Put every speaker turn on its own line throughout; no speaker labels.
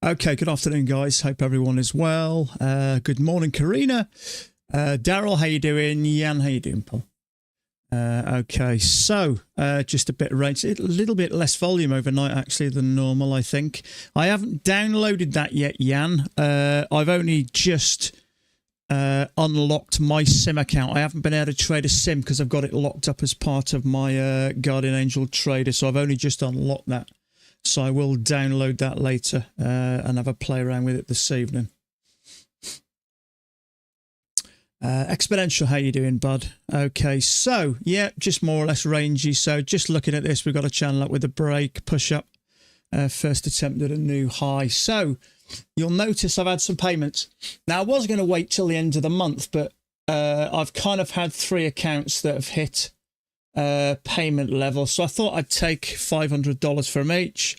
Okay, good afternoon, guys. Hope everyone is well. Good morning, Karina. Daryl, how you doing? Jan, how you doing, Paul? Okay, so just a bit of range, a little bit less volume overnight actually than normal, I think. I haven't downloaded that yet, Jan. I've only just unlocked my SIM account. I haven't been able to trade a SIM because I've got it locked up as part of my Guardian Angel trader, so I've only just unlocked that. So I will download that later and have a play around with it this evening. Exponential, how you doing, bud? Okay, so yeah, just more or less rangy. So just looking at this, we've got a channel up with a break, push up, first attempt at a new high. So you'll notice I've had some payments. Now I was going to wait till the end of the month, but I've kind of had 3 accounts that have hit payment level, so I thought I'd take $500 from each,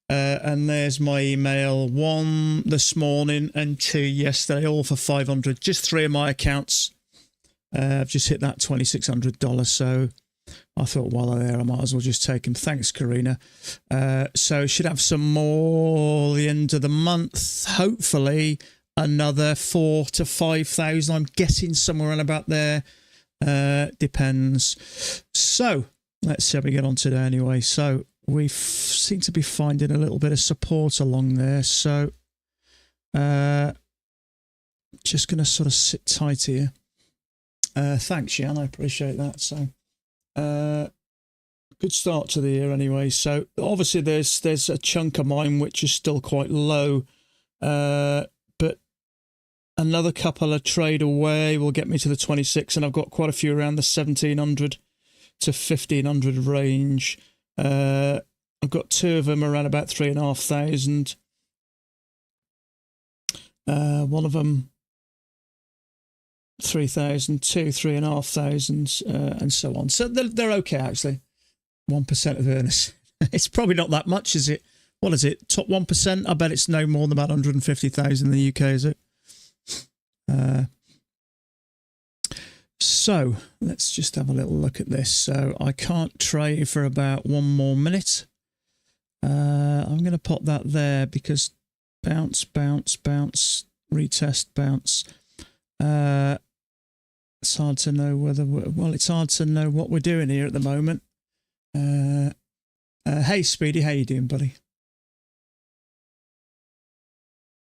and there's my email, 1 this morning and 2 yesterday, all for $500. Just 3 of my accounts. I've just hit that $2,600, so I thought while they're there I might as well just take them. Thanks, Karina. So should have some more the end of the month, hopefully another 4,000 to 5,000. I'm guessing somewhere around about there. Depends. So let's see how we get on today anyway. So we seem to be finding a little bit of support along there, so just going to sort of sit tight here. Thanks, Jan, I appreciate that. So good start to the year anyway. So obviously there's a chunk of mine which is still quite low, but another couple of trade away will get me to the 26, and I've got quite a few around the 1,700 to 1,500 range. I've got 2 of them around about 3,500. One of them 3,000, 2, 3,500, and so on. So they're okay actually. 1% of earners. It's probably not that much, is it? What is it? Top 1%? I bet it's no more than about 150,000 in the UK, is it? So let's just have a little look at this. So I can't trade for about 1 more minute. I'm going to pop that there because bounce, bounce, bounce, retest, bounce. It's hard to know whether it's hard to know what we're doing here at the moment. Hey Speedy, how you doing, buddy?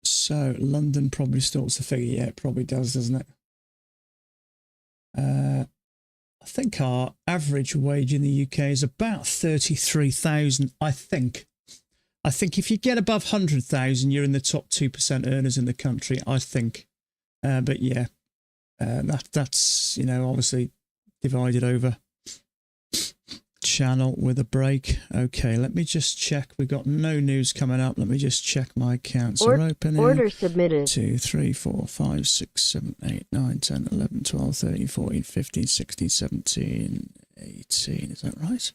So London probably stalks the figure. Yeah, it probably does, doesn't it? I think our average wage in the UK is about 33,000. I think if you get above 100,000, you're in the top 2% earners in the country, I think. But yeah, that's, you know, obviously divided over channel with a break. Okay, let me just check. We've got no news coming up. Let me just check my accounts are open.
Order submitted.
2, 3, 4, 5, 6, 7, 8, 9, 10, 11, 12, 13, 14, 15, 16, 17, 18. Is that right?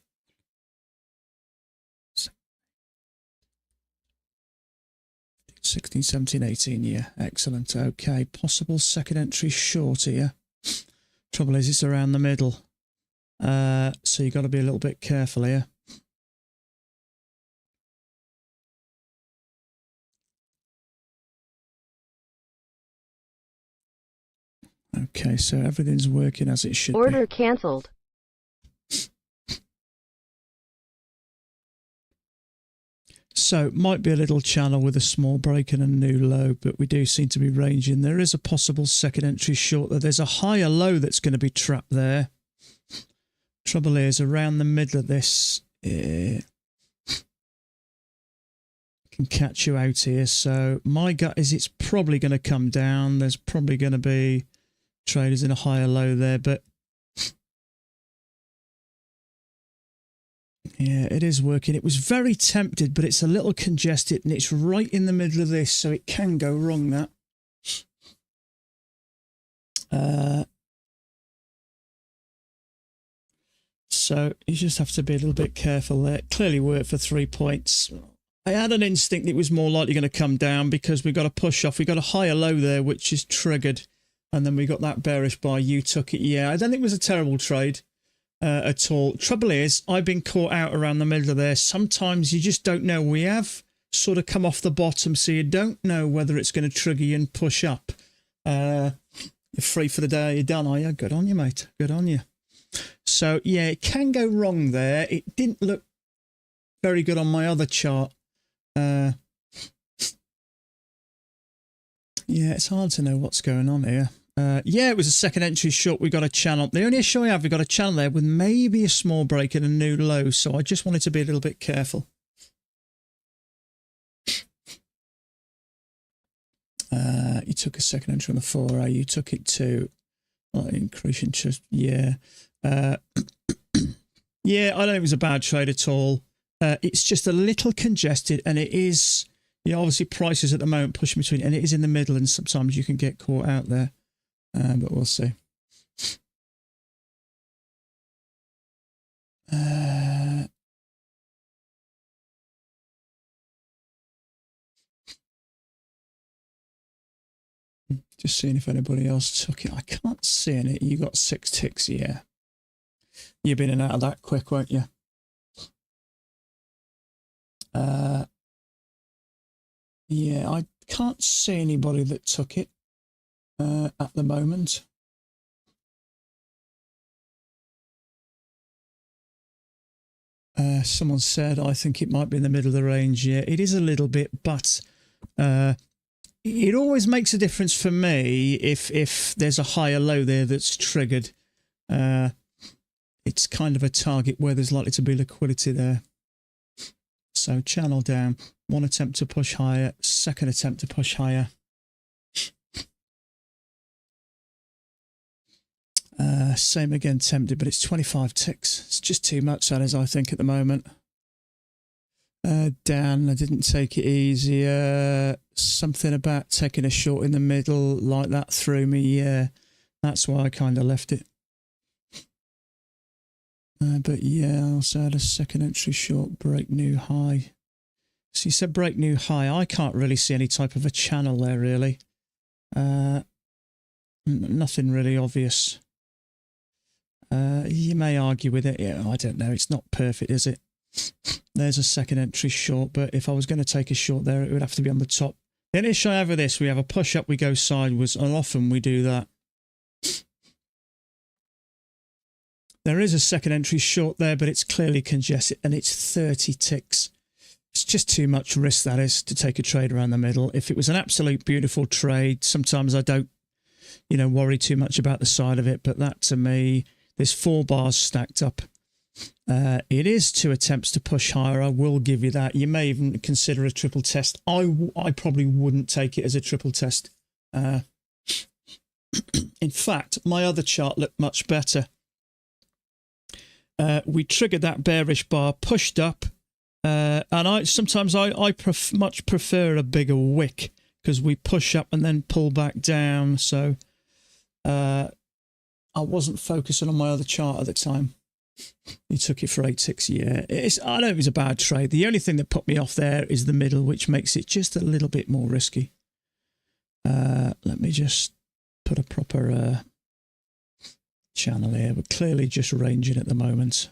16, 17, 18. Yeah, excellent. Okay, possible second entry short here. Trouble is it's around the middle. So you got to be a little bit careful here. Okay, so everything's working as it should be.
Order cancelled.
So might be a little channel with a small break and a new low, but we do seem to be ranging. There is a possible second entry short. There's a higher low that's going to be trapped there. Trouble is around the middle of this, can catch you out here. So my gut is it's probably going to come down. There's probably going to be traders in a higher low there, but yeah, it is working. It was very tempted, but it's a little congested and it's right in the middle of this, so it can go wrong, that. So you just have to be a little bit careful there. It clearly worked for 3 points. I had an instinct it was more likely going to come down because we got a push off. We got a higher low there, which is triggered. And then we got that bearish buy. You took it. Yeah, I don't think it was a terrible trade at all. Trouble is, I've been caught out around the middle of there. Sometimes you just don't know. We have sort of come off the bottom, so you don't know whether it's going to trigger you and push up. You're free for the day. You're done, are you? Good on you, mate. Good on you. So yeah, it can go wrong there. It didn't look very good on my other chart. Yeah, it's hard to know what's going on here. Yeah, it was a second entry short. We got a channel. The only issue we have, we got a channel there with maybe a small break and a new low. So I just wanted to be a little bit careful. You took a second entry on the 4A. You took it to increase interest. Yeah. Yeah, I don't think it was a bad trade at all. It's just a little congested, and it is, you know, obviously prices at the moment pushing between, and it is in the middle, and sometimes you can get caught out there. But we'll see. Just seeing if anybody else took it. I can't see any. You got 6 ticks, yeah. You've been in and out of that quick, won't you? Yeah, I can't see anybody that took it at the moment. Someone said, I think it might be in the middle of the range. Yeah, it is a little bit, but it always makes a difference for me if there's a higher low there that's triggered. It's kind of a target where there's likely to be liquidity there. So channel down, one attempt to push higher, second attempt to push higher. Same again, tempted, but it's 25 ticks. It's just too much, that is, I think, at the moment. Down, I didn't take it easier. Something about taking a short in the middle like that threw me. Yeah, that's why I kind of left it. But yeah, I also had a second entry short, break new high. So you said break new high. I can't really see any type of a channel there, really. Nothing really obvious. You may argue with it. Yeah, I don't know. It's not perfect, is it? There's a second entry short, but if I was going to take a short there, it would have to be on the top. The only issue I have with this, we have a push up, we go sideways, and often we do that. There is a second entry short there, but it's clearly congested, and it's 30 ticks. It's just too much risk, that is, to take a trade around the middle. If it was an absolute beautiful trade, sometimes I don't, you know, worry too much about the side of it, but that to me, there's 4 bars stacked up. It is 2 attempts to push higher. I will give you that. You may even consider a triple test. I probably wouldn't take it as a triple test. In fact, my other chart looked much better. We triggered that bearish bar, pushed up, and sometimes I much prefer a bigger wick because we push up and then pull back down. So I wasn't focusing on my other chart at the time. You took it for 8 ticks. Yeah, I don't think it was a bad trade. The only thing that put me off there is the middle, which makes it just a little bit more risky. Let me just put a proper channel here. We're clearly just ranging at the moment.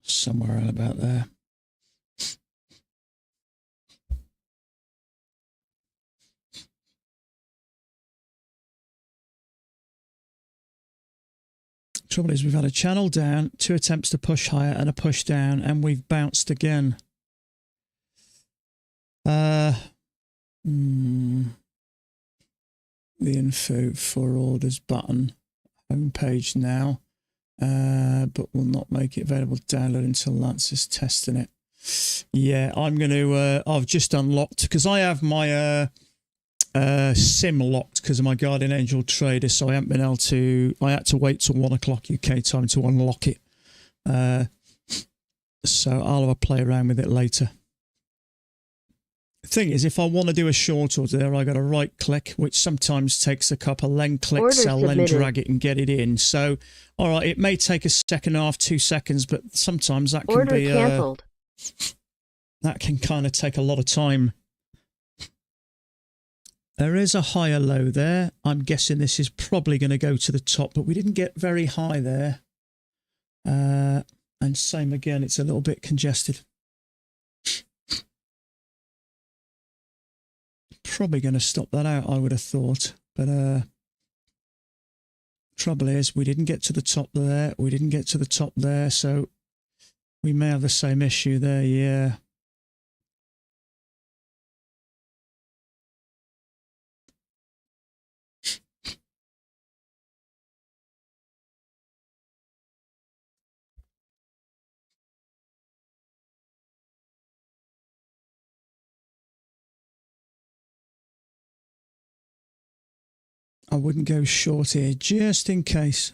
Somewhere around about there. Trouble is, we've had a channel down, 2 attempts to push higher and a push down, and we've bounced again. The info for orders button, homepage now, but will not make it available to download until Lance is testing it. Yeah, I'm going to, I've just unlocked, because I have my sim locked because of my Guardian Angel trader, so I haven't been able to, I had to wait till 1 o'clock UK time to unlock it. So I'll have a play around with it later. The thing is, if I want to do a short order there, I got to right click, which sometimes takes a couple, then click
Order
sell, then
submitted.
drag it and get it in. So, all right, it may take a second and a half, 2 seconds, but sometimes that can
Order
be
cancelled.
that can kind of take a lot of time. There is a higher low there. I'm guessing this is probably going to go to the top, but we didn't get very high there. And same again, it's a little bit congested. Probably going to stop that out, I would have thought. But trouble is, we didn't get to the top there. We didn't get to the top there, so we may have the same issue there, yeah. I wouldn't go short here, just in case.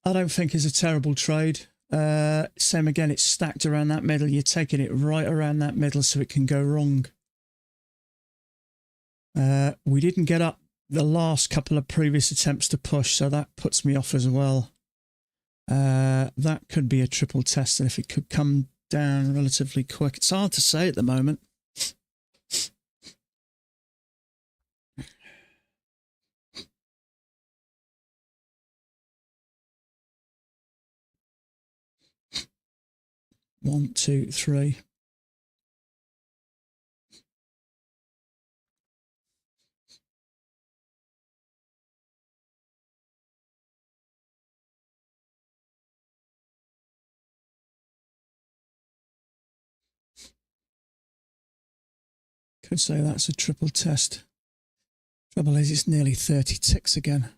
I don't think it's a terrible trade. Same again, it's stacked around that middle. You're taking it right around that middle so it can go wrong. We didn't get up the last couple of previous attempts to push, so that puts me off as well. That could be a triple test, and if it could come down relatively quick. It's hard to say at the moment. One, two, three. Could say that's a triple test. Trouble is, it's nearly 30 ticks again.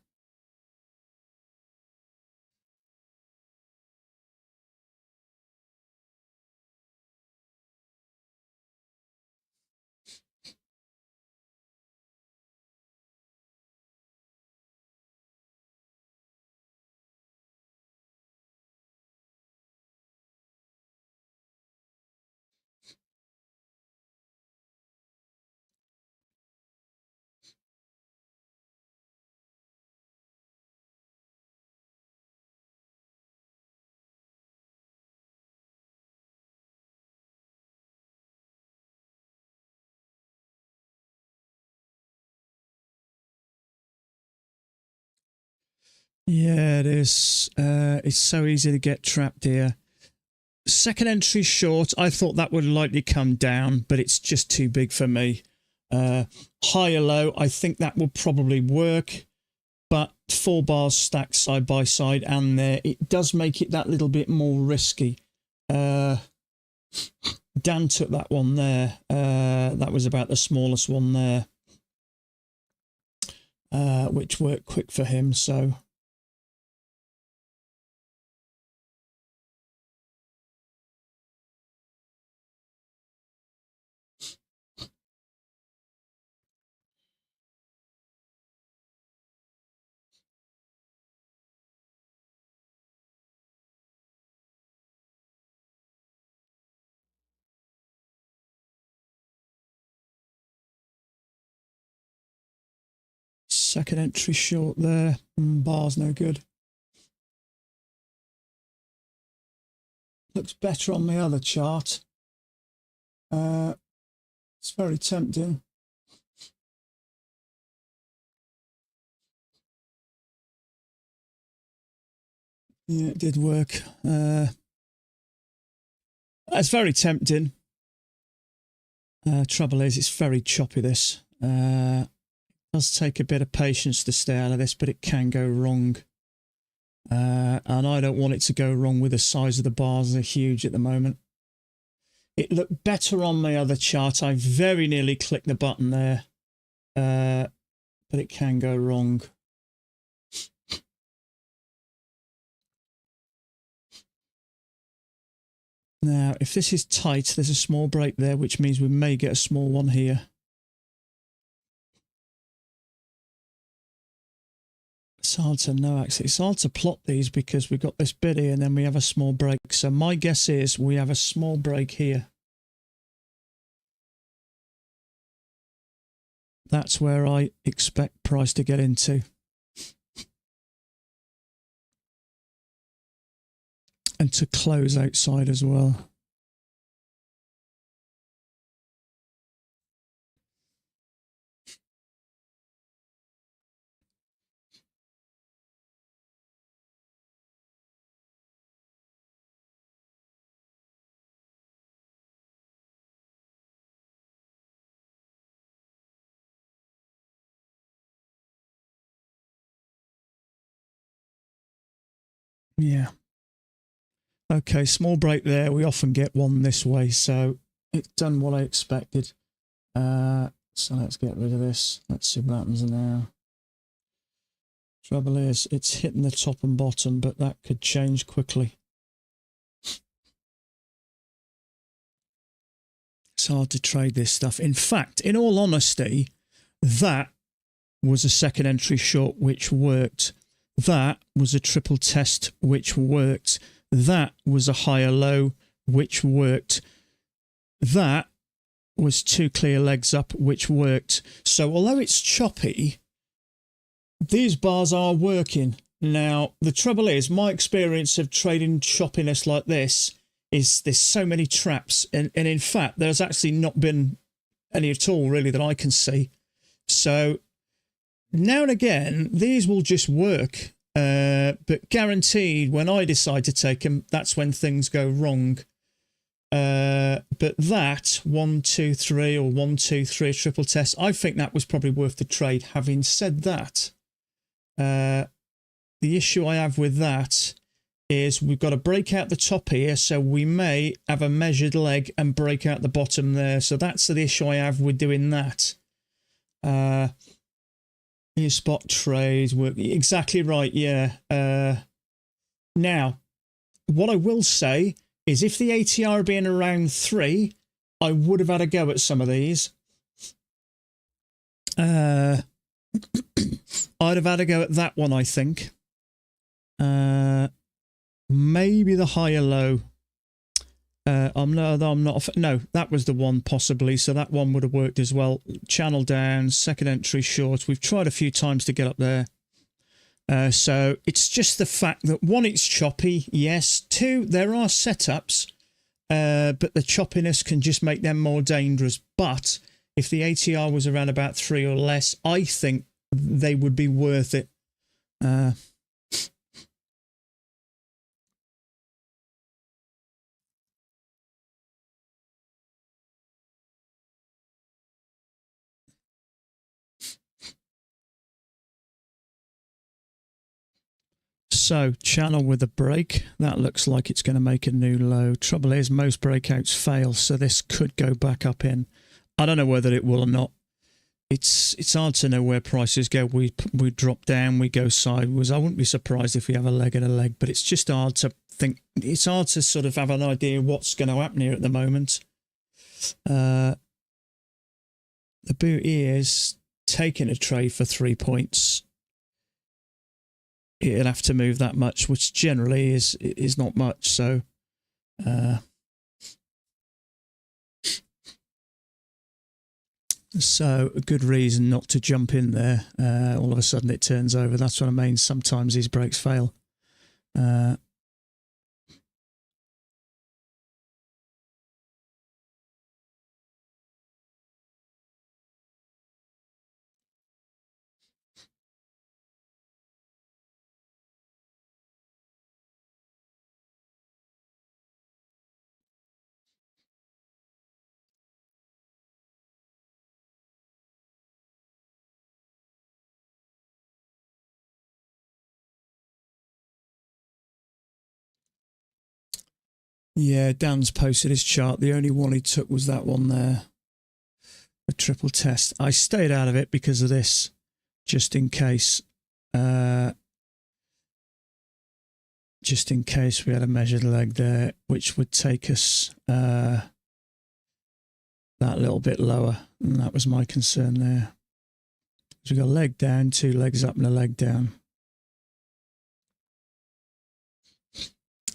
Yeah, it is. It's so easy to get trapped here. Second entry short, I thought that would likely come down, but it's just too big for me. High or low, I think that will probably work, but 4 bars stacked side by side, and there it does make it that little bit more risky. Dan took that one there. That was about the smallest one there, which worked quick for him, so... Second entry short there. Bar's no good. Looks better on the other chart. It's very tempting. Yeah, it did work. It's very tempting. Trouble is, it's very choppy, this. Does take a bit of patience to stay out of this, but it can go wrong. And I don't want it to go wrong with the size of the bars. They're huge at the moment. It looked better on my other chart. I very nearly clicked the button there. But it can go wrong. Now, if this is tight, there's a small break there, which means we may get a small one here. hard to know, actually. It's hard to plot these because we've got this bit here and then we have a small break. So my guess is we have a small break here. That's where I expect price to get into. And to close outside as well. Yeah. Okay, small break there. We often get one this way, so it's done what I expected. So let's get rid of this. Let's see what happens now. Trouble is, it's hitting the top and bottom, but that could change quickly. It's hard to trade this stuff. In fact, in all honesty, that was a second entry short which worked. That was a triple test which worked. That was a higher low which worked. That was two clear legs up which worked. So although it's choppy, these bars are working. Now, the trouble is, my experience of trading choppiness like this is there's so many traps. And in fact, there's actually not been any at all, really, that I can see. So now and again, these will just work. But guaranteed, when I decide to take them, that's when things go wrong. But that 1, 2, 3 or 1, 2, 3 triple test, I think that was probably worth the trade. Having said that, the issue I have with that is we've got to break out the top here, so we may have a measured leg and break out the bottom there. So that's the issue I have with doing that. Your spot trades work exactly right, yeah. Now, what I will say is if the ATR had been around 3, I would have had a go at some of these. I'd have had a go at that one, I think. Maybe the higher low. No, that was the one possibly. So that one would have worked as well. Channel down, second entry short. We've tried a few times to get up there. So it's just the fact that 1, it's choppy. Yes. 2, there are setups, but the choppiness can just make them more dangerous. But if the ATR was around about 3 or less, I think they would be worth it. So channel with a break, that looks like it's going to make a new low. Trouble is most breakouts fail, so this could go back up in. I don't know whether it will or not. It's hard to know where prices go. We drop down, we go sideways. I wouldn't be surprised if we have a leg and a leg, but it's just hard to think. It's hard to sort of have an idea what's going to happen here at the moment. The booty is taking a trade for 3 points. It'll have to move that much, which generally is not much. So, so a good reason not to jump in there. All of a sudden it turns over. That's what I mean. Sometimes these breaks fail. Yeah, Dan's posted his chart. The only one he took was that one there. A triple test. I stayed out of it because of this, just in case. Just in case we had a measured leg there, which would take us that little bit lower. And that was my concern there. So we got a leg down, 2 legs up and a leg down.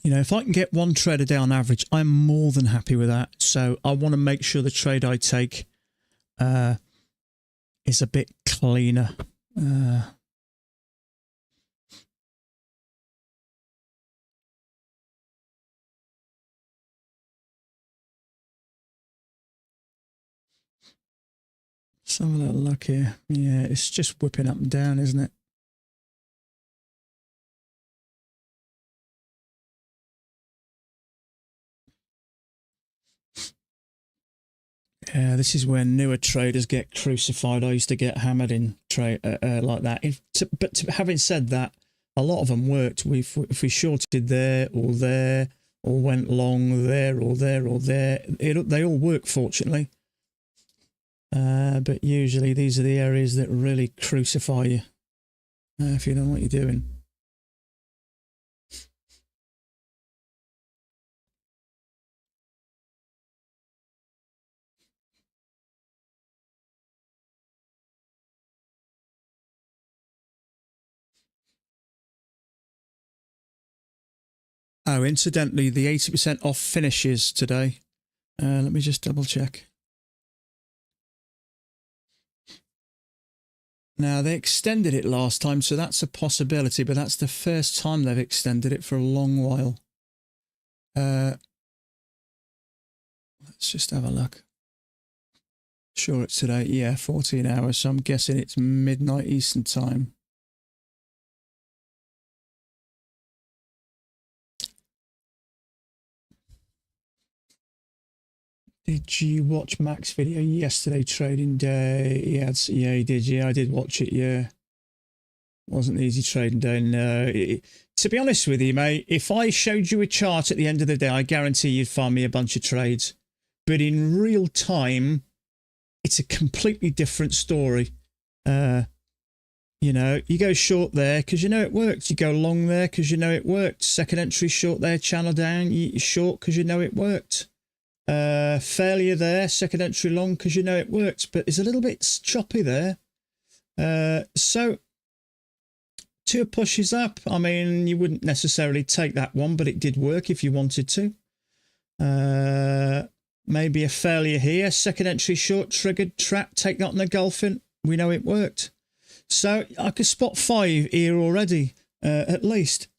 You know, if I can get one trade a day on average, I'm more than happy with that. So I want to make sure the trade I take is a bit cleaner. Let's have a little look here. Yeah, it's just whipping up and down, isn't it? Yeah, this is where newer traders get crucified. I used to get hammered in trade like that. Having said that, a lot of them worked. If we shorted there, or went long there, or there, or there, they all work, fortunately. But usually these are the areas that really crucify you if you know what you're doing. Oh, incidentally, the 80% off finishes today. Let me just double check. Now, they extended it last time, so that's a possibility, but that's the first time they've extended it for a long while. Let's just have a look. Sure, it's today. Yeah, 14 hours, so I'm guessing it's midnight Eastern time. Did you watch Mac's video yesterday, trading day? Yeah, he did. Yeah, I did watch it. Yeah, wasn't an easy trading day. No, to be honest with you, mate, if I showed you a chart at the end of the day, I guarantee you'd find me a bunch of trades. But in real time, it's a completely different story. You know, you go short there because you know it worked. You go long there because you know it worked. Second entry short there, channel down. You short because you know it worked. Failure there, second entry long because you know it worked, but it's a little bit choppy there. So two pushes up. I mean, you wouldn't necessarily take that one, but it did work if you wanted to. Maybe a failure here, second entry short, triggered, trap, take that on the golfing. We know it worked. So I could spot 5 here already, at least.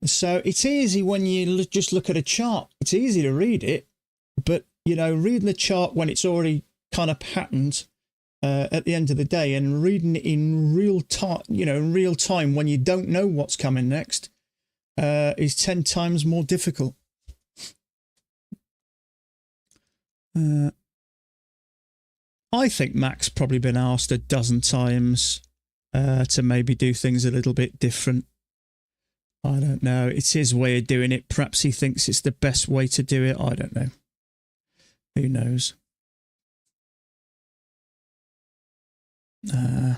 So it's easy when you just look at a chart. It's easy to read it. But, you know, reading the chart when it's already kind of patterned at the end of the day and reading it in real time, you know, in real time when you don't know what's coming next is 10 times more difficult. I think Mac's probably been asked a dozen times to maybe do things a little bit different. I don't know. It's his way of doing it. Perhaps he thinks it's the best way to do it. I don't know. Who knows? You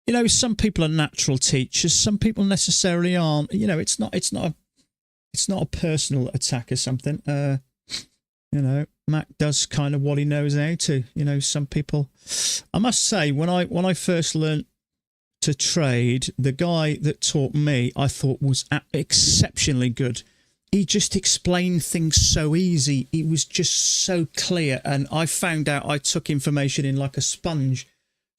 know, some people are natural teachers. Some people necessarily aren't. You know, it's not a personal attack or something. You know, Mac does kind of what he knows how to. You know, some people. I must say, when I first learned to trade, the guy that taught me, I thought was exceptionally good. He just explained things so easy. He was just so clear. And I found out I took information in like a sponge.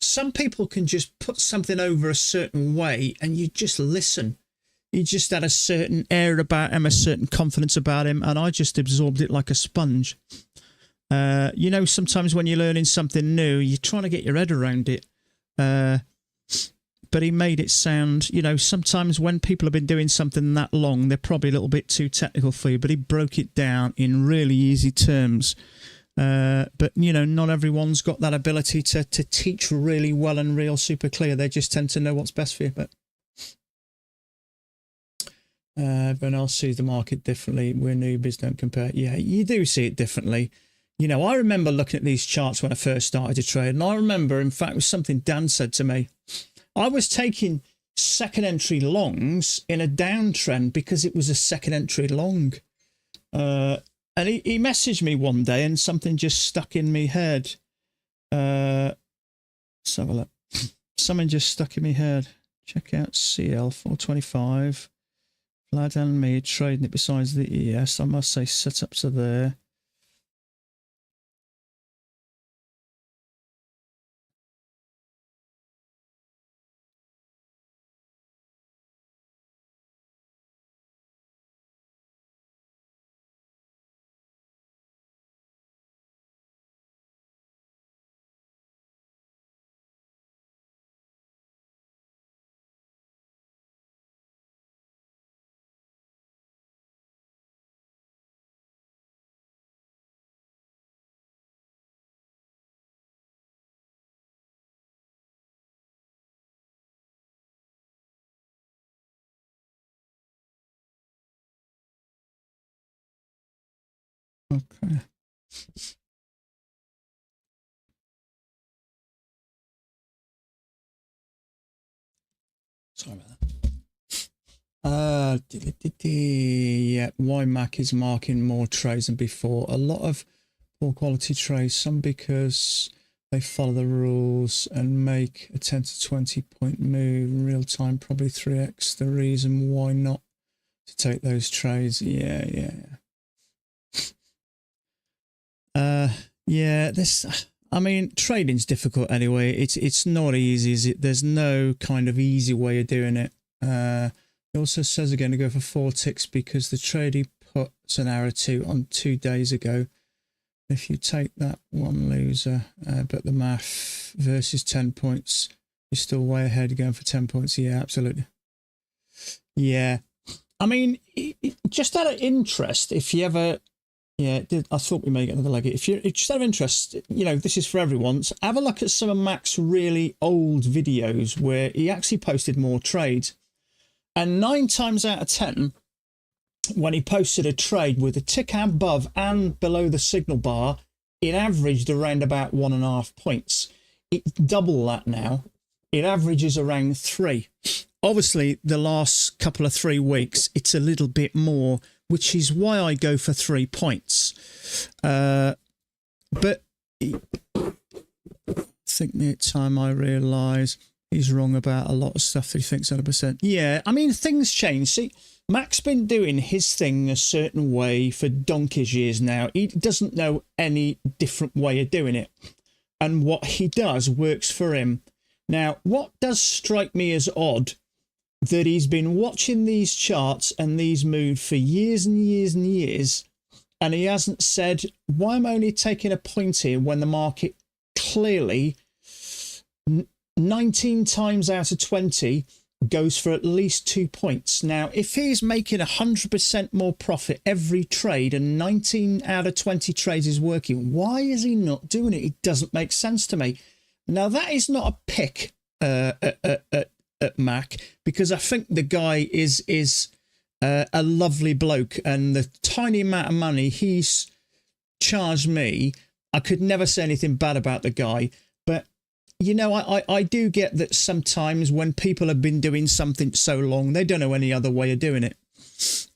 Some people can just put something over a certain way and you just listen. He just had a certain air about him, a certain confidence about him. And I just absorbed it like a sponge. You know, sometimes when you're learning something new, you're trying to get your head around it. But he made it sound, you know, sometimes when people have been doing something that long, they're probably a little bit too technical for you, but he broke it down in really easy terms. But, you know, not everyone's got that ability to teach really well and real super clear. They just tend to know what's best for you. But everyone else sees the market differently. We're newbies, don't compare. Yeah, you do see it differently. You know, I remember looking at these charts when I first started to trade, and I remember, in fact, it was something Dan said to me. I was taking second entry longs in a downtrend because it was a second entry long. And he messaged me one day and something just stuck in me head. Let's have a look. Something just stuck in me head. Check out CL 425. Flat and me trading it besides the ES. I must say set up to there. Okay. Sorry about that. Yeah, YMAC is marking more trades than before. A lot of poor quality trades, some because they follow the rules and make a 10 to 20 point move in real time, probably 3x the reason why not to take those trades. Yeah. Yeah, I mean, trading's difficult anyway. It's not easy, is it? There's no kind of easy way of doing it. It also says again to go for 4 ticks because the trade he puts an arrow to on 2 days ago. If you take that one loser, but the math versus 10 points, you're still way ahead going for 10 points. Yeah, absolutely. Yeah. I mean, just out of interest, if you ever... Yeah, I thought we may get another leg. If you're just out of interest, you know, this is for everyone. So have a look at some of Mac's really old videos where he actually posted more trades. And 9 times out of 10, when he posted a trade with a tick above and below the signal bar, it averaged around about 1.5 points. It's double that now. It averages around 3. Obviously, the last couple of 3 weeks, it's a little bit more, which is why I go for 3 points. But I think near time I realise he's wrong about a lot of stuff that he thinks 100%. Yeah, I mean, things change. See, Mac's been doing his thing a certain way for donkey's years now. He doesn't know any different way of doing it. And what he does works for him. Now, what does strike me as odd, that he's been watching these charts and these moves for years and years and years, and he hasn't said, why am I only taking a point here when the market clearly 19 times out of 20 goes for at least 2 points. Now, if he's making 100% more profit every trade and 19 out of 20 trades is working, why is he not doing it? It doesn't make sense to me. Now, that is not a pick at Mac, because I think the guy is a lovely bloke, and the tiny amount of money he's charged me, I could never say anything bad about the guy. But you know, I do get that sometimes when people have been doing something so long, they don't know any other way of doing it.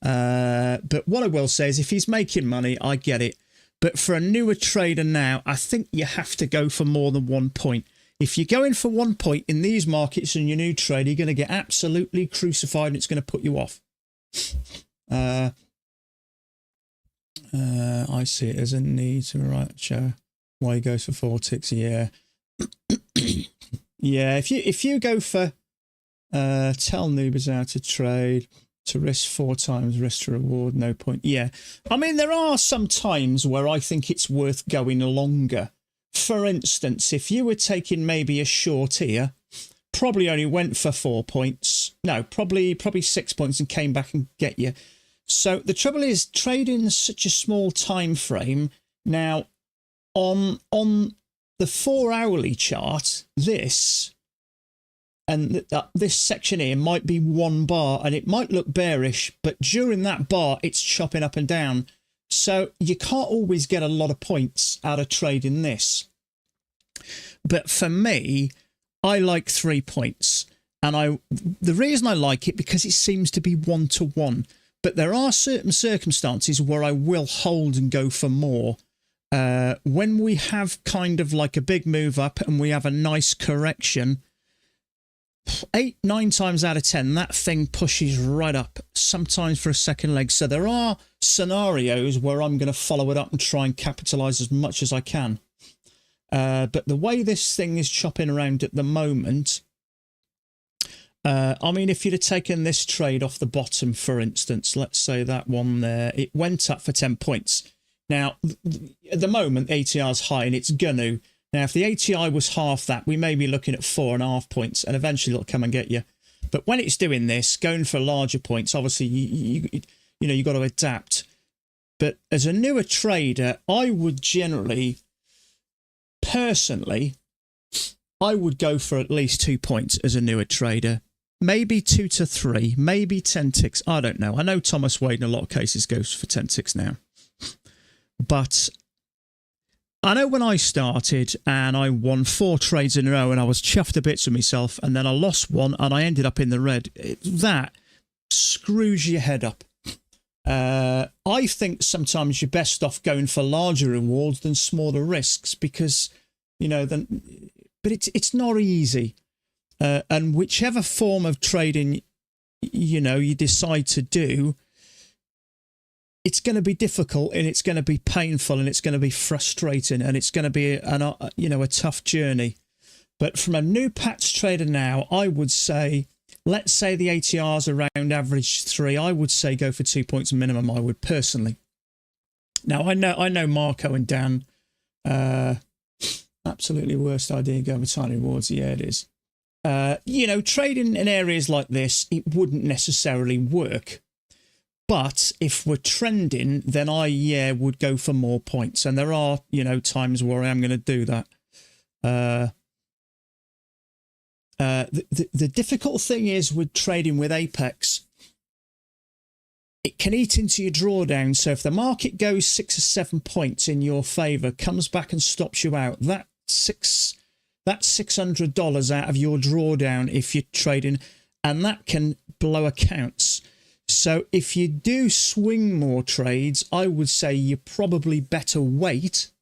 But what I will say is, if he's making money, I get it. But for a newer trader now, I think you have to go for more than 1 point. If you're going for 1 point in these markets and you're new trader, you're going to get absolutely crucified and it's going to put you off. I see it as a need to show why he goes for 4 ticks. Yeah. Yeah, if you go for tell noobers how to trade, to risk 4 times risk to reward, no point. Yeah, I mean, there are some times where I think it's worth going longer. For instance, if you were taking maybe a short here, probably only went for 4 points. No, probably 6 points and came back and get you. So the trouble is, trading such a small time frame. Now, on the 4 hourly chart, this and this section here might be 1 bar, and it might look bearish, but during that bar, it's chopping up and down. So you can't always get a lot of points out of trading this. But for me, I like 3 points. And the reason I like it, because it seems to be 1-to-1. But there are certain circumstances where I will hold and go for more. When we have kind of like a big move up and we have a nice correction, 9 times out of 10, that thing pushes right up, sometimes for a second leg. So there are scenarios where I'm going to follow it up and try and capitalize as much as I can. But the way this thing is chopping around at the moment, I mean, if you'd have taken this trade off the bottom, for instance, let's say that one there, it went up for 10 points. Now, at the moment, ATR is high and it's going to. Now, if the ATI was half that, we may be looking at 4.5 points, and eventually it'll come and get you. But when it's doing this, going for larger points, obviously, you know, you've got to adapt. But as a newer trader, I would generally, personally, I would go for at least 2 points as a newer trader. Maybe 2 to 3, maybe 10 ticks. I don't know. I know Thomas Wade in a lot of cases goes for 10 ticks now. But I know when I started and I won 4 trades in a row and I was chuffed to bits with myself, and then I lost one and I ended up in the red. That screws your head up. I think sometimes you're best off going for larger rewards than smaller risks, because, you know, but it's not easy. And whichever form of trading, you know, you decide to do, it's going to be difficult and it's going to be painful and it's going to be frustrating and it's going to be a tough journey. But from a new patch trader now, I would say, let's say the ATR's around average 3, I would say go for 2 points minimum. I would personally. Now I know Marco and Dan, absolutely worst idea going for tiny rewards. Yeah, it is. You know, trading in areas like this, it wouldn't necessarily work. But if we're trending, then I would go for more points. And there are, you know, times where I am going to do that. The difficult thing is with trading with Apex, it can eat into your drawdown. So if the market goes 6 or 7 points in your favor, comes back and stops you out, that's $600 out of your drawdown if you're trading, and that can blow accounts. So if you do swing more trades, I would say you probably better wait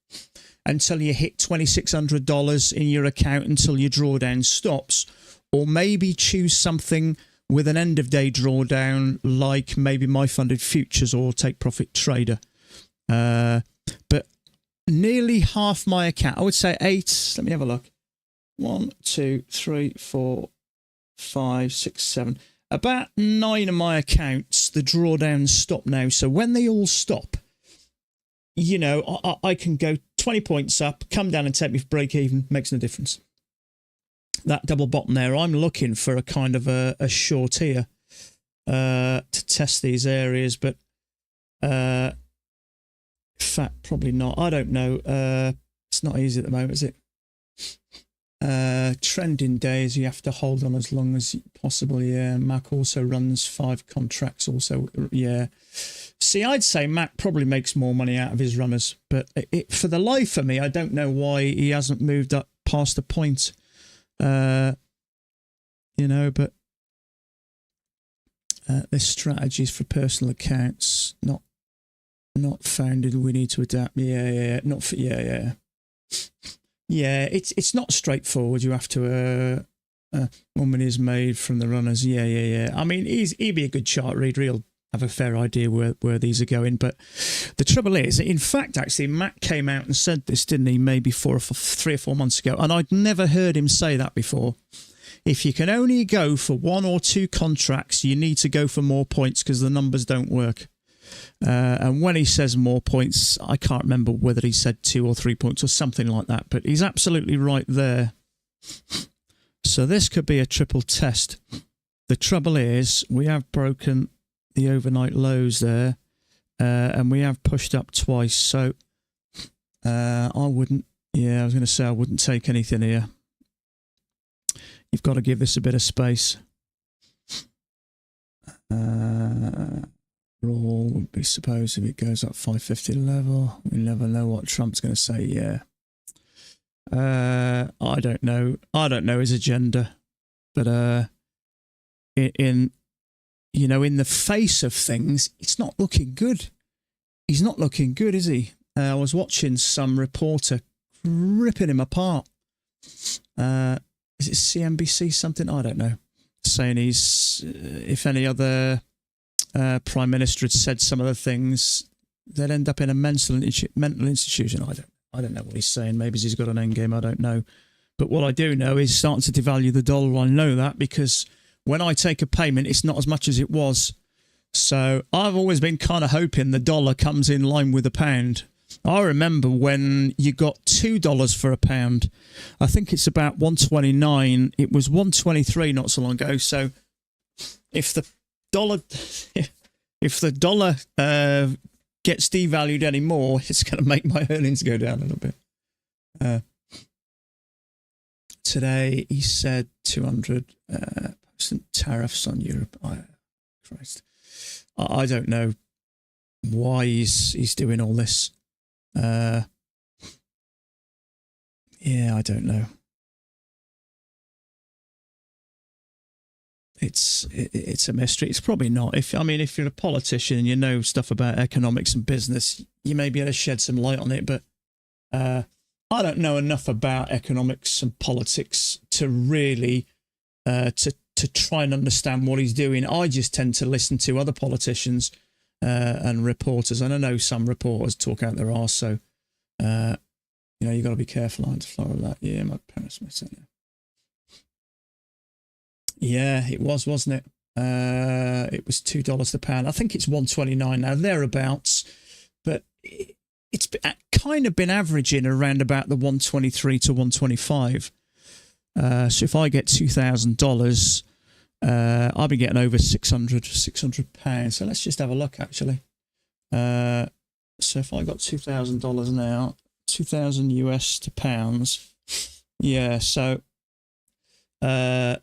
until you hit $2,600 in your account until your drawdown stops, or maybe choose something with an end of day drawdown like maybe My Funded Futures or Take Profit Trader. But nearly half my account, I would say 8, let me have a look. 1, 2, 3, 4, 5, 6, 7. About 9 of my accounts, the drawdowns stop now. So when they all stop, you know, I can go 20 points up, come down and take me for break even, makes no difference. That double bottom there, I'm looking for a kind of a short here to test these areas, but in fact, probably not. I don't know. It's not easy at the moment, is it? Trending days, you have to hold on as long as possible. Yeah, Mac also runs 5 contracts also. Yeah, see, I'd say Mac probably makes more money out of his runners, but for the life of me, I don't know why he hasn't moved up past the point. You know, but this strategy is for personal accounts, not founded. We need to adapt. Yeah, not for Yeah, it's not straightforward. You have to one money is made from the runners. Yeah. I mean, he'd be a good chart reader. He'll have a fair idea where these are going. But the trouble is, in fact, actually, Matt came out and said this, didn't he? Maybe 3 or 4 months ago, and I'd never heard him say that before. If you can only go for 1 or 2 contracts, you need to go for more points because the numbers don't work. And when he says more points, I can't remember whether he said 2 or 3 points or something like that, but he's absolutely right there. So this could be a triple test. The trouble is, we have broken the overnight lows there, and we have pushed up twice. So I wouldn't, I was going to say I wouldn't take anything here. You've got to give this a bit of space. Raw would be suppose if it goes up 550 level. We never know what Trump's going to say. Yeah. I don't know. I don't know his agenda, but in the face of things, it's not looking good. He's not looking good, is he? I was watching some reporter ripping him apart. is it CNBC something? I don't know. Saying he's, if any other prime minister had said some of the things, they'd end up in a mental institution. I don't know what he's saying. Maybe he's got an end game. I don't know. But what I do know is starting to devalue the dollar. I know that because when I take a payment, it's not as much as it was. So I've always been kind of hoping the dollar comes in line with the pound. I remember when you got $2 for a pound. I think it's about 129. It was 123 not so long ago. So if the dollar gets devalued anymore, it's going to make my earnings go down a little bit. Today he said 200% tariffs on Europe. Christ, I don't know why he's doing all this. Yeah, I don't know. It's a mystery. It's probably not. If you're a politician and you know stuff about economics and business, you may be able to shed some light on it. But I don't know enough about economics and politics to really to try and understand what he's doing. I just tend to listen to other politicians and reporters, and I know some reporters talk out their arse. So you got to be careful on to follow that. Yeah, my parents missed it. Yeah, it was, wasn't it? It was $2 the pound. I think it's 129 now, thereabouts. But it's kind of been averaging around about the 123 to 125. So if I get $2,000, I'll be getting over 600 pounds. So let's just have a look, actually. So if I got $2,000 now, 2,000 US to pounds. Yeah, so I've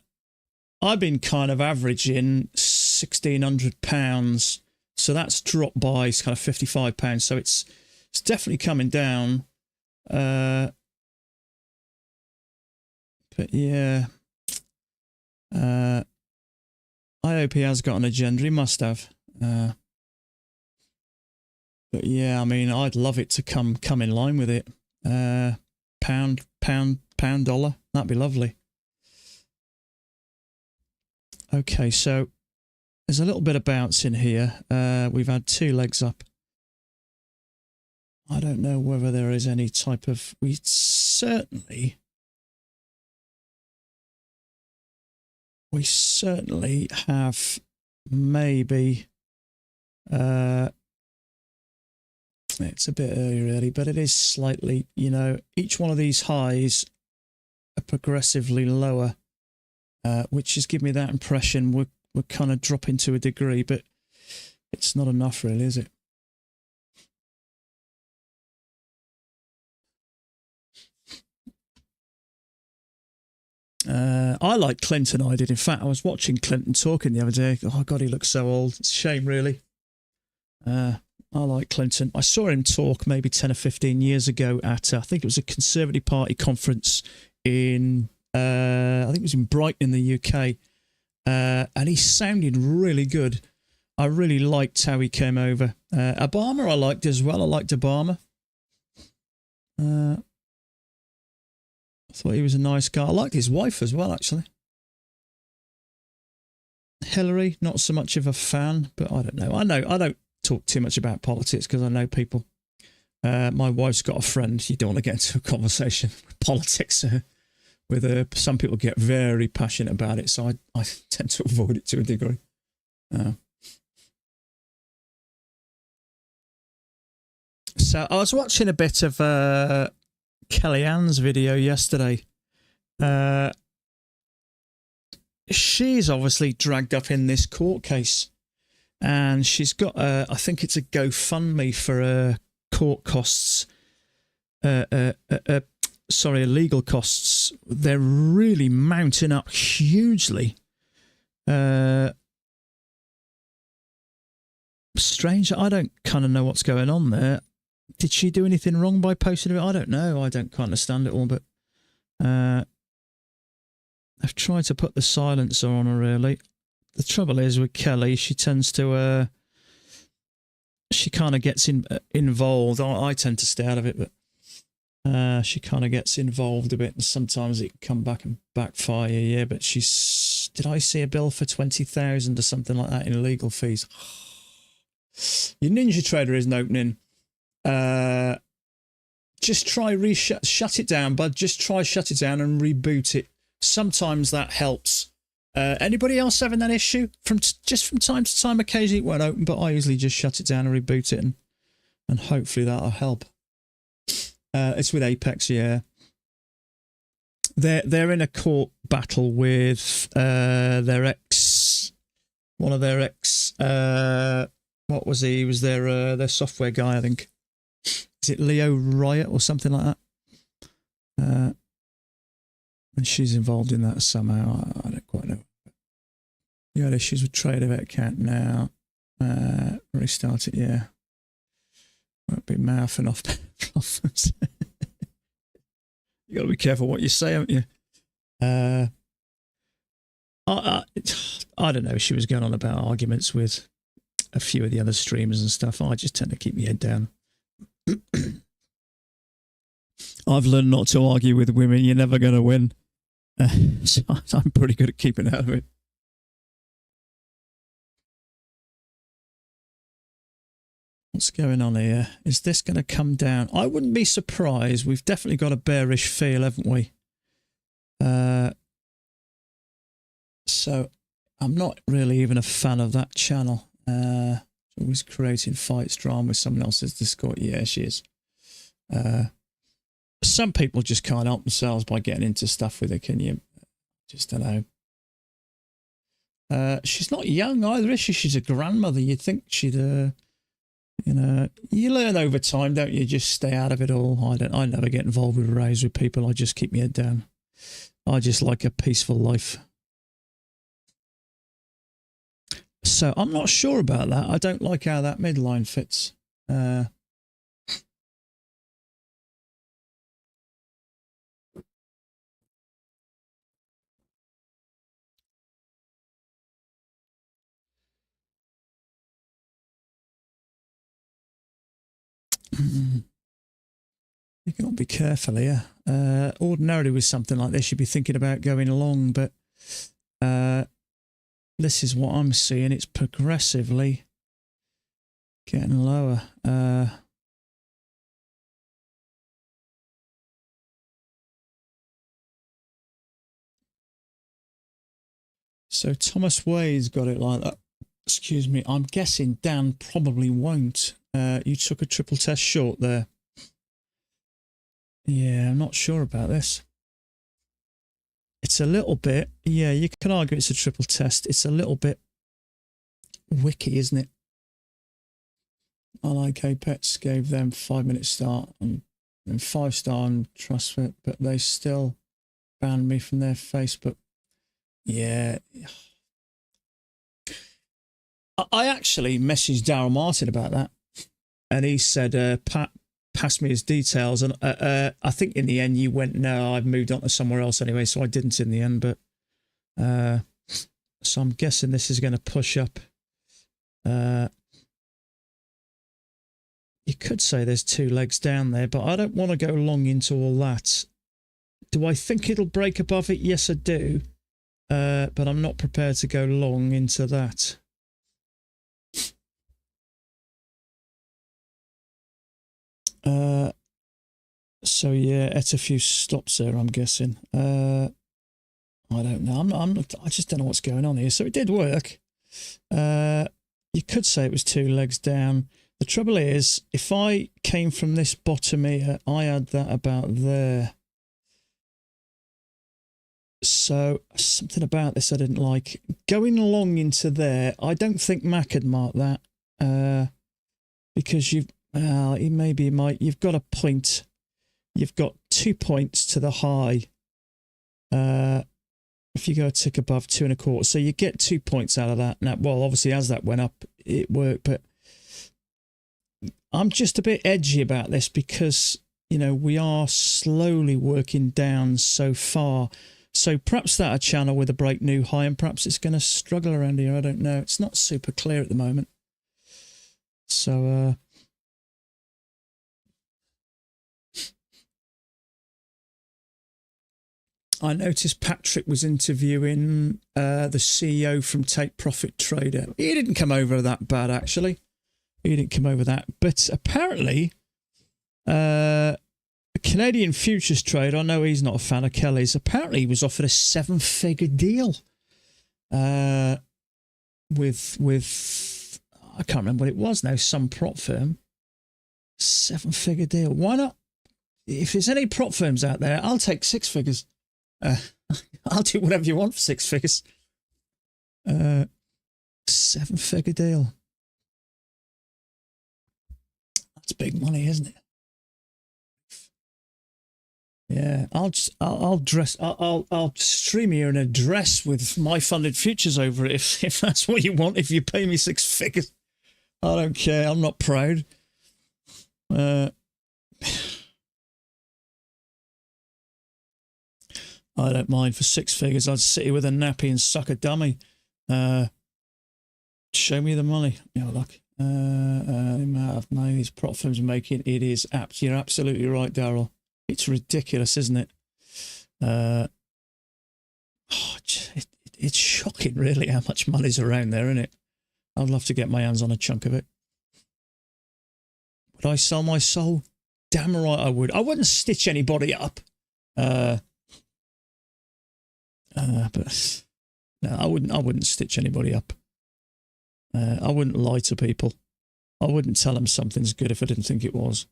been kind of averaging £1,600. So that's dropped by kind of £55. So it's definitely coming down. But yeah, I hope he has got an agenda. He must have. But yeah, I mean, I'd love it to come in line with it. Pound, dollar. That'd be lovely. Okay, so there's a little bit of bounce in here. We've had two legs up. I don't know whether there is any type of... We certainly have maybe... it's a bit early, really, but it is slightly, each one of these highs are progressively lower, which has given me that impression we're kind of dropping to a degree, but it's not enough, really, is it? I like Clinton, I did. In fact, I was watching Clinton talking the other day. Oh, God, he looks so old. It's a shame, really. I like Clinton. I saw him talk maybe 10 or 15 years ago at, I think it was a Conservative Party conference in, I think it was in Brighton in the UK. And he sounded really good. I really liked how he came over. Obama I liked as well. I liked Obama. I thought he was a nice guy. I liked his wife as well, actually. Hillary, not so much of a fan, but I don't know. I don't talk too much about politics because I know people. My wife's got a friend. You don't want to get into a conversation with politics with her. Some people get very passionate about it, so I tend to avoid it to a degree. So I was watching a bit of Kellyanne's video yesterday. She's obviously dragged up in this court case, and she's got I think it's a GoFundMe for court costs. Sorry, legal costs. They're really mounting up hugely. Strange. I don't kind of know what's going on there. Did she do anything wrong by posting it? I don't know. I don't quite understand it all, but I've tried to put the silencer on her, really. The trouble is with Kelly, she tends to, she kind of gets involved. I tend to stay out of it, but She kind of gets involved a bit, and sometimes it can come back and backfire. Yeah, but she's. Did I see a bill for 20,000 or something like that in legal fees? Your Ninja Trader isn't opening. Just try shut it down, bud. Just try shut it down and reboot it. Sometimes that helps. Anybody else having that issue? From time to time, occasionally it won't open, but I usually just shut it down and reboot it, and hopefully that'll help. It's with Apex, yeah. They're in a court battle with their ex, one of their ex. What was he? He was their software guy, I think. Is it Leo Riot or something like that? And she's involved in that somehow. I don't quite know. You had issues with Trader account now. Restart it, yeah. Won't be mouthing off problems. You got to be careful what you say, haven't you? I don't know. She was going on about arguments with a few of the other streamers and stuff. I just tend to keep my head down. I've learned not to argue with women. You're never going to win. So I'm pretty good at keeping out of it. What's going on here? Is this going to come down? I wouldn't be surprised. We've definitely got a bearish feel, haven't we? So I'm not really even a fan of that channel. Always creating fights, drama with someone else's Discord. Yeah, she is. Some people just can't help themselves by getting into stuff with her, can you? Just don't know. She's not young either, is she? She's a grandmother. You'd think she'd, you know, you learn over time, don't you? Just stay out of it all. I never get involved with rows with people. I just keep my head down. I just like a peaceful life. So I'm not sure about that. I don't like how that midline fits. You got to be careful here. Ordinarily with something like this, you'd be thinking about going long, but this is what I'm seeing. It's progressively getting lower. So Thomas Wade's got it like that. Excuse me. I'm guessing Dan probably won't. You took a triple test short there. Yeah, I'm not sure about this. It's a little bit, yeah, you can argue it's a triple test. It's a little bit wicky, isn't it? I like Apex, gave them 5-minute start and 5-star on TrustFit, but they still banned me from their Facebook. Yeah. I actually messaged Daryl Martin about that, and he said, pass me his details, and I think in the end you went, no, I've moved on to somewhere else anyway, so I didn't in the end, but so I'm guessing this is going to push up. You could say there's 2 legs down there, but I don't want to go long into all that. Do I think it'll break above it? Yes, I do, but I'm not prepared to go long into that. So yeah, it's a few stops there, I'm guessing. I don't know. I just don't know what's going on here. So it did work. You could say it was 2 legs down. The trouble is, if I came from this bottom here, I had that about there. So something about this I didn't like. Going along into there, I don't think Mac had marked that. Because you've you've got a point. You've got 2 points to the high. If you go a tick above 2.25, so you get 2 points out of that. Now, well, obviously as that went up, it worked, but I'm just a bit edgy about this because, you know, we are slowly working down so far. So perhaps that a channel with a break new high, and perhaps it's going to struggle around here. I don't know. It's not super clear at the moment. So, I noticed Patrick was interviewing the CEO from Take Profit Trader. He didn't come over that bad, actually. He didn't come over that. But apparently, a Canadian futures trader, I know he's not a fan of Kelly's, apparently he was offered a 7-figure deal with I can't remember what it was now, some prop firm. 7-figure deal. Why not? If there's any prop firms out there, I'll take 6 figures. I'll do whatever you want for 6 figures. 7-figure deal. That's big money, isn't it? Yeah, I'll stream here in a dress with my funded futures over it if that's what you want. If you pay me 6 figures, I don't care. I'm not proud. I don't mind for 6 figures. I'd sit here with a nappy and suck a dummy. Show me the money. Yeah, look. The amount of money these prop firms are making, it is apt. You're absolutely right, Daryl. It's ridiculous, isn't it? It's shocking, really, how much money's around there, isn't it? I'd love to get my hands on a chunk of it. Would I sell my soul? Damn right I would. I wouldn't stitch anybody up. But no, I wouldn't stitch anybody up. I wouldn't lie to people. I wouldn't tell them something's good if I didn't think it was.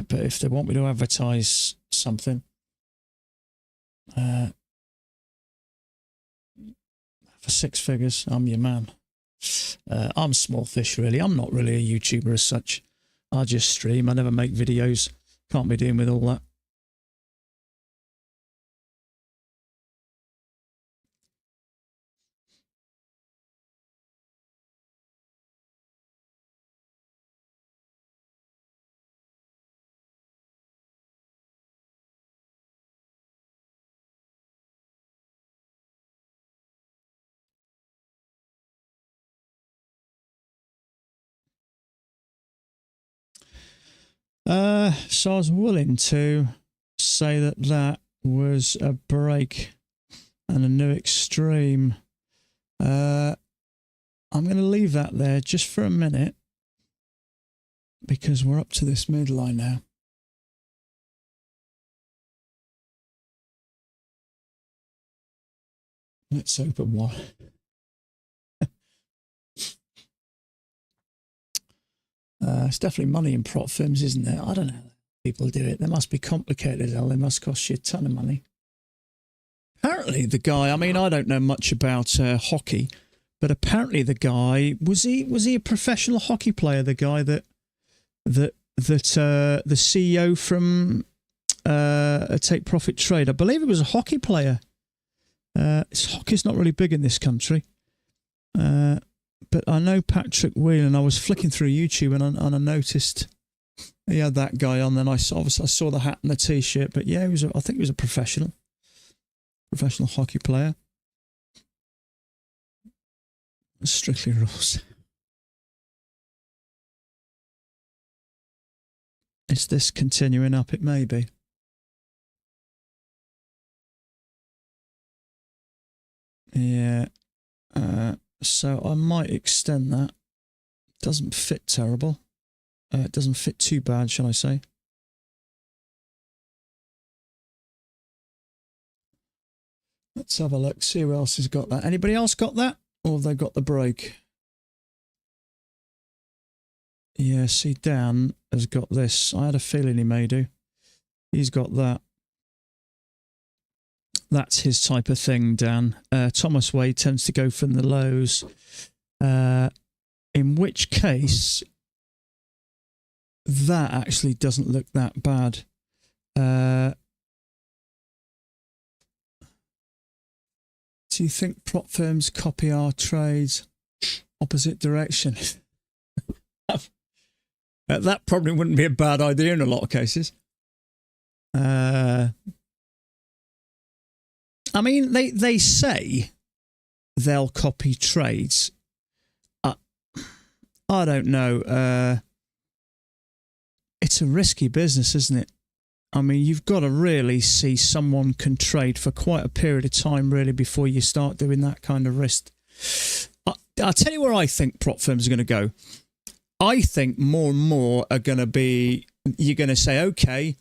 But if they want me to advertise something, for 6 figures, I'm your man. I'm small fish, really. I'm not really a YouTuber as such. I just stream. I never make videos. Can't be doing with all that. So I was willing to say that that was a break and a new extreme. I'm going to leave that there just for a minute because we're up to this midline now. Let's open one. It's definitely money in prop firms, isn't there? I don't know how people do it. They must be complicated. They must cost you a ton of money. Apparently the guy, I mean, I don't know much about hockey, but apparently the guy, was he a professional hockey player? The guy that the CEO from a Take Profit Trade, I believe it was a hockey player. Hockey's not really big in this country. But I know Patrick Whelan. I was flicking through YouTube and I noticed he had that guy on. Then I saw the hat and the t-shirt. But yeah, I think he was a professional hockey player. Strictly rules. Is this continuing up? It may be. Yeah. So I might extend that. Doesn't fit terrible. It doesn't fit too bad, shall I say. Let's have a look, see who else has got that. Anybody else got that? Or have they got the break? Yeah, see, Dan has got this. I had a feeling he may do. He's got that. That's his type of thing, Dan. Thomas Wade tends to go from the lows. In which case, that actually doesn't look that bad. Do you think prop firms copy our trades opposite direction? That probably wouldn't be a bad idea in a lot of cases. I mean, they say they'll copy trades. I don't know. It's a risky business, isn't it? I mean, you've got to really see someone can trade for quite a period of time, really, before you start doing that kind of risk. I'll tell you where I think prop firms are going to go. I think more and more are going to be, you're going to say, okay,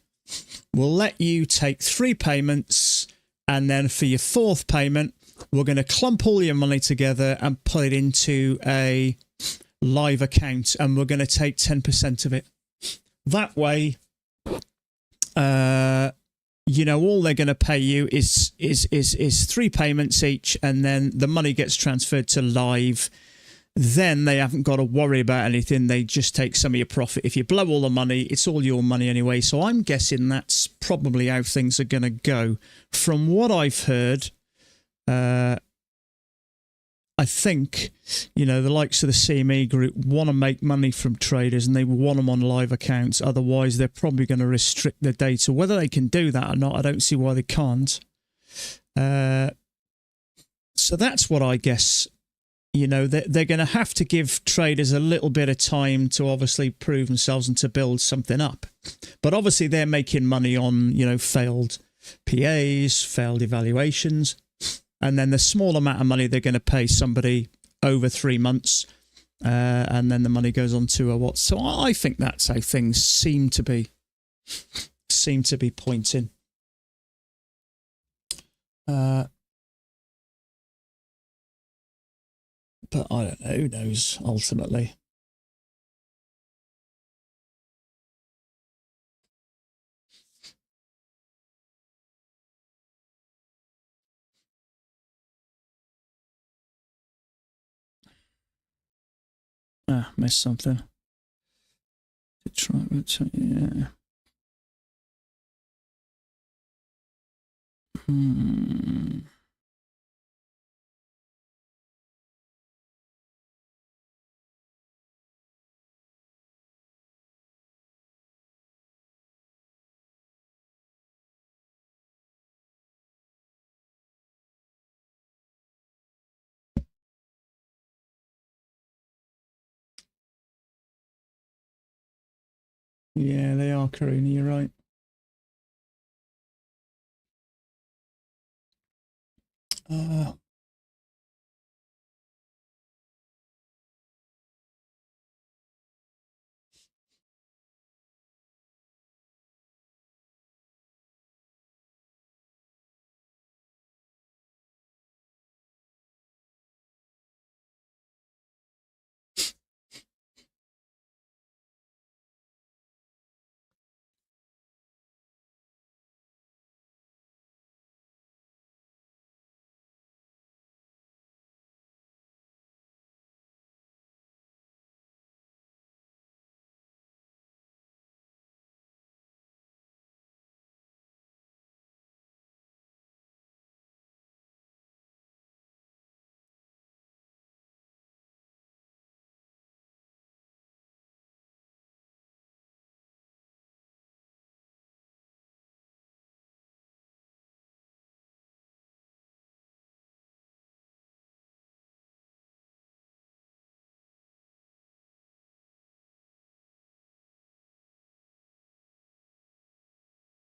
we'll let you take 3 payments, and then for your 4th payment, we're going to clump all your money together and put it into a live account, and we're going to take 10% of it. That way, you know, all they're going to pay you is 3 payments each, and then the money gets transferred to live. Then they haven't got to worry about anything. They just take some of your profit. If you blow all the money, it's all your money anyway. So I'm guessing that's probably how things are going to go. From what I've heard, I think, you know, the likes of the CME group want to make money from traders, and they want them on live accounts. Otherwise, they're probably going to restrict their data. Whether they can do that or not, I don't see why they can't. So that's what I guess. You know, they're going to have to give traders a little bit of time to obviously prove themselves and to build something up. But obviously, they're making money on, you know, failed PAs, failed evaluations. And then the small amount of money they're going to pay somebody over 3 months, and then the money goes on to a what? So I think that's how things seem to be pointing. But I don't know. Who knows? Ultimately. Missed something. Yeah. Yeah, they are, Karina, you're right.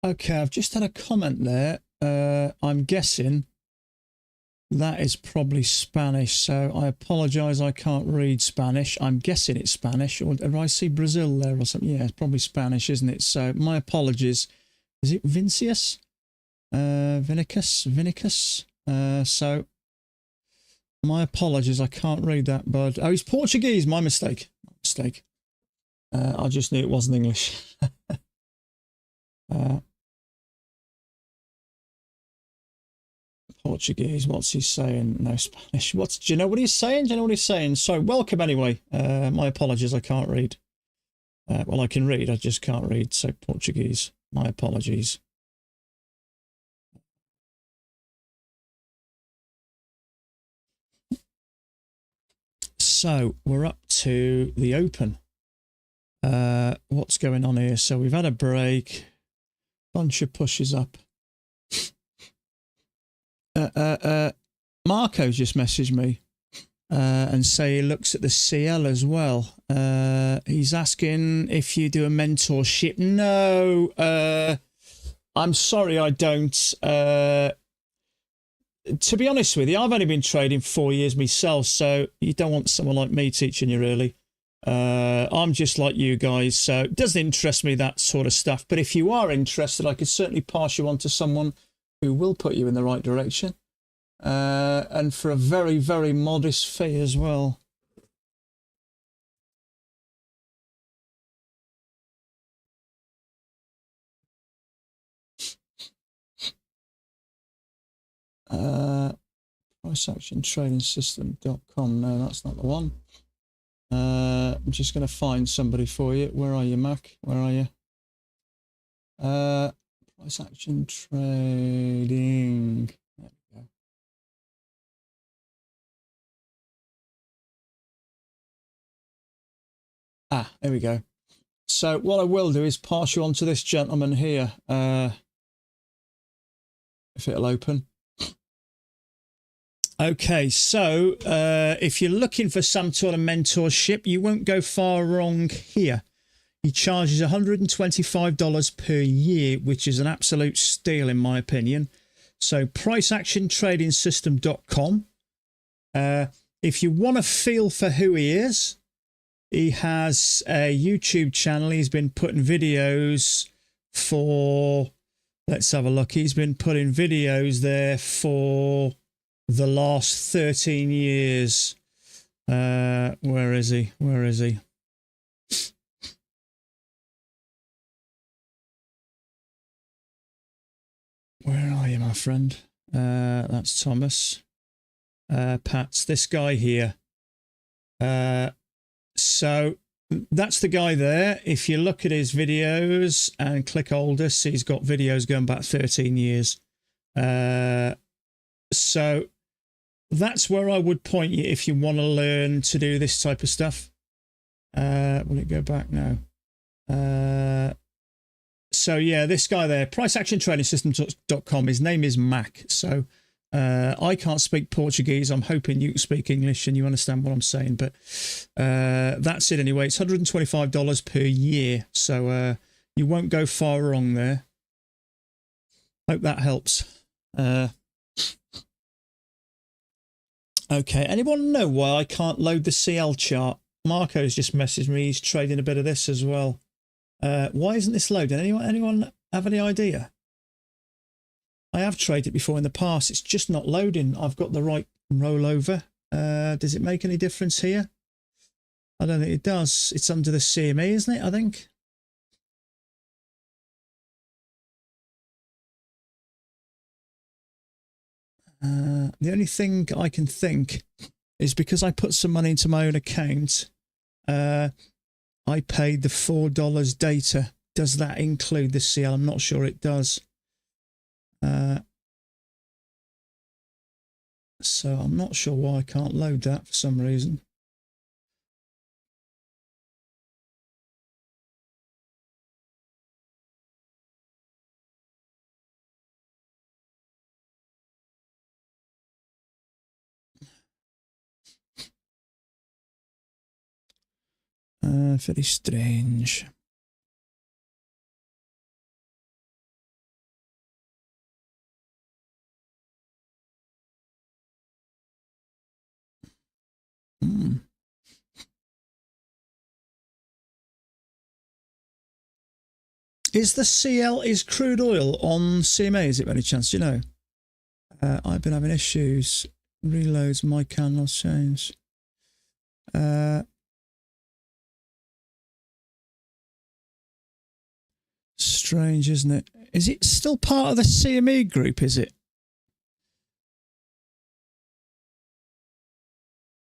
Okay, I've just had a comment there. I'm guessing that is probably Spanish, so I apologize, I can't read Spanish. I'm guessing it's Spanish, or do I see Brazil there or something? Yeah, it's probably Spanish, isn't it? So my apologies. Is it Vincius? Vinicus? So my apologies, I can't read that, bud. Oh, it's Portuguese, my mistake. I just knew it wasn't English. Portuguese, what's he saying? No Spanish. Do you know what he's saying? So welcome anyway. My apologies, I can't read. Well, I can read, I just can't read. So Portuguese, my apologies. So we're up to the open. What's going on here? So we've had a break, bunch of pushes up. Marco's just messaged me. and say he looks at the CL as well. He's asking if you do a mentorship. No, I'm sorry, I don't. To be honest with you, I've only been trading 4 years myself, so you don't want someone like me teaching you, really. I'm just like you guys, so it doesn't interest me, that sort of stuff. But if you are interested, I could certainly pass you on to someone who will put you in the right direction, and for a very, very modest fee as well. priceactiontradingsystem.com. No, that's not the one. I'm just going to find somebody for you. Where are you, Mac? Where are you? Price action trading. There we go. Ah, there we go. So what I will do is pass you on to this gentleman here. If it'll open. Okay, so if you're looking for some sort of mentorship, you won't go far wrong here. He charges $125 per year, which is an absolute steal in my opinion. So priceactiontradingsystem.com. If you want to feel for who he is, he has a YouTube channel. He's been putting videos for, let's have a look. He's been putting videos there for the last 13 years. Where is he? Where is he? Where are you, my friend? That's Thomas. Pat's this guy here. So that's the guy there. If you look at his videos and click oldest, he's got videos going back 13 years. So that's where I would point you if you want to learn to do this type of stuff. Will it go back now? So yeah, this guy there, priceactiontradingsystem.com. His name is Mac. So I can't speak Portuguese. I'm hoping you speak English and you understand what I'm saying. But that's it anyway. It's $125 per year. So you won't go far wrong there. Hope that helps. Okay, anyone know why I can't load the CL chart? Marco's just messaged me. He's trading a bit of this as well. Why isn't this loading? Anyone have any idea? I have traded before in the past. It's just not loading. I've got the right rollover. Does it make any difference here? I don't think it does. It's under the CME, isn't it? I think. The only thing I can think is because I put some money into my own account, I paid the $4 data. Does that include the CL? I'm not sure it does. So I'm not sure why I can't load that for some reason. Very strange. Is the CL, is crude oil on CMA? Is it by any chance? Do you know? I've been having issues. Reloads, my candle change. Strange, isn't it? Is it still part of the CME group, is it?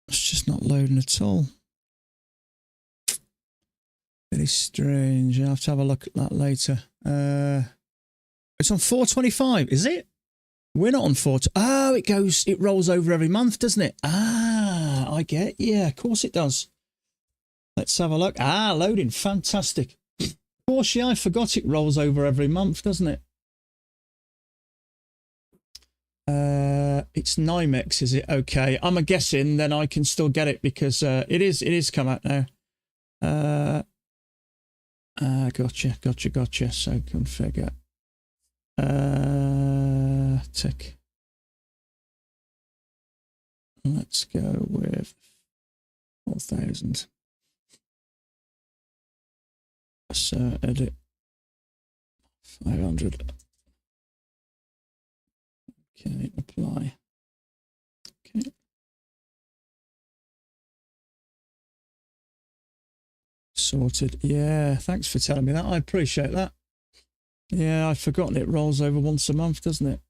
It's just not loading at all. Very strange. I'll have to have a look at that later. It's on 425, is it? We're not on 4. Oh, it rolls over every month, doesn't it? Ah, I get. Yeah, of course it does. Let's have a look. Ah, loading. Fantastic. Of course, yeah, I forgot it rolls over every month, doesn't it? It's NYMEX, is it? Okay, I'm guessing then I can still get it because it is come out now. Gotcha. So configure. Tick. Let's go with 4,000. So edit 500. Okay, apply. Okay. Sorted. Yeah, thanks for telling me that. I appreciate that. Yeah, I've forgotten it rolls over once a month, doesn't it?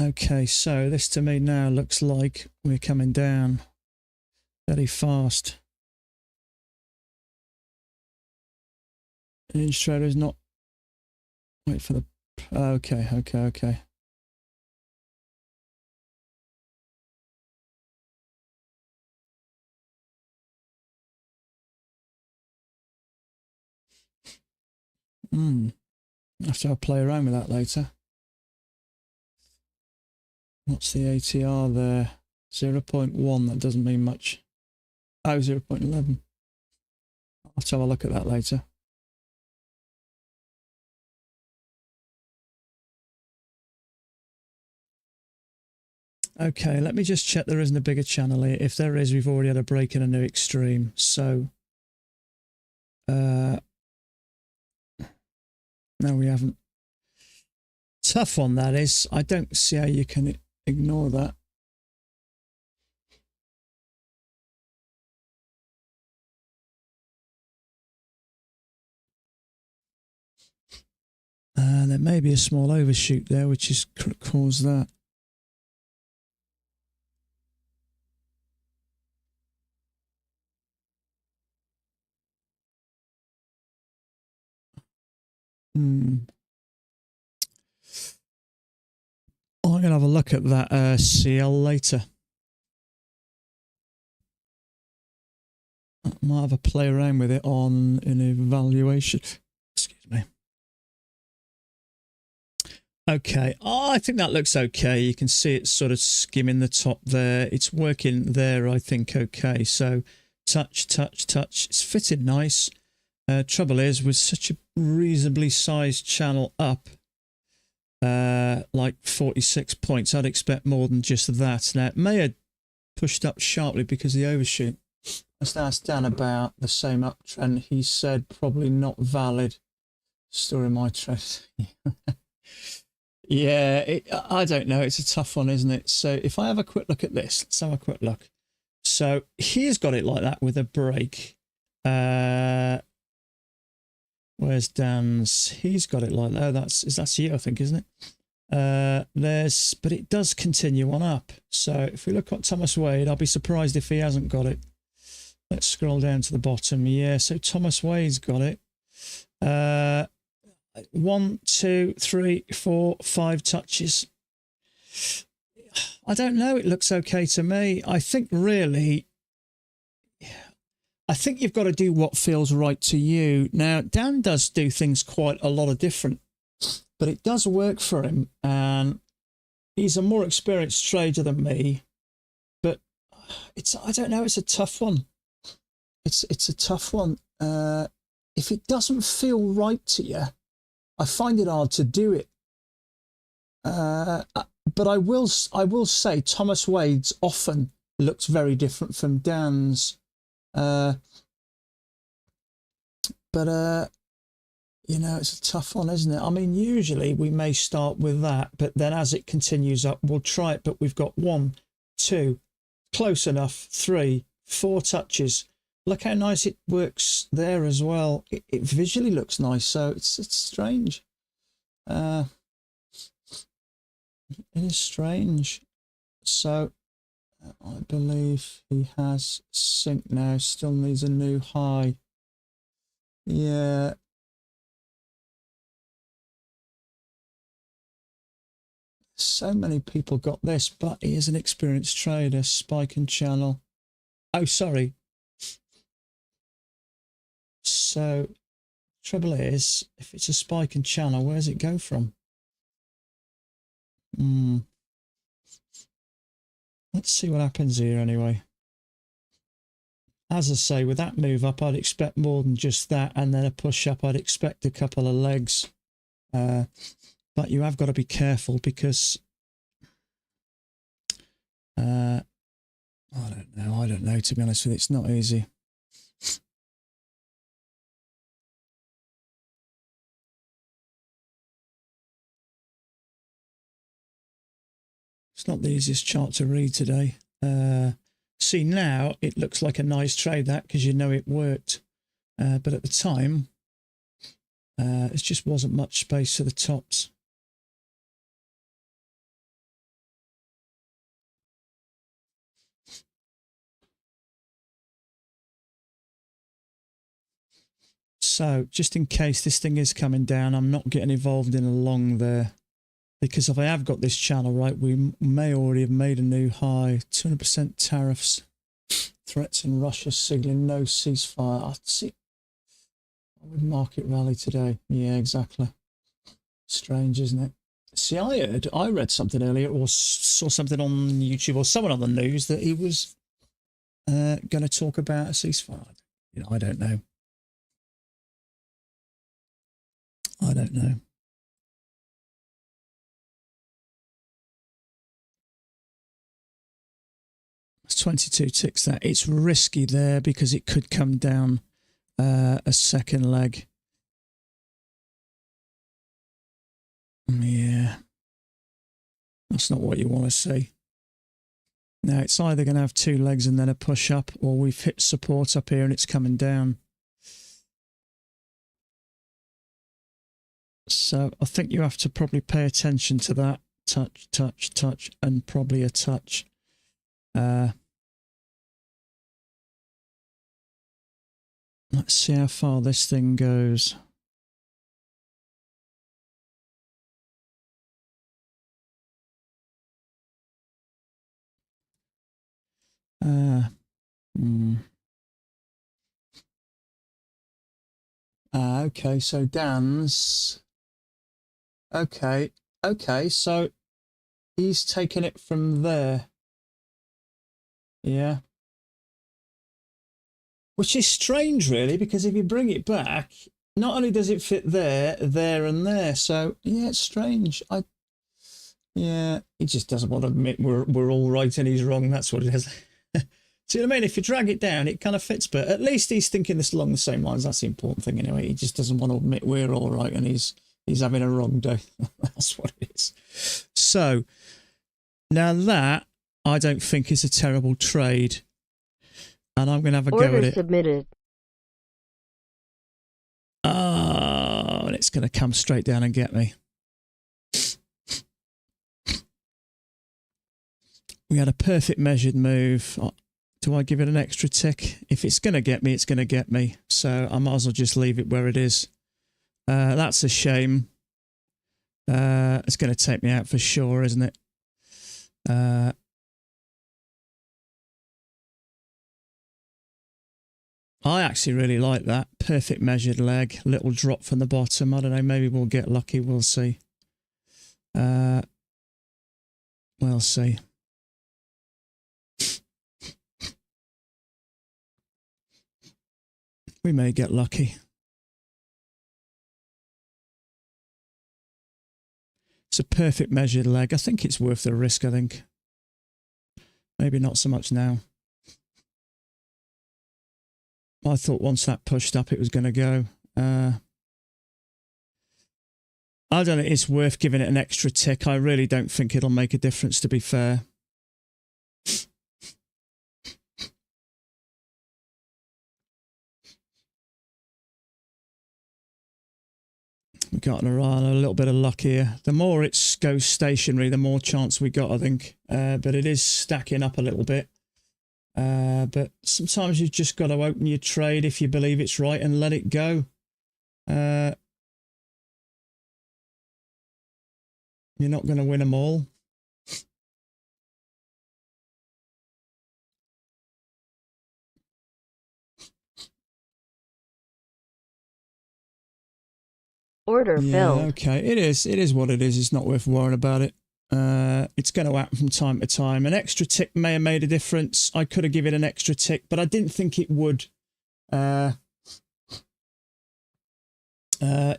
Okay, so this to me now looks like we're coming down very fast. Inch trader is not. Wait for the. Okay. After I play around with that later. What's the ATR there? 0.1. That doesn't mean much. Oh, 0.11. I'll have to have a look at that later. Okay, let me just check there isn't a bigger channel here. If there is, we've already had a break in a new extreme. So, no, we haven't. Tough one, that is. I don't see how you can ignore that. There may be a small overshoot there, which has caused that. I'm going to have a look at that CL later. I might have a play around with it on an evaluation. Excuse me. Okay, I think that looks okay. You can see it's sort of skimming the top there. It's working there, I think, okay. So touch. It's fitting nice. Trouble is, with such a reasonably sized channel up, like 46 points, I'd expect more than just that. Now, it may have pushed up sharply because of the overshoot. That's down about the same uptrend. He said probably not valid. Story my trade. Yeah, I don't know. It's a tough one, isn't it? So if I have a quick look at this, let's have a quick look. So he's got it like that with a break. Where's Dan's? He's got it like that. Oh, that's you, I think, isn't it? But it does continue on up. So if we look at Thomas Wade, I'll be surprised if he hasn't got it. Let's scroll down to the bottom. Yeah, so Thomas Wade's got it. 1, 2, 3, 4, 5 touches. I don't know. It looks okay to me. I think really, I think you've got to do what feels right to you. Now, Dan does do things quite a lot of different, but it does work for him. And he's a more experienced trader than me, but I don't know. It's a tough one. It's a tough one. If it doesn't feel right to you, I find it hard to do it. But I will say Thomas Wade's often looks very different from Dan's. But you know, it's a tough one, isn't it? I mean, usually we may start with that, but then as it continues up, we'll try it. But we've got 1, 2, close enough, 3, 4 touches. Look how nice it works there as well. It visually looks nice, so it's strange. It is strange. So I believe he has sync now. Still needs a new high. Yeah. So many people got this, but he is an experienced trader. Spike and channel. Oh, sorry. So Trouble is, if it's a spike and channel, where does it go from? Let's see what happens here anyway. As I say, with that move up, I'd expect more than just that, and then a push up, I'd expect a couple of legs. But you have got to be careful because I don't know, to be honest with you, it's not easy. It's not the easiest chart to read today. See, now it looks like a nice trade, that, because you know it worked. But at the time, it just wasn't much space to the tops. So just in case this thing is coming down, I'm not getting involved in a long there. Because if I have got this channel right, we may already have made a new high. 200% tariffs, threats in Russia signaling no ceasefire. I'd see. I would market rally today. Yeah, exactly. Strange, isn't it? See, I read something earlier, or saw something on YouTube or someone on the news that he was going to talk about a ceasefire. You know, I don't know. I don't know. It's 22 ticks that. It's risky there because it could come down a second leg. Yeah. That's not what you want to see. Now, it's either going to have two legs and then a push up, or we've hit support up here and it's coming down. So I think you have to probably pay attention to that. Touch, touch, touch, and probably a touch. Let's see how far this thing goes. Okay, so Dan's... Okay, so he's taken it from there. Yeah. Which is strange, really, because if you bring it back, not only does it fit there, there, and there. So, yeah, it's strange. Yeah, he just doesn't want to admit we're all right and he's wrong. That's what it is. See what I mean? If you drag it down, it kind of fits, but at least he's thinking this along the same lines. That's the important thing anyway. He just doesn't want to admit we're all right and he's having a wrong day. That's what it is. So now that I don't think is a terrible trade, and I'm going to have a go at it.
Submitted.
Oh, and it's going to come straight down and get me. We had a perfect measured move. Do I give it an extra tick? If it's going to get me, it's going to get me. So I might as well just leave it where it is. That's a shame. It's going to take me out for sure, isn't it? I actually really like that. Perfect measured leg. Little drop from the bottom. I don't know. Maybe we'll get lucky. We'll see. We'll see. We may get lucky. It's a perfect measured leg. I think it's worth the risk, I think. Maybe not so much now. I thought once that pushed up, it was going to go. I don't know. It's worth giving it an extra tick. I really don't think it'll make a difference, to be fair. We got a little bit of luck here. The more it goes stationary, the more chance we got, I think. But it is stacking up a little bit. But sometimes you've just got to open your trade if you believe it's right and let it go. You're not going to win them all.
Order filled.
Okay, it is what it is. It's not worth worrying about it. It's going to happen from time to time. An extra tick may have made a difference. I could have given it an extra tick, but I didn't think it would.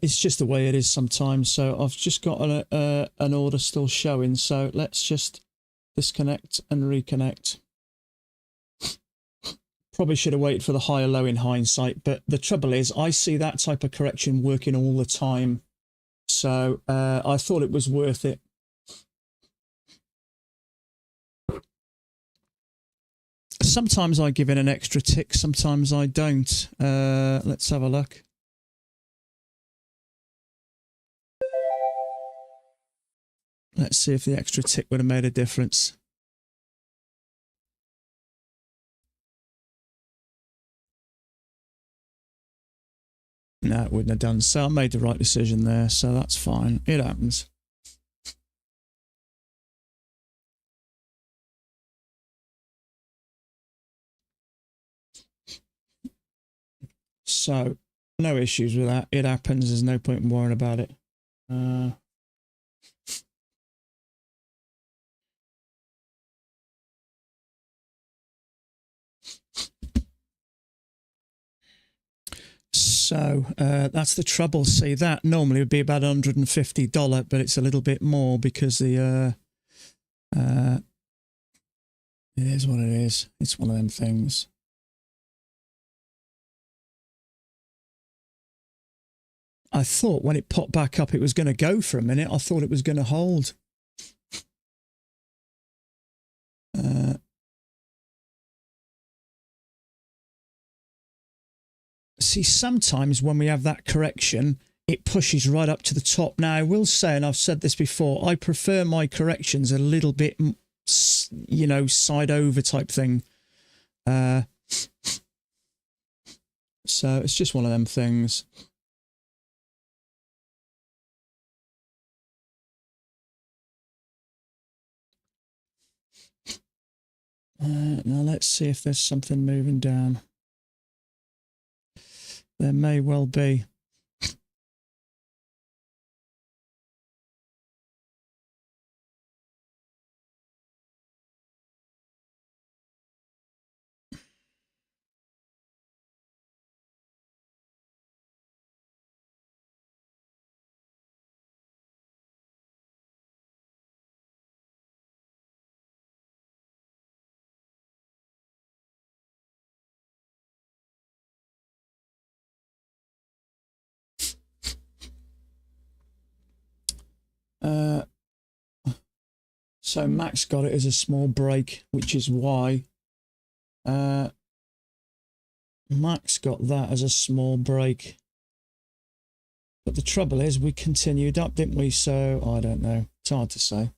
It's just the way it is sometimes. So I've just got an order still showing. So let's just disconnect and reconnect. Probably should have waited for the higher low in hindsight, but the trouble is I see that type of correction working all the time. So I thought it was worth it. Sometimes I give it an extra tick, sometimes I don't. Let's have a look. Let's see if the extra tick would have made a difference. No, it wouldn't have done. So I made the right decision there, so that's fine. It happens. So, no issues with that. It happens. There's no point in worrying about it. So that's the trouble. See, that normally would be about $150, but it's a little bit more because the it is what it is. It's one of them things. I thought when it popped back up, it was going to go for a minute. I thought it was going to hold. See, sometimes when we have that correction, it pushes right up to the top. Now, I will say, and I've said this before, I prefer my corrections a little bit, you know, side over type thing. So it's just one of them things. Now let's see if there's something moving down. There may well be. So Max got it as a small break, which is why Max got that as a small break. But the trouble is we continued up, didn't we? So I don't know. It's hard to say.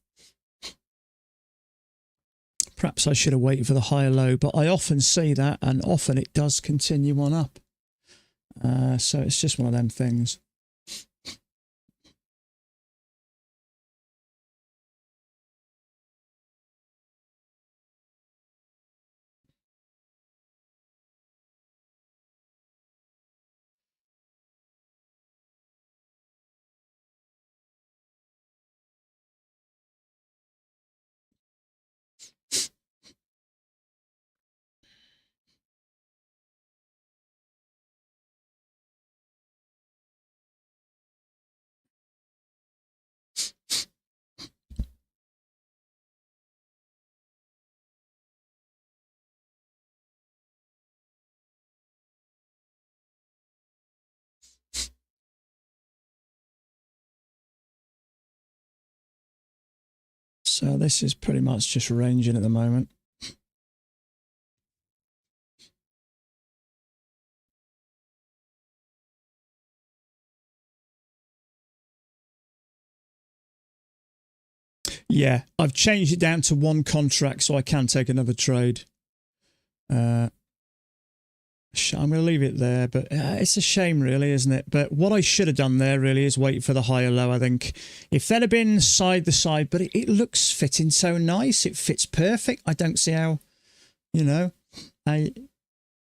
Perhaps I should have waited for the higher low, but I often see that, and often it does continue on up. So it's just one of them things. So this is pretty much just ranging at the moment. Yeah, I've changed it down to one contract so I can take another trade. I'm going to leave it there, but it's a shame really, isn't it? But what I should have done there really is wait for the higher low, I think. If that had been side to side, but it looks fitting so nice. It fits perfect. I don't see how, you know,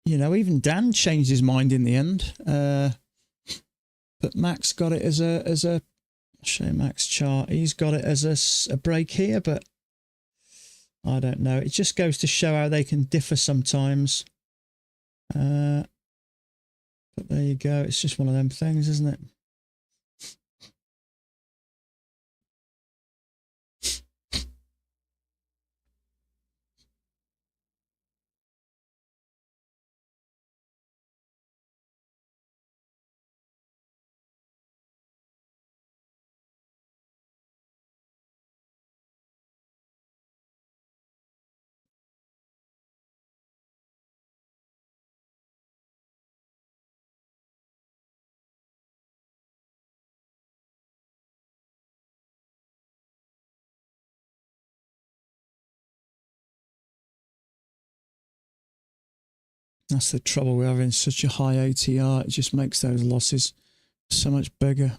even Dan changed his mind in the end. but Max got it as a I'll show you Max chart. He's got it as a break here, but I don't know. It just goes to show how they can differ sometimes. But there you go. It's just one of them things, isn't it? That's the trouble with having such a high ATR. It just makes those losses so much bigger.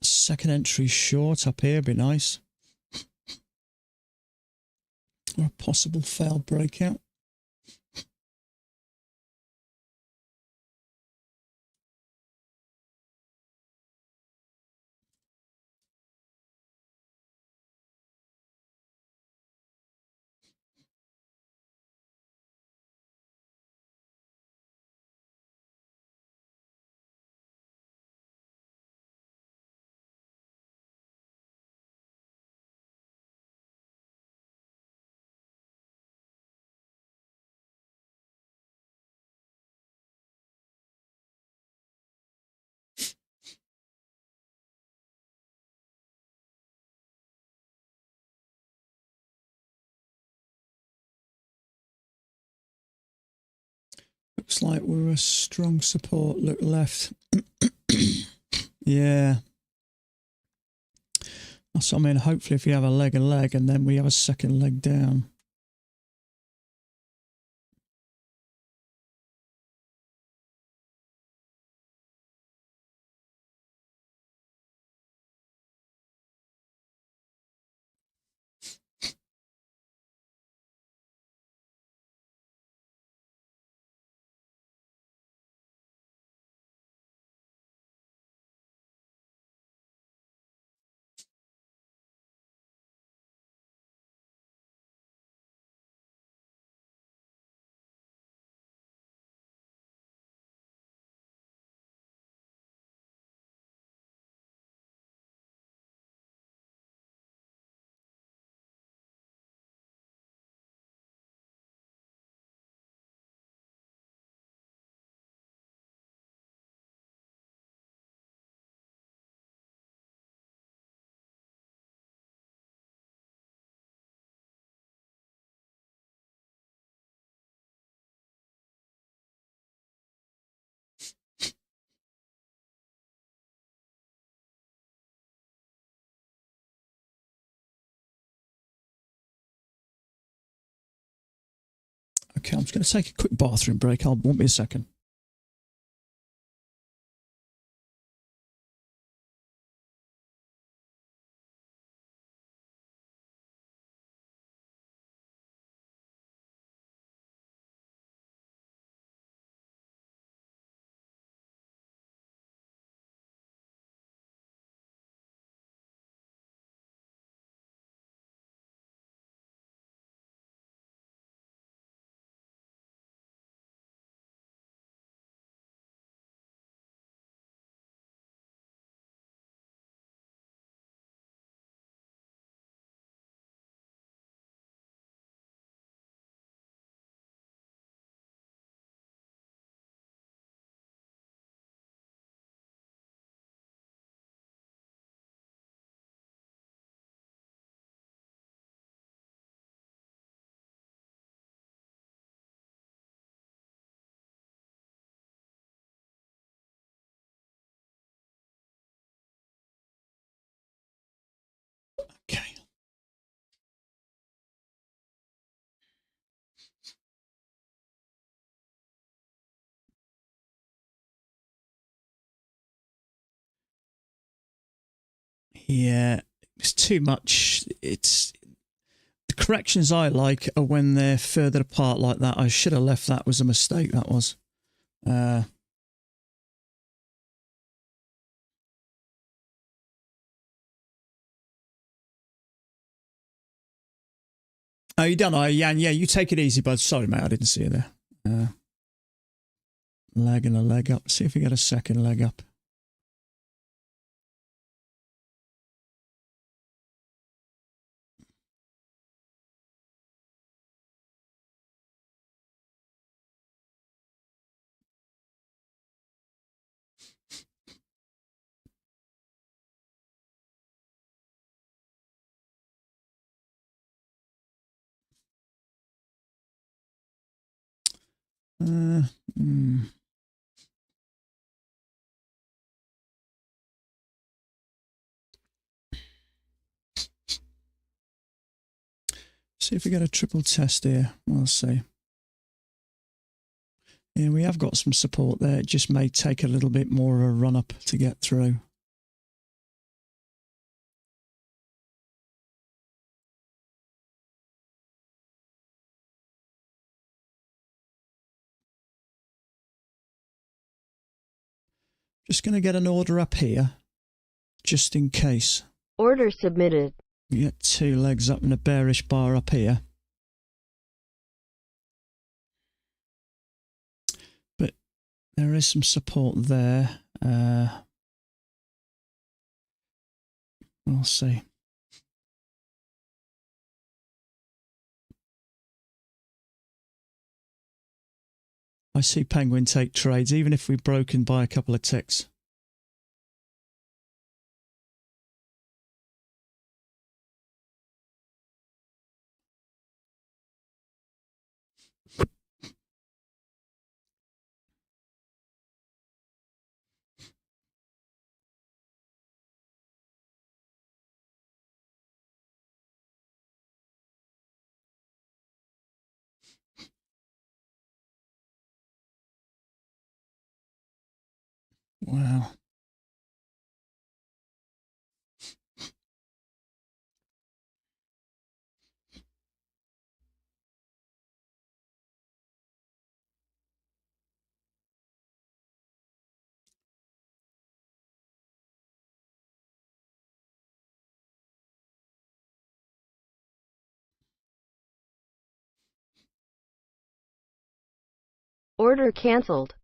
Second entry short up here would be nice. Or a possible failed breakout. Looks like we're a strong support. Look left. Yeah. So, I mean, hopefully if you have a leg, and then we have a second leg down. Okay, I'm just going to take a quick bathroom break. Won't be a second. Yeah, it's too much. It's the corrections I like are when they're further apart like that. I should have left that. Was a mistake, that was. Oh, you done? Oh, Jan, yeah, you take it easy, bud. Sorry, mate, I didn't see you there. Leg and a leg up. See if we get a second leg up. See if we get a triple test here. We'll see. Yeah, we have got some support there. It just may take a little bit more of a run up to get through. Just going to get an order up here, just in case.
Order submitted.
We get two legs up and a bearish bar up here. But there is some support there. We'll see. I see Penguin take trades, even if we've broken by a couple of ticks. Wow.
Order canceled.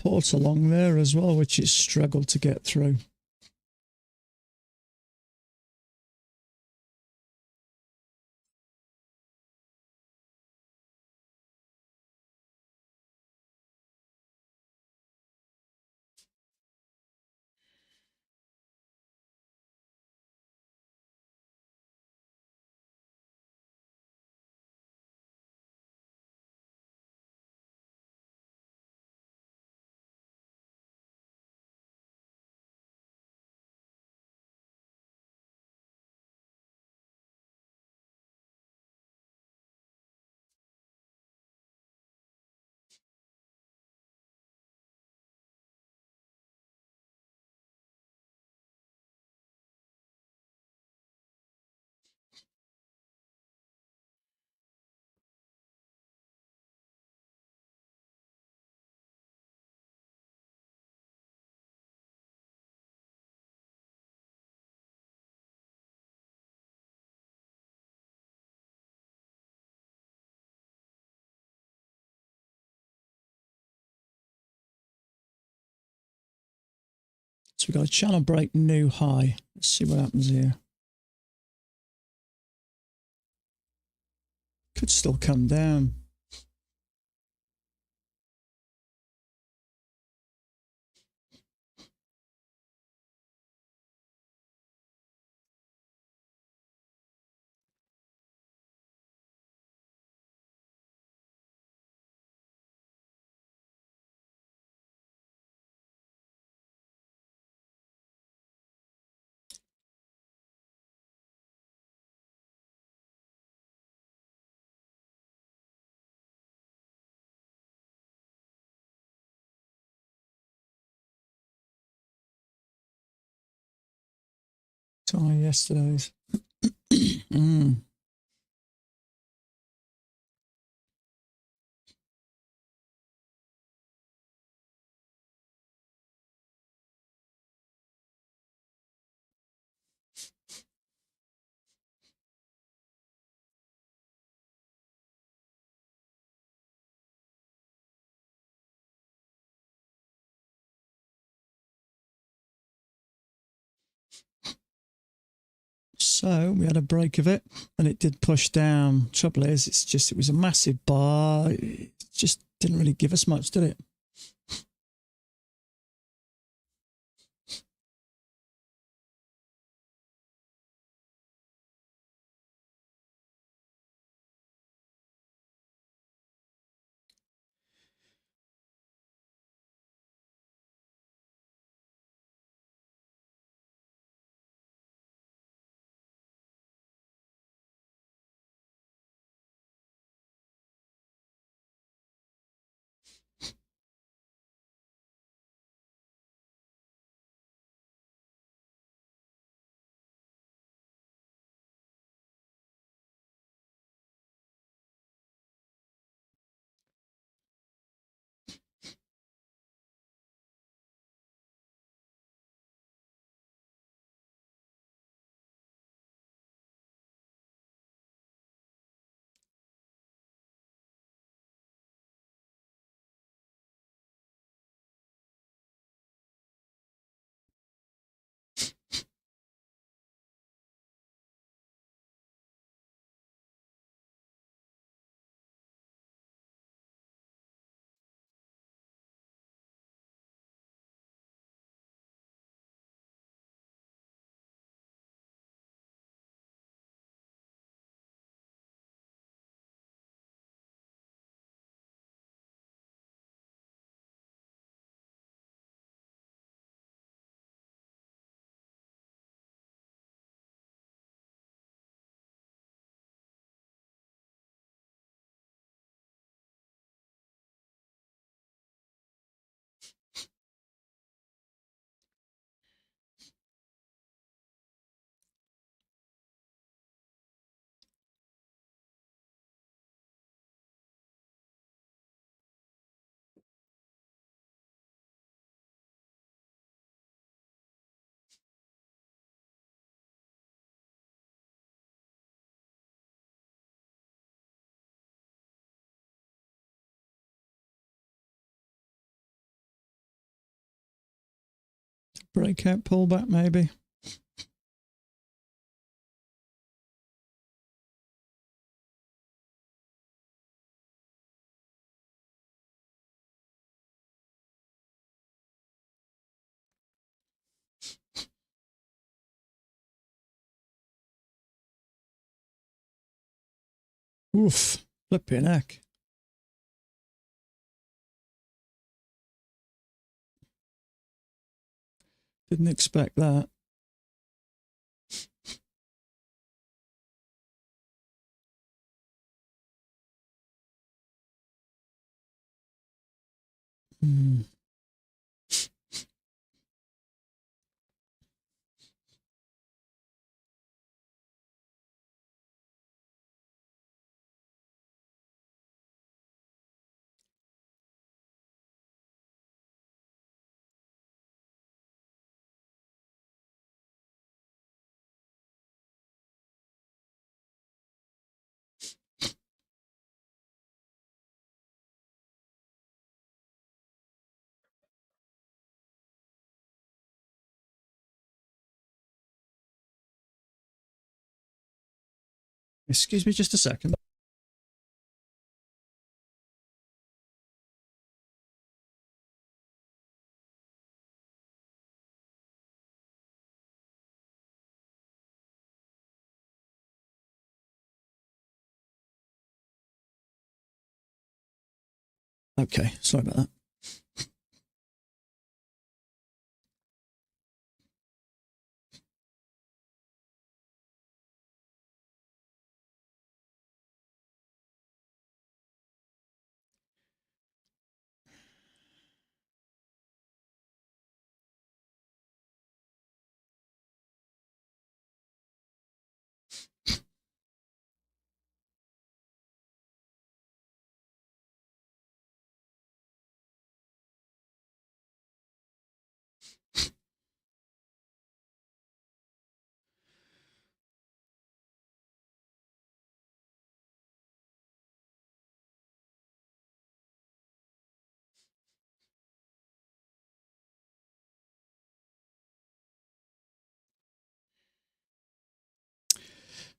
support along there as well, which it's struggled to get through. So we've got a channel break new high. Let's see what happens here. Could still come down. Yesterday's. So we had a break of it and it did push down. Trouble is, it was a massive bar. It just didn't really give us much, did it? Breakout pullback maybe. Oof, flipping heck. Didn't expect that. Excuse me just a second. Okay, sorry about that.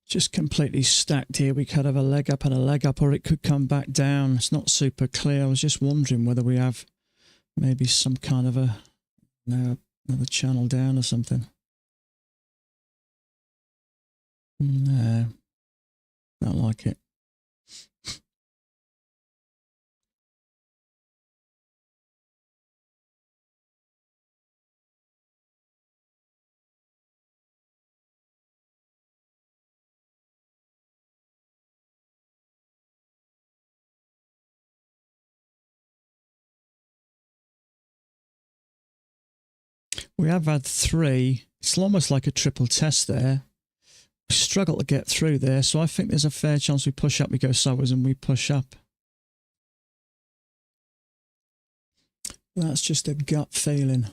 Just completely stacked here. We could have a leg up and a leg up, or it could come back down. It's not super clear. I was just wondering whether we have maybe some kind of a another channel down or something. No, don't like it. We have had three. It's almost like a triple test there. We struggle to get through there, so I think there's a fair chance we push up, we go sideways, and we push up. That's just a gut feeling.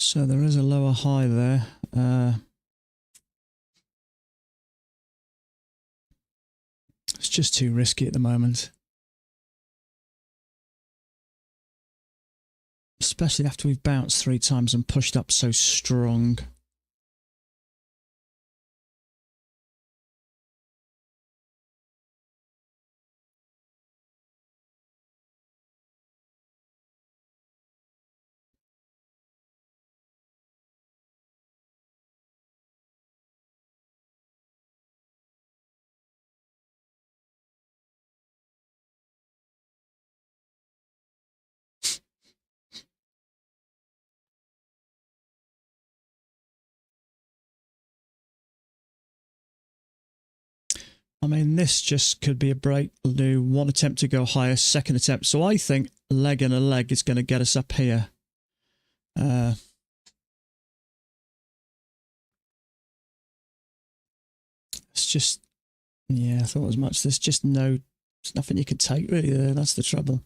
So there is a lower high there. It's just too risky at the moment. Especially after we've bounced 3 times and pushed up so strong. I mean, this just could be a break. We'll do one attempt to go higher, second attempt. So I think leg and a leg is going to get us up here. It's just, yeah, I thought as much. There's just there's nothing you could take really there. That's the trouble.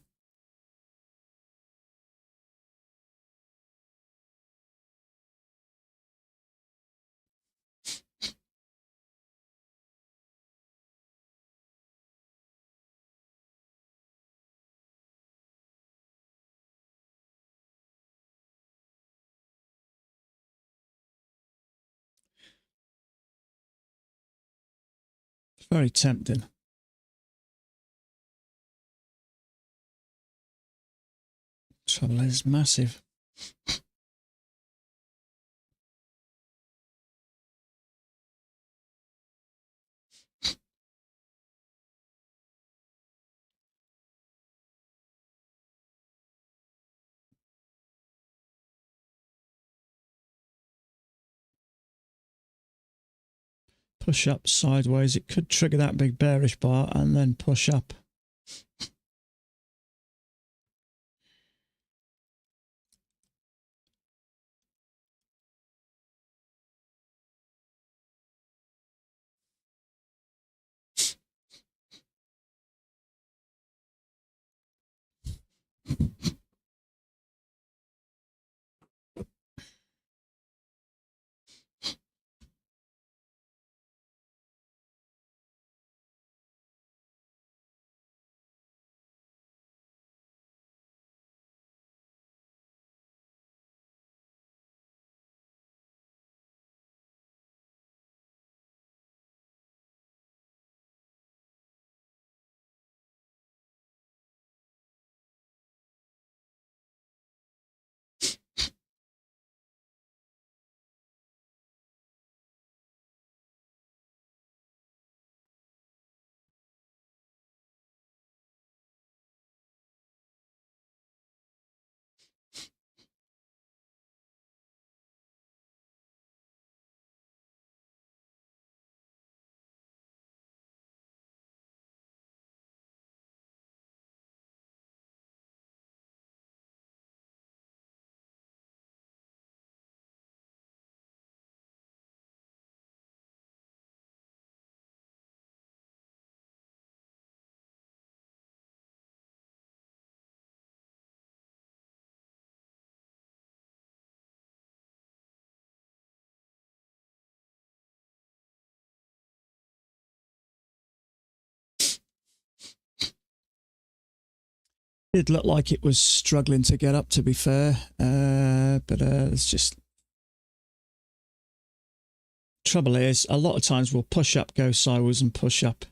It's very tempting. Trouble is massive. Push up sideways. It could trigger that big bearish bar and then push up. It looked like it was struggling to get up, to be fair, but it's just, trouble is a lot of times we'll push up, go sideways and push up.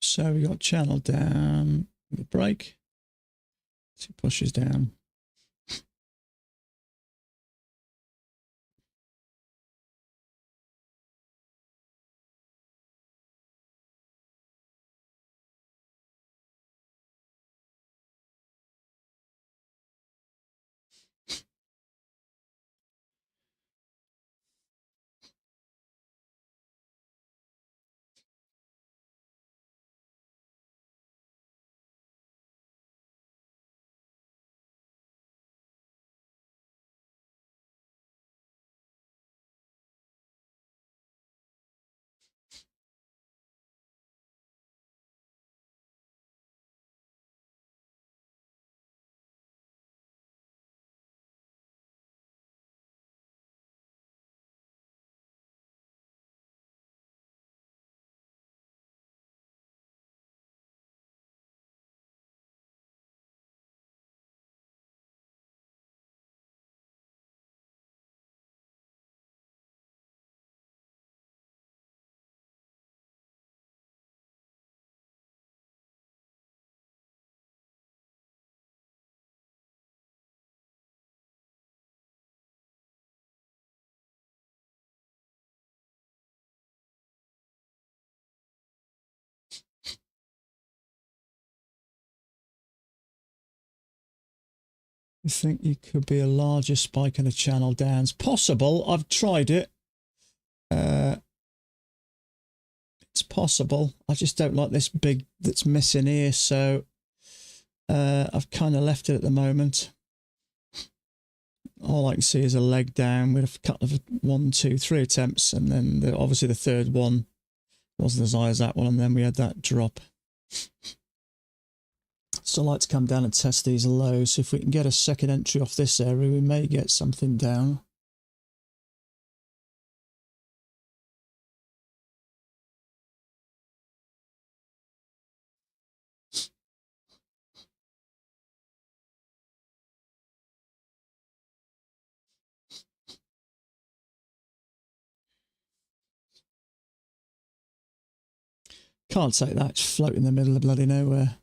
So we got channel down, the break, 2 pushes down. You think you could be a larger spike in a channel down? It's possible. I've tried it. It's possible. I just don't like this big that's missing here, so I've kind of left it at the moment. All I can see is a leg down with a couple of 1, 2, 3 attempts, and then obviously the third one wasn't as high as that one, and then we had that drop. So I like to come down and test these lows. So if we can get a second entry off this area, we may get something down. Can't take that. It's floating in the middle of bloody nowhere.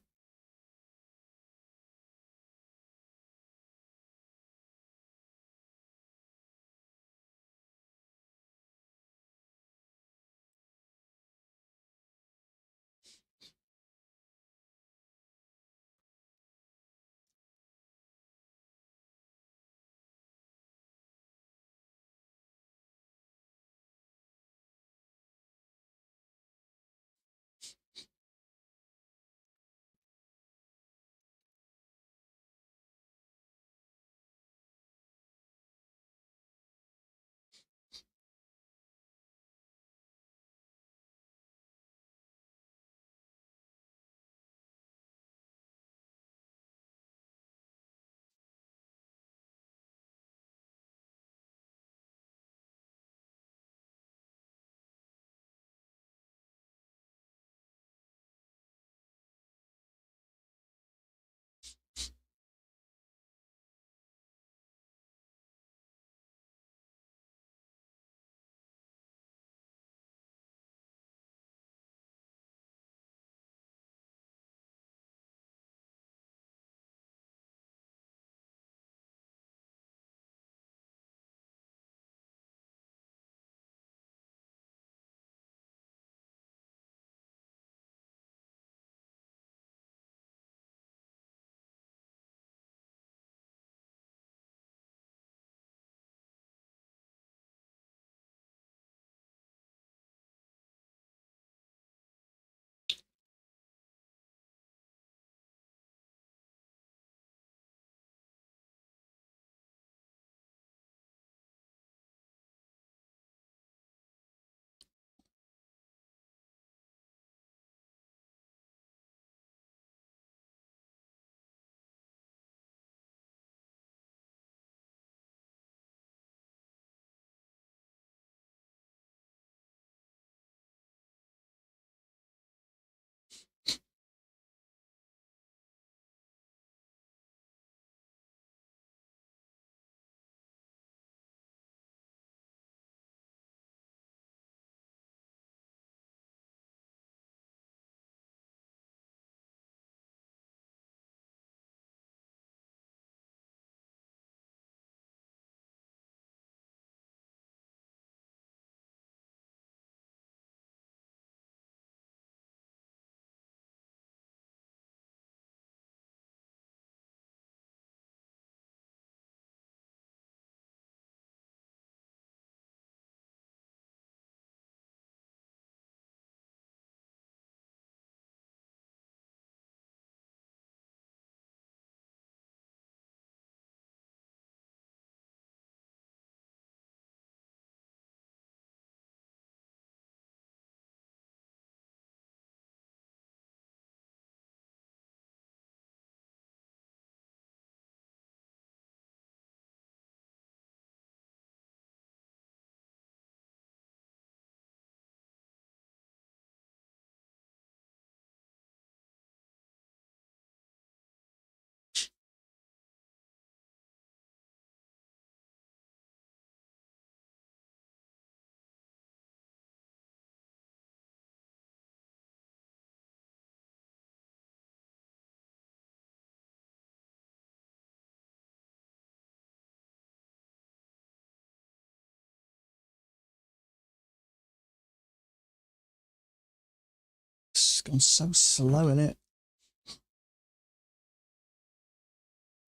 It's gone so slow in it.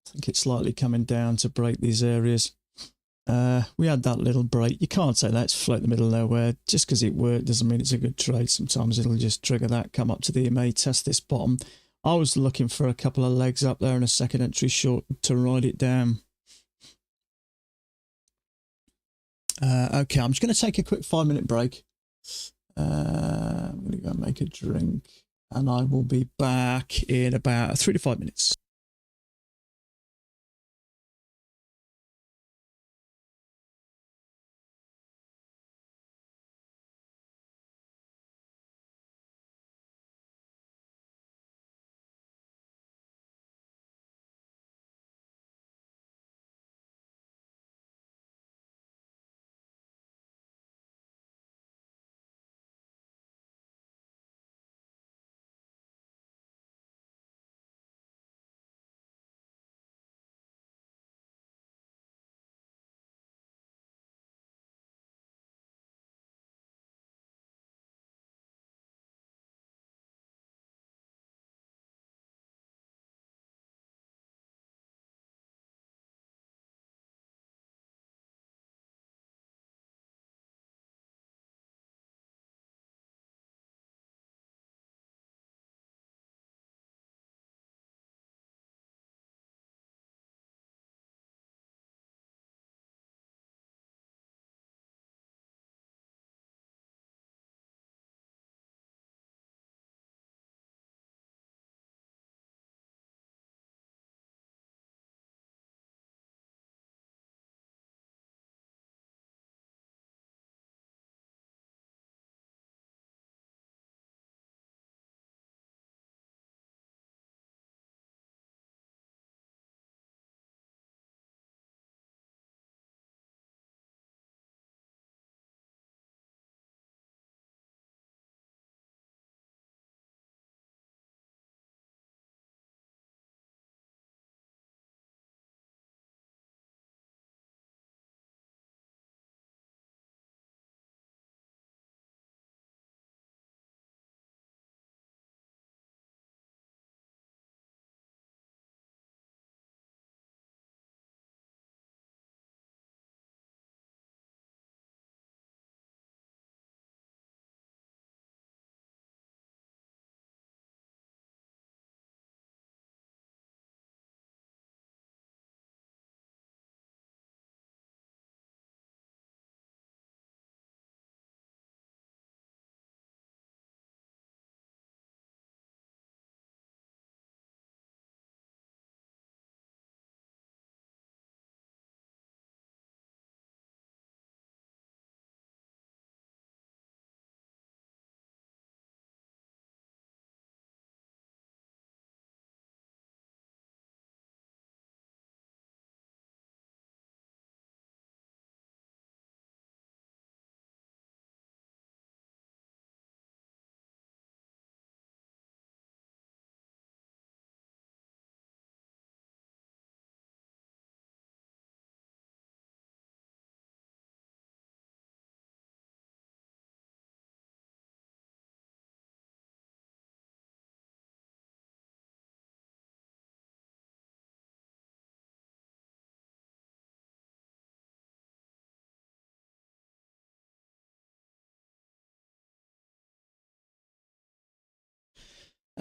I think it's slightly coming down to break these areas. We had that little break. You can't say let's float the middle of nowhere. Just because it worked doesn't mean it's a good trade. Sometimes it'll just trigger that, come up to the EMA, test this bottom. I was looking for a couple of legs up there and a second entry short to ride it down. Okay, I'm just going to take a quick 5-minute break. I'm going to go and make a drink, and I will be back in about 3 to 5 minutes.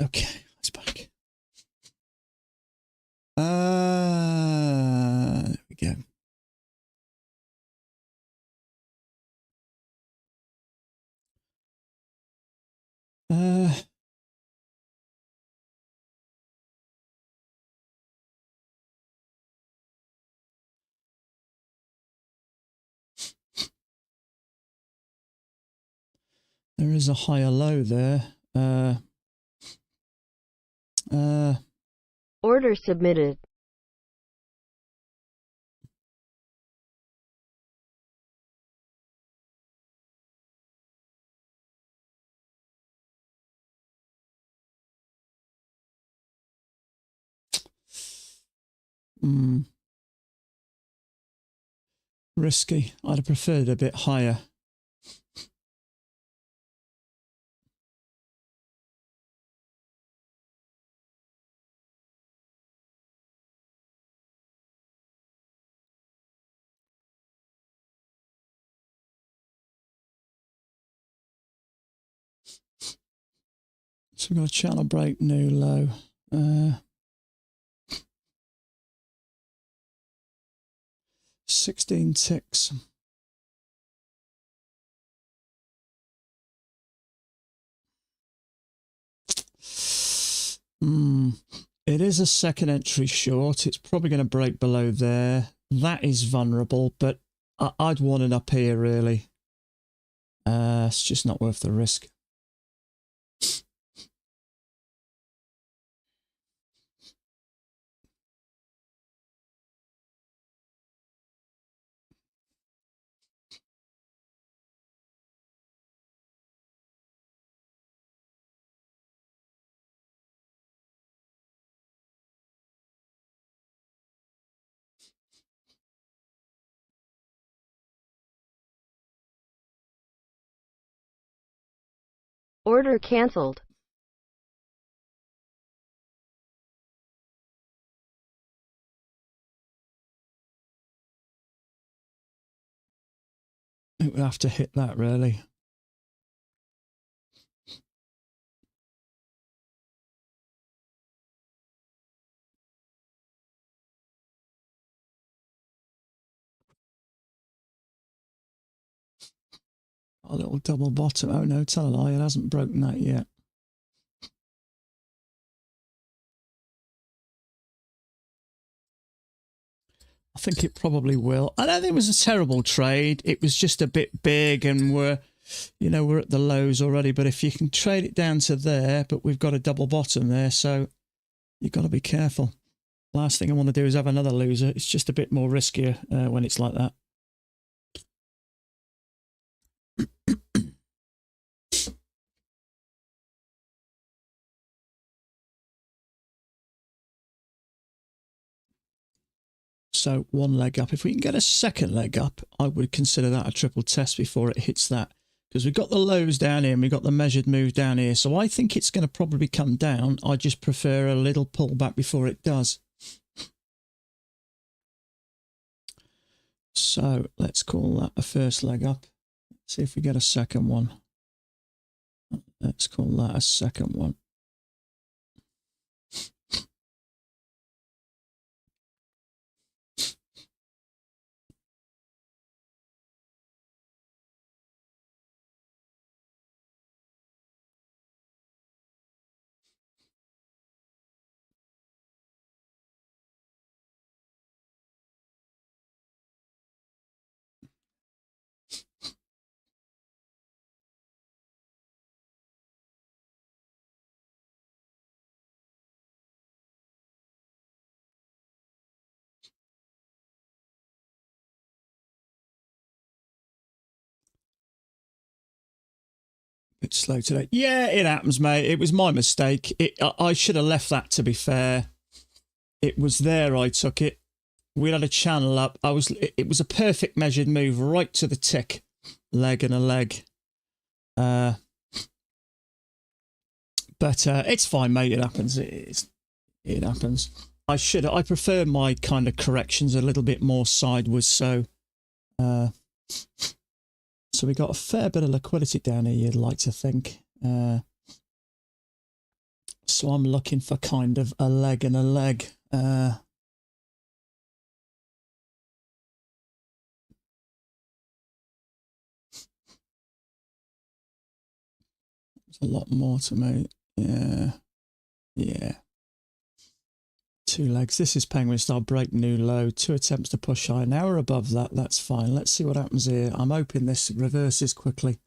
Okay, that's back. There we go. There is a higher low there.
Order submitted.
Risky. I'd have preferred a bit higher. So we've got a channel break, new low. 16 ticks. It is a second entry short. It's probably going to break below there. That is vulnerable, but I'd want it up here, really. It's just not worth the risk.
Order canceled.
It would have to hit that, really. A little double bottom. Oh no, tell a lie, it hasn't broken that yet. I think it probably will. I don't think it was a terrible trade. It was just a bit big, and we're at the lows already. But if you can trade it down to there, but we've got a double bottom there, so you've got to be careful. Last thing I want to do is have another loser. It's just a bit more riskier when it's like that. So one leg up. If we can get a second leg up, I would consider that a triple test before it hits that. Because we've got the lows down here and we've got the measured move down here. So I think it's going to probably come down. I just prefer a little pullback before it does. So let's call that a first leg up. See if we get a second one. Let's call that a second one. Bit slow today. Yeah, it happens, mate. It was my mistake. I should have left that, to be fair. It was there, I took it. We had a channel up. It was a perfect measured move right to the tick. Leg and a leg. But it's fine, mate. It happens. It happens. I prefer my kind of corrections a little bit more sideways, so so we got a fair bit of liquidity down here, you'd like to think. So I'm looking for kind of a leg and a leg. There's a lot more to make. Yeah. Two legs. This is penguin style, break new low, 2 attempts to push high. Now we're above that. That's fine. Let's see what happens here. I'm hoping this reverses quickly.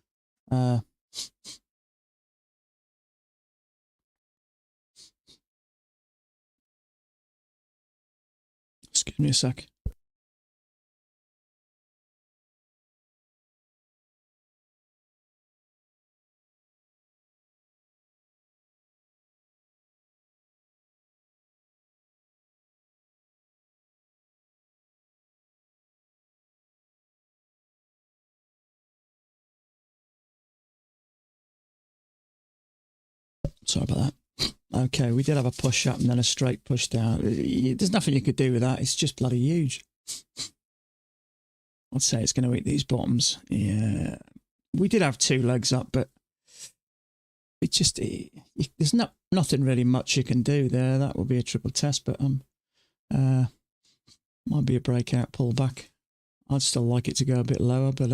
Excuse me a sec. Sorry about that. Okay, we did have a push up and then a straight push down. There's nothing you could do with that. It's just bloody huge. I'd say it's going to eat these bottoms. Yeah. We did have 2 legs up, but there's nothing really much you can do there. That would be a triple test, but might be a breakout pullback. I'd still like it to go a bit lower, but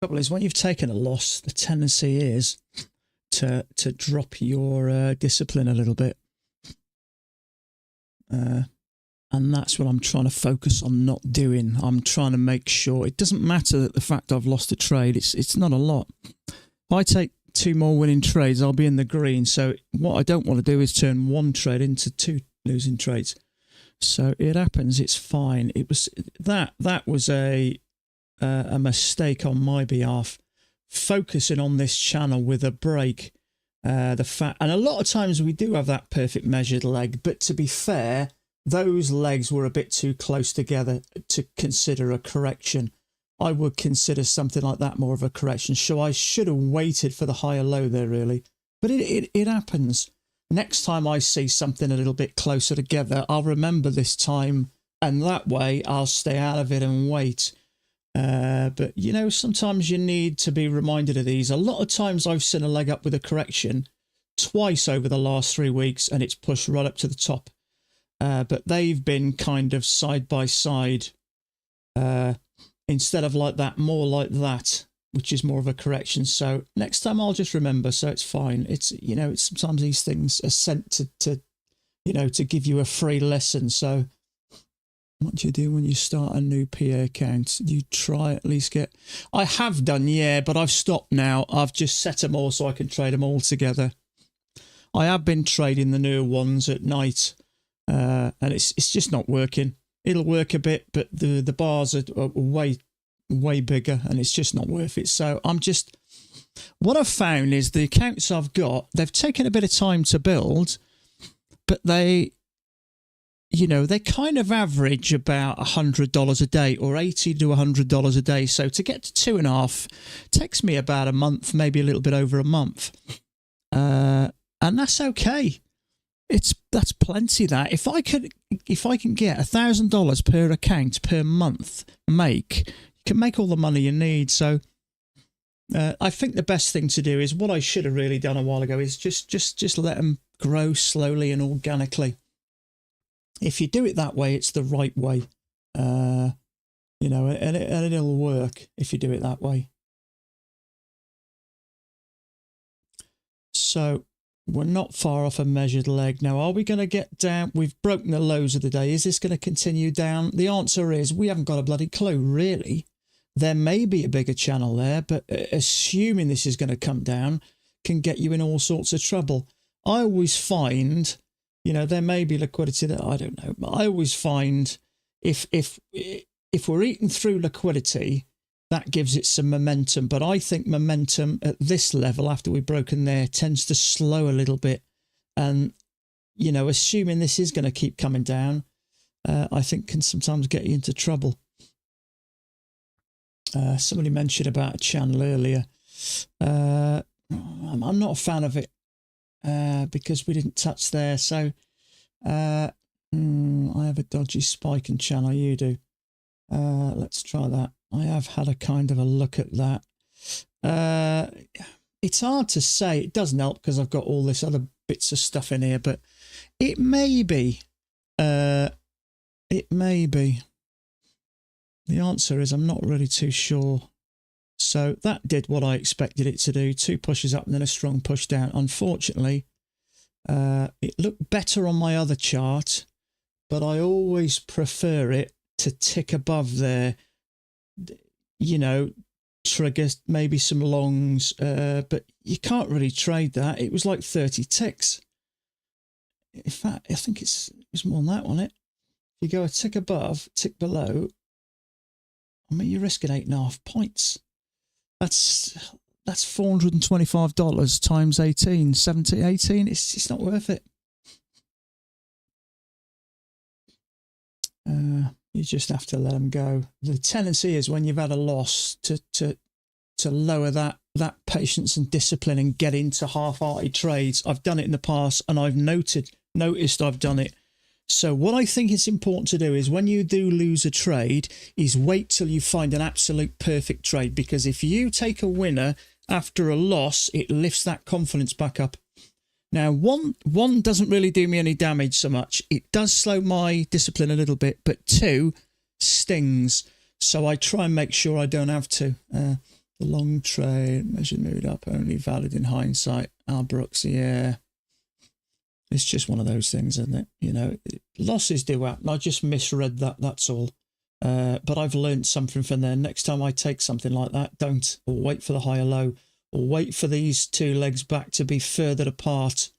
trouble is when you've taken a loss, the tendency is to drop your discipline a little bit. And that's what I'm trying to focus on not doing. I'm trying to make sure it doesn't matter that the fact I've lost a trade. It's not a lot. If I take 2 more winning trades, I'll be in the green. So what I don't want to do is turn 1 trade into 2 losing trades. So it happens. It's fine. It was that was a mistake on my behalf. Focusing on this channel with a break, and a lot of times we do have that perfect measured leg. But to be fair, those legs were a bit too close together to consider a correction. I would consider something like that more of a correction. So I should have waited for the higher low there, really. But it happens. Next time I see something a little bit closer together, I'll remember this time, and that way I'll stay out of it and wait. But, you know, sometimes you need to be reminded of these. A lot of times I've seen a leg up with a correction twice over the last 3 weeks, and it's pushed right up to the top. But they've been kind of side by side, instead of like that, more like that, which is more of a correction. So next time I'll just remember. So it's fine. It's, you know, it's sometimes these things are sent to you know, to give you a free lesson. So what do you do when you start a new PA account? You try at least get... I have done, yeah, but I've stopped now. I've just set them all so I can trade them all together. I have been trading the newer ones at night, and it's just not working. It'll work a bit, but the bars are way bigger, and it's just not worth it. So I'm just... What I've found is the accounts I've got, they've taken a bit of time to build, but they... You know, they kind of average about $100 a day or $80 to $100 a day. So to get to 2.5 takes me about a month, maybe a little bit over a month. And that's okay. That's plenty. That if I can get $1,000 per account per month, you can make all the money you need. So I think the best thing to do is what I should have really done a while ago is just let them grow slowly and organically. If you do it that way, it's the right way, you know, and it'll work if you do it that way. So we're not far off a measured leg. Now, are we going to get down? We've broken the lows of the day. Is this going to continue down? The answer is we haven't got a bloody clue, really. There may be a bigger channel there, but assuming this is going to come down can get you in all sorts of trouble. I always find... You know, there may be liquidity that I don't know, but I always find if we're eating through liquidity, that gives it some momentum. But I think momentum at this level, after we've broken there, tends to slow a little bit. And, you know, assuming this is going to keep coming down, I think can sometimes get you into trouble. Somebody mentioned about a channel earlier. I'm not a fan of it. Because we didn't touch there. So I have a dodgy spike in channel. You do. Let's try that. I have had a kind of a look at that. It's hard to say. It doesn't help because I've got all this other bits of stuff in here, but it may be. It may be. The answer is I'm not really too sure. So that did what I expected it to do. 2 pushes up and then a strong push down. Unfortunately, it looked better on my other chart, but I always prefer it to tick above there. You know, trigger maybe some longs, but you can't really trade that. It was like 30 ticks. In fact, I think it was more than that, wasn't it? If you go a tick above, tick below, I mean, you're risking 8.5 points. That's $425 times 18, 70, 18. It's not worth it. You just have to let them go. The tendency is when you've had a loss to lower that patience and discipline and get into half-hearted trades. I've done it in the past, and I've noticed I've done it. So what I think it's important to do is when you do lose a trade is wait till you find an absolute perfect trade, because if you take a winner after a loss, it lifts that confidence back up. Now, one doesn't really do me any damage so much. It does slow my discipline a little bit, but two stings. So I try and make sure I don't have to. The long trade, measured moved up, only valid in hindsight. Brooks, yeah. It's just one of those things, isn't it? You know, losses do happen. I just misread that, that's all. But I've learned something from there. Next time I take something like that, don't, or wait for the higher low, or wait for these two legs back to be further apart.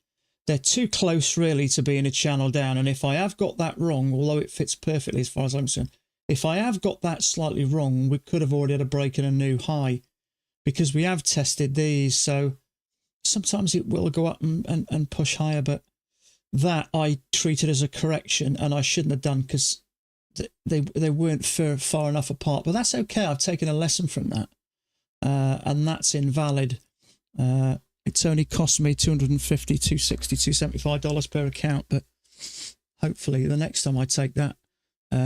They're too close, really, to be in a channel down. And if I have got that wrong, although it fits perfectly as far as I'm concerned, if I have got that slightly wrong, we could have already had a break and a new high, because we have tested these. So sometimes it will go up and push higher, but that I treated as a correction, and I shouldn't have done, because they weren't far enough apart. But that's okay. I've taken a lesson from that, and that's invalid. It's only cost me $250, $260, $275 per account, but hopefully the next time I take that,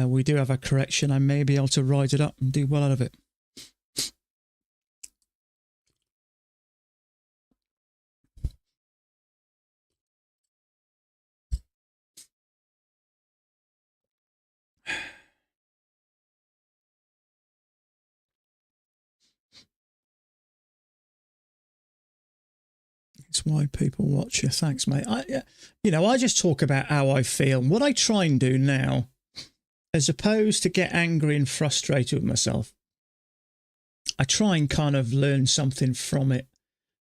we do have a correction. I may be able to ride it up and do well out of it. It's why people watch you. Thanks, mate. I just talk about how I feel. And what I try and do now, as opposed to get angry and frustrated with myself, I try and kind of learn something from it.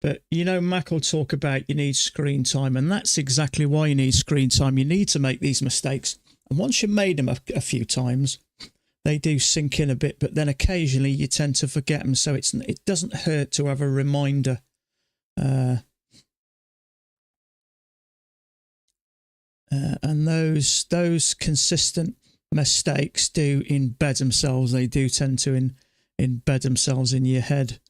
But, Mac will talk about you need screen time, and that's exactly why you need screen time. You need to make these mistakes. And once you've made them a few times, they do sink in a bit, but then occasionally you tend to forget them. So it doesn't hurt to have a reminder. And those consistent mistakes do embed themselves. They do tend to embed themselves in your head.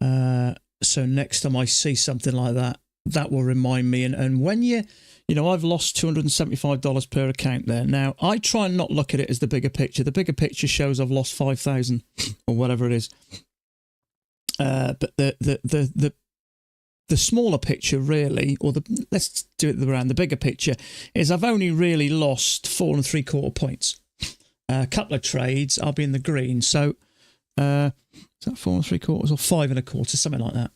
So next time I see something like that, that will remind me. And when I've lost $275 per account there. Now, I try and not look at it as the bigger picture. The bigger picture shows I've lost 5,000 or whatever it is. But the smaller picture, really, or let's do it around the bigger picture, is I've only really lost 4 3/4 points. A couple of trades, I'll be in the green. So is that 4 3/4 or 5 1/4, something like that?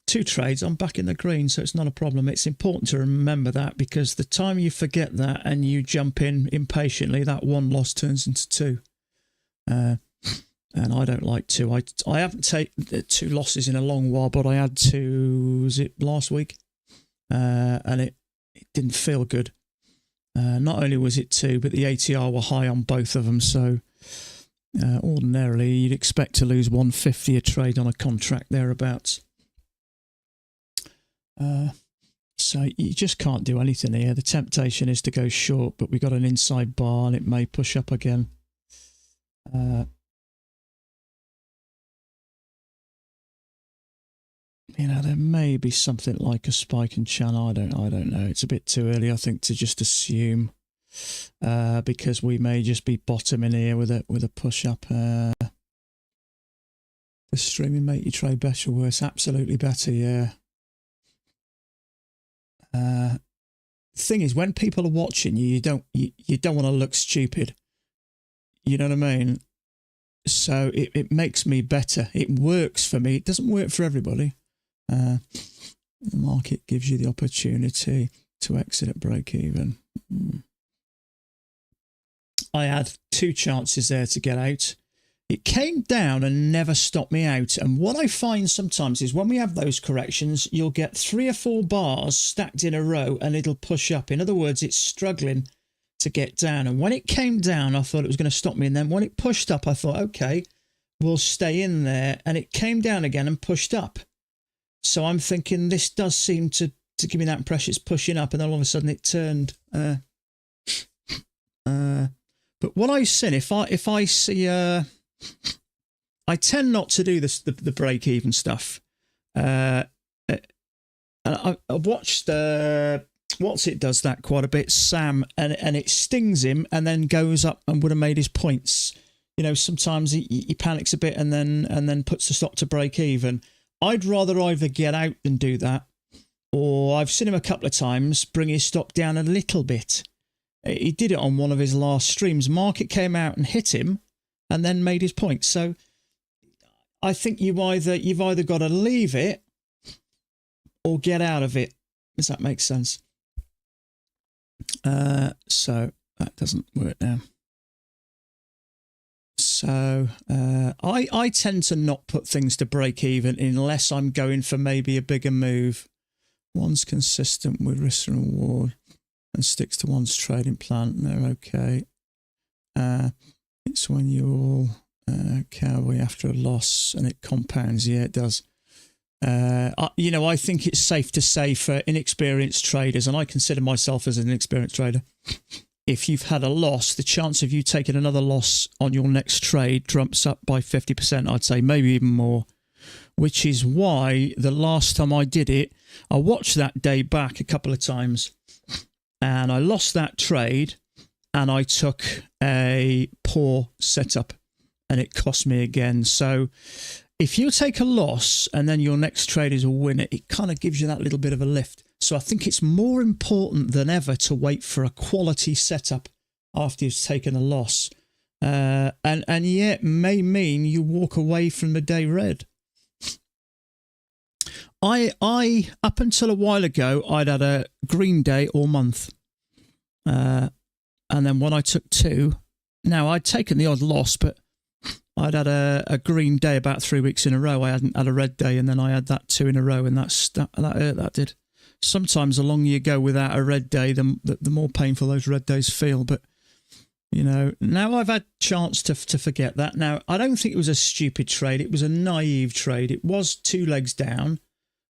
2 trades, I'm back in the green, so it's not a problem. It's important to remember that, because the time you forget that and you jump in impatiently, that one loss turns into 2. And I don't like 2. I haven't taken 2 losses in a long while, but I had 2, was it last week? And it didn't feel good. Not only was it 2, but the ATR were high on both of them. So ordinarily, you'd expect to lose 150 a trade on a contract thereabouts. So you just can't do anything here. The temptation is to go short, but we got an inside bar and it may push up again. There may be something like a spike in channel. I don't know. It's a bit too early, I think, to just assume, because we may just be bottoming here with a push up. The streaming make you trade better or worse? Absolutely better, yeah. The thing is, when people are watching you, you don't want to look stupid. You know what I mean? So it makes me better. It works for me. It doesn't work for everybody. The market gives you the opportunity to exit at break even. I had 2 chances there to get out. It came down and never stopped me out. And what I find sometimes is when we have those corrections, you'll get 3 or 4 bars stacked in a row and it'll push up. In other words, it's struggling to get down. And when it came down, I thought it was going to stop me. And then when it pushed up, I thought, okay, we'll stay in there. And it came down again and pushed up. So I'm thinking this does seem to give me that impression it's pushing up, and then all of a sudden it turned. But what I've seen, if I see, I tend not to do this the break even stuff. And I've watched what's it does that quite a bit, Sam, and it stings him and then goes up and would have made his points. You know, sometimes he panics a bit and then puts the stop to break even. I'd rather either get out than do that, or I've seen him a couple of times bring his stop down a little bit. He did it on one of his last streams. Market came out and hit him and then made his point. So I think you've either got to leave it or get out of it. Does that make sense? So that doesn't work now. So I tend to not put things to break even unless I'm going for maybe a bigger move. One's consistent with risk and reward and sticks to one's trading plan. They're okay. It's when you're cowboy after a loss and it compounds. Yeah, it does. You know, I think it's safe to say for inexperienced traders, and I consider myself as an inexperienced trader, if you've had a loss, the chance of you taking another loss on your next trade jumps up by 50%, I'd say, maybe even more, which is why the last time I did it, I watched that day back a couple of times and I lost that trade and I took a poor setup and it cost me again. So if you take a loss and then your next trade is a winner, it kind of gives you that little bit of a lift. So I think it's more important than ever to wait for a quality setup after you've taken a loss. And yeah, it may mean you walk away from the day red. I up until a while ago, I'd had a green day all month. And then when I took two, now I'd taken the odd loss, but I'd had a green day about 3 weeks in a row. I hadn't had a red day, and then I had that two in a row, and that hurt, that did. Sometimes the longer you go without a red day, the more painful those red days feel. But, you know, now I've had a chance to forget that. Now, I don't think it was a stupid trade. It was a naive trade. It was 2 legs down,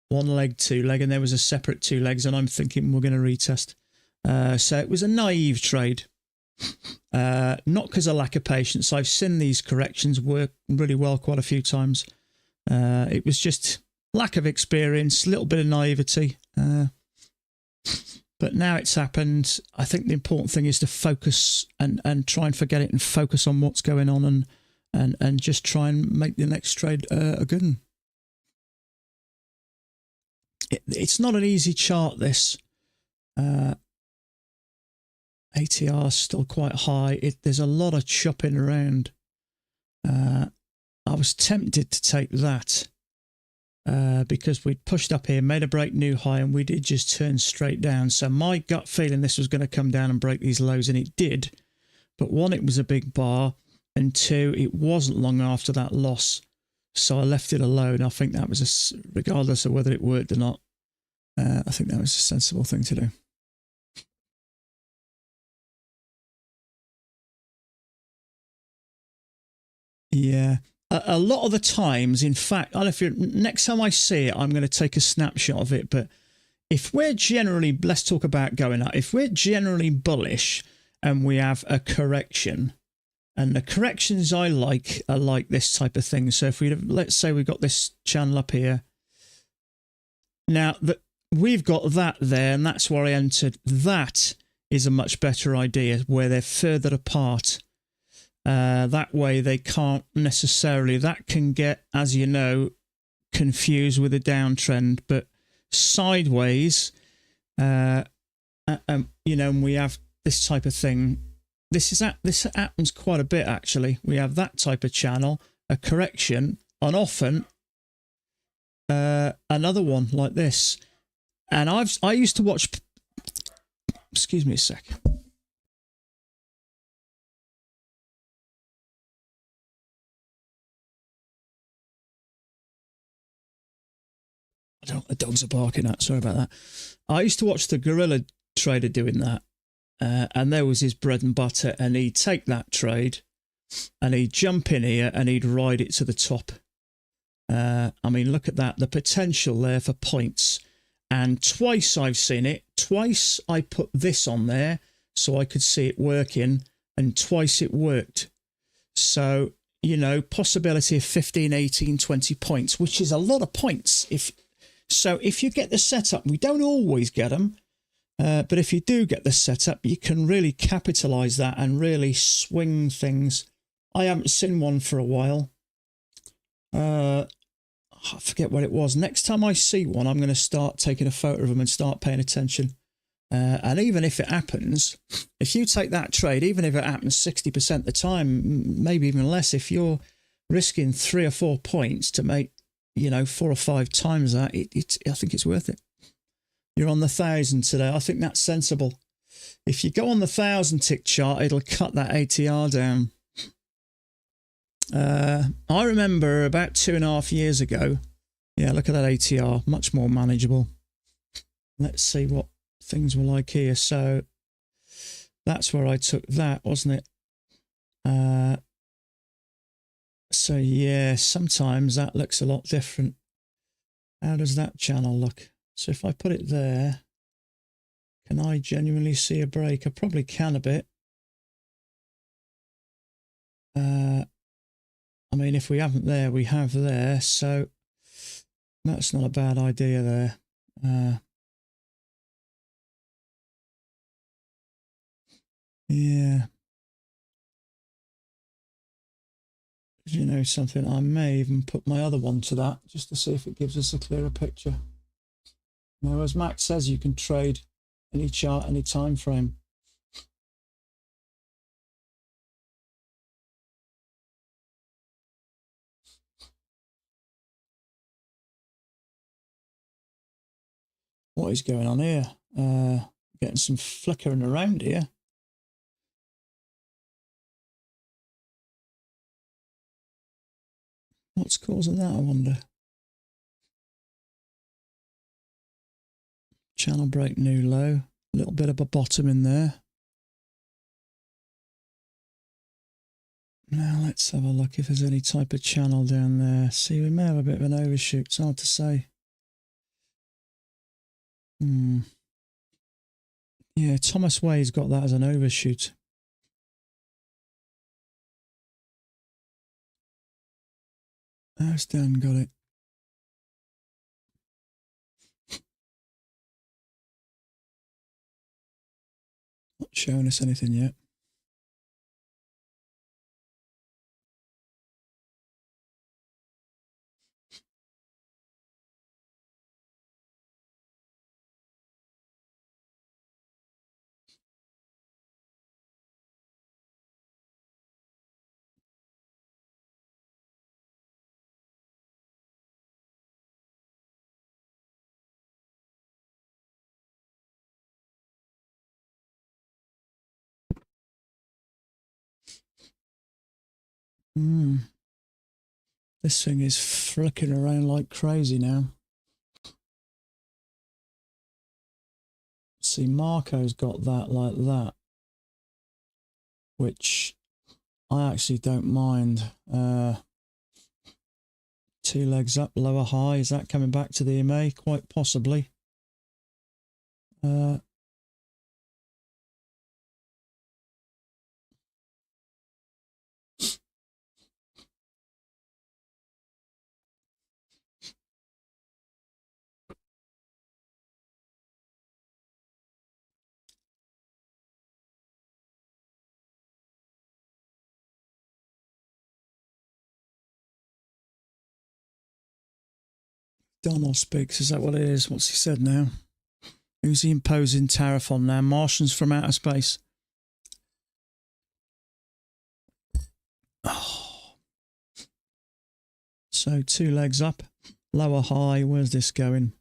1 leg, 2 leg, and there was a separate 2 legs, and I'm thinking we're going to retest. So it was a naive trade. Not because of lack of patience. I've seen these corrections work really well quite a few times. It was just lack of experience, a little bit of naivety. But now it's happened. I think the important thing is to focus and try and forget it and focus on what's going on and just try and make the next trade a good one. It's not an easy chart, this. ATR is still quite high. There's a lot of chopping around. I was tempted to take that because we'd pushed up here, made a break new high, and we did just turn straight down. So my gut feeling this was going to come down and break these lows, and it did. But 1, it was a big bar, and 2, it wasn't long after that loss. So I left it alone. I think that was, regardless of whether it worked or not, I think that was a sensible thing to do. Yeah, a lot of the times, in fact, I don't know if next time I see it, I'm going to take a snapshot of it. But if we're generally, let's talk about going up. If we're generally bullish and we have a correction, and the corrections I like are like this type of thing. So if let's say we've got this channel up here. Now that we've got that there, and that's where I entered. That is a much better idea where they're further apart. That way they can't necessarily, that can get, as you know, confused with a downtrend, but sideways, you know, and we have this type of thing. This happens quite a bit, actually. We have that type of channel, a correction, and often another one like this. And I used to watch, excuse me a sec. The dogs are barking at. Sorry about that. I used to watch the gorilla trader doing that, and there was his bread and butter, and he'd take that trade and he'd jump in here and he'd ride it to the top. I mean, look at that, the potential there for points. And twice I've seen it. Twice I put this on there so I could see it working, and twice it worked. So, you know, possibility of 15, 18, 20 points, which is a lot of points. If you get the setup, we don't always get them. But if you do get this set up, you can really capitalize that and really swing things. I haven't seen one for a while. I forget what it was. Next time I see one, I'm going to start taking a photo of them and start paying attention. And even if it happens, if you take that trade, even if it happens 60% of the time, maybe even less, if you're risking 3 or 4 points to make, 4 or 5 times that, I think it's worth it. You're on the 1,000 today. I think that's sensible. If you go on the 1,000 tick chart, it'll cut that ATR down. I remember about 2.5 years ago. Yeah, look at that ATR, much more manageable. Let's see what things were like here. So that's where I took that, wasn't it? So yeah, sometimes that looks a lot different. How does that channel look? So if I put it there, can I genuinely see a break? I probably can a bit. I mean, if we haven't there, we have there. So that's not a bad idea there. Yeah. You know something, I may even put my other one to that just to see if it gives us a clearer picture. Now, as Matt says, you can trade any chart, any time frame. What is going on here? Getting some flickering around here. What's causing that, I wonder? Channel break, new low. A little bit of a bottom in there. Now let's have a look if there's any type of channel down there. See, we may have a bit of an overshoot. It's hard to say. Yeah, Thomas Way's got that as an overshoot. How's Dan got it? Not showing us anything yet. This thing is flicking around like crazy now. See, Marco's got that like that, which I actually don't mind. 2 legs up, lower high. Is that coming back to the EMA? Quite possibly. Donald speaks. Is that what it is? What's he said now? Who's he imposing tariff on now? Martians from outer space. Oh. So 2 legs up, lower high. Where's this going?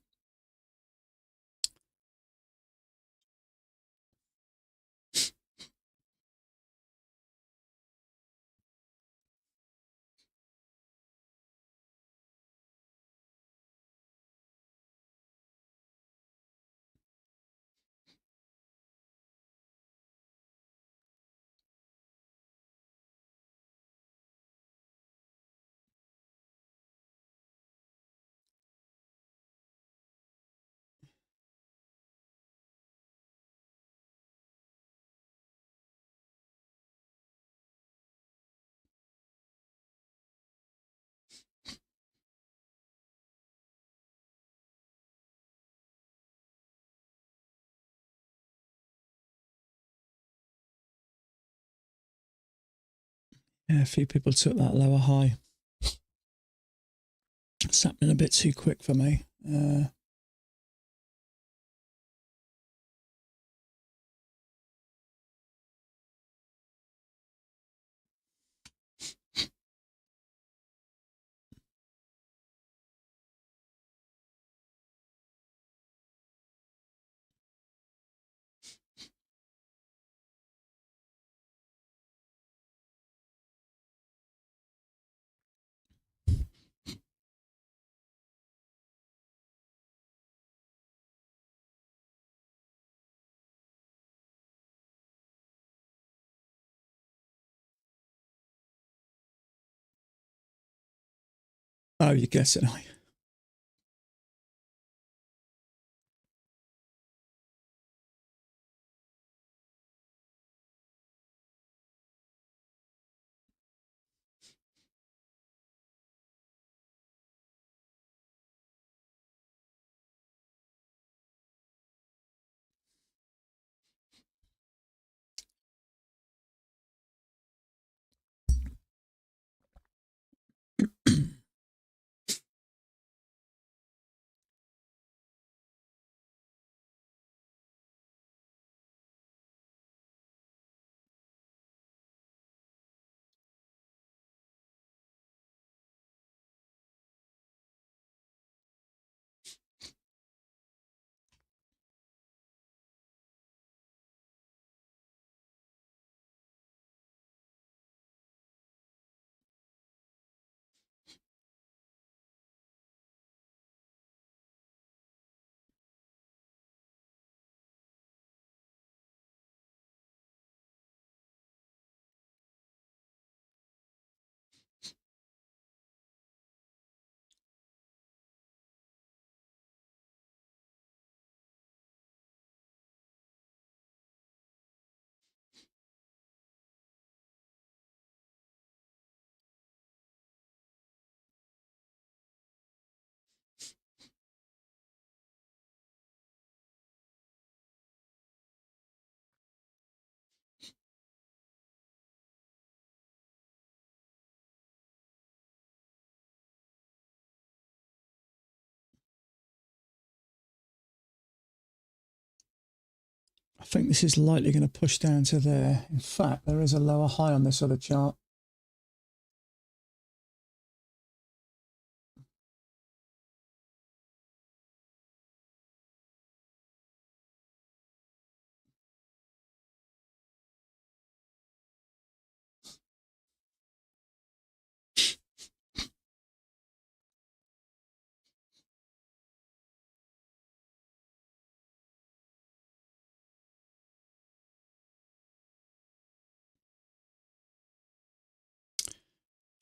Yeah, a few people took that lower high. It's happening a bit too quick for me. Oh, you guess it. I think this is likely going to push down to there. In fact, there is a lower high on this other chart.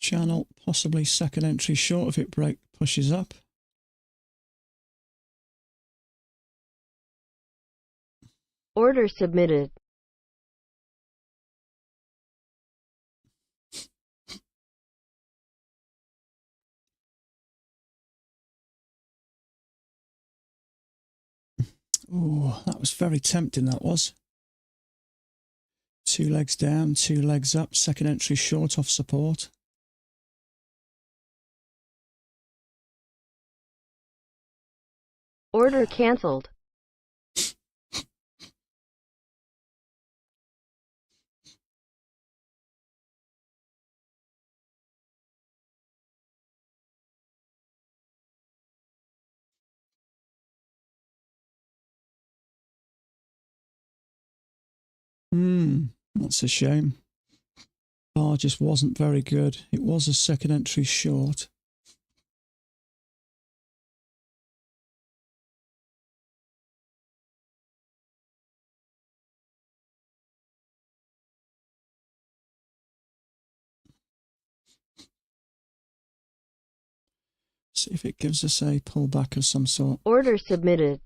Channel, possibly second entry short if it pushes up.
Order submitted.
Oh, that was very tempting, that was. 2 legs down, 2 legs up, second entry short off support.
Order cancelled.
That's a shame. Bar just wasn't very good. It was a second entry short. See if it gives us a pullback of some sort.
Order submitted.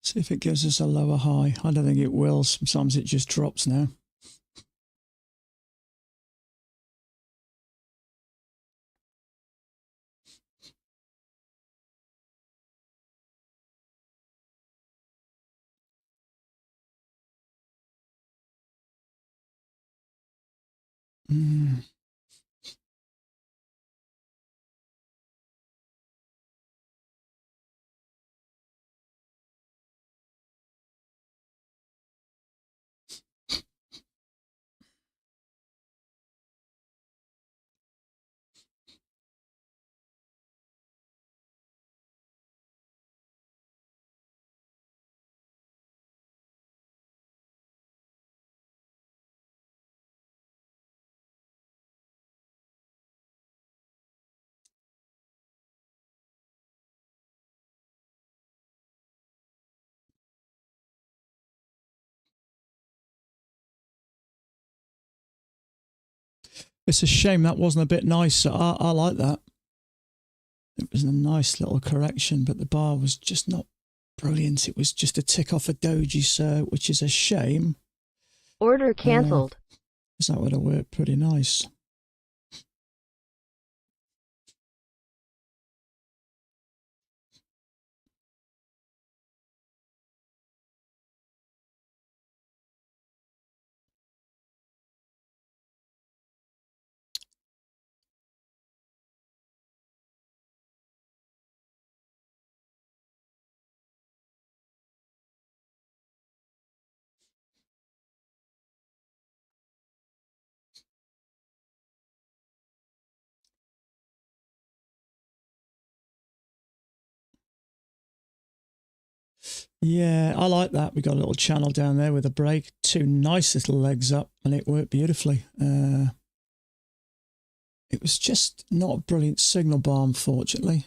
See if it gives us a lower high. I don't think it will. Sometimes it just drops now. It's a shame that wasn't a bit nicer. I like that. It was a nice little correction, but the bar was just not brilliant. It was just a tick off a doji, so which is a shame.
Order cancelled.
Because that would have worked pretty nice. Yeah, I like that. We got a little channel down there with a break, two nice little legs up, and it worked beautifully. It was just not a brilliant signal bar, unfortunately.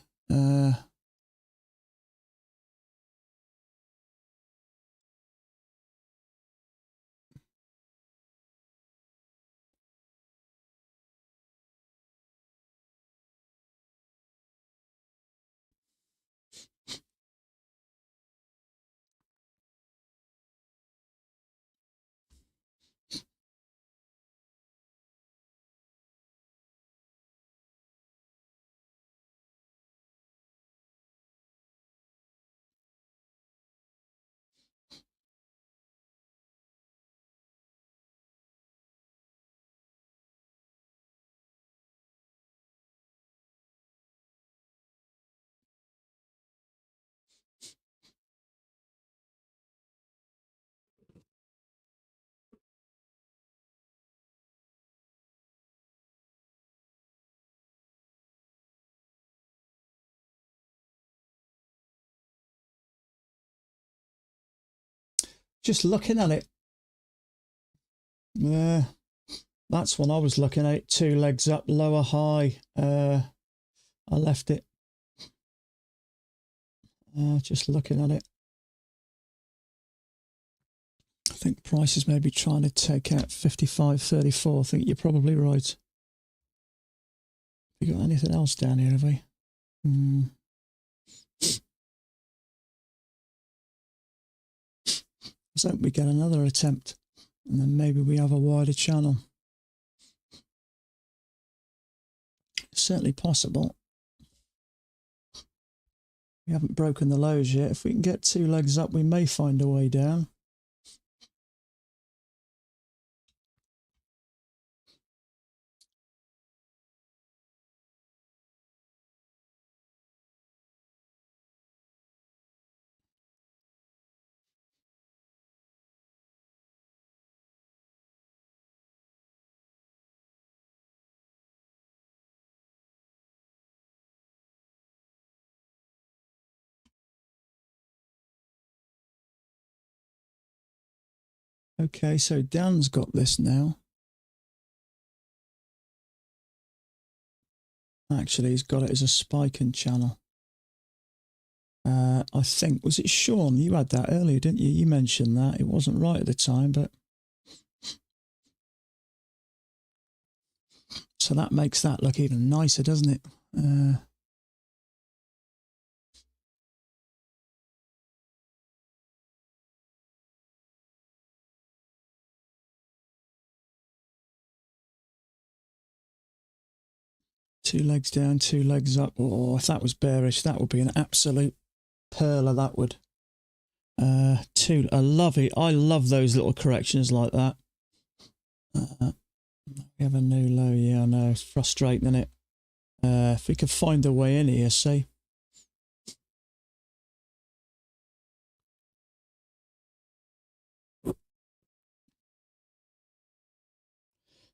Just looking at it. Yeah, that's one I was looking at. Two legs up, lower high. I left it. Just looking at it. I think price is maybe trying to take out 55.34. I think you're probably right. We got anything else down here, have we? Let's hope we get another attempt, and then maybe we have a wider channel. It's certainly possible. We haven't broken the lows yet. If we can get two legs up, we may find a way down. Okay, so Dan's got this now. Actually, he's got it as a spiking channel. I think, was it Sean? You had that earlier, didn't you? You mentioned that. It wasn't right at the time, but... So that makes that look even nicer, doesn't it? 2 legs down, 2 legs up. Oh, if that was bearish, that would be an absolute perler, that would. I love those little corrections like that. We have a new low. Yeah, I know. It's frustrating, isn't it? If we could find a way in here, see.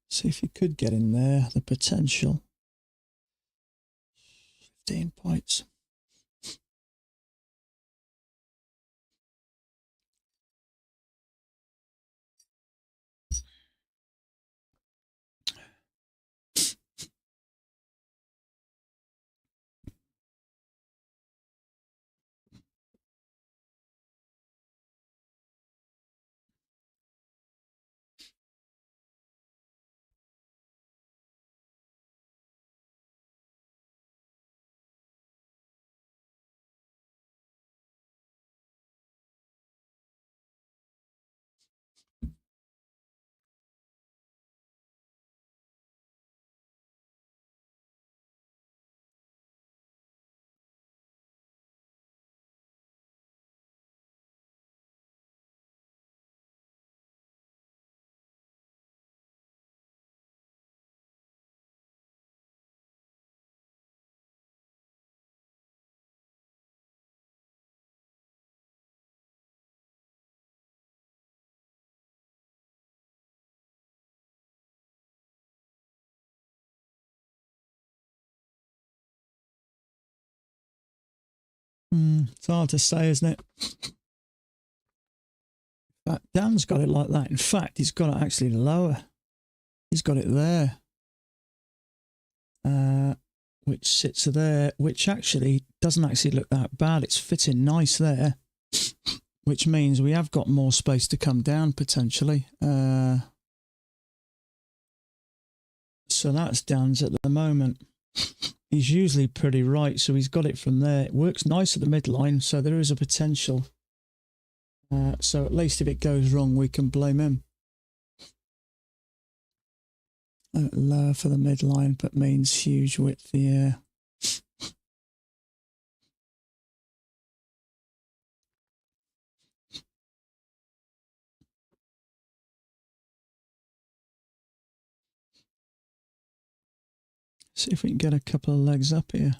See if you could get in there. The potential. 15 points. It's hard to say, isn't it? But Dan's got it like that. In fact, he's got it actually lower. He's got it there. Which sits there, which actually doesn't actually look that bad. It's fitting nice there, which means we have got more space to come down potentially. So that's Dan's at the moment. He's usually pretty right, so he's got it from there. It works nice at the midline, so there is a potential. So at least if it goes wrong, we can blame him. Lower for the midline, but means huge width, yeah. See if we can get a couple of legs up here.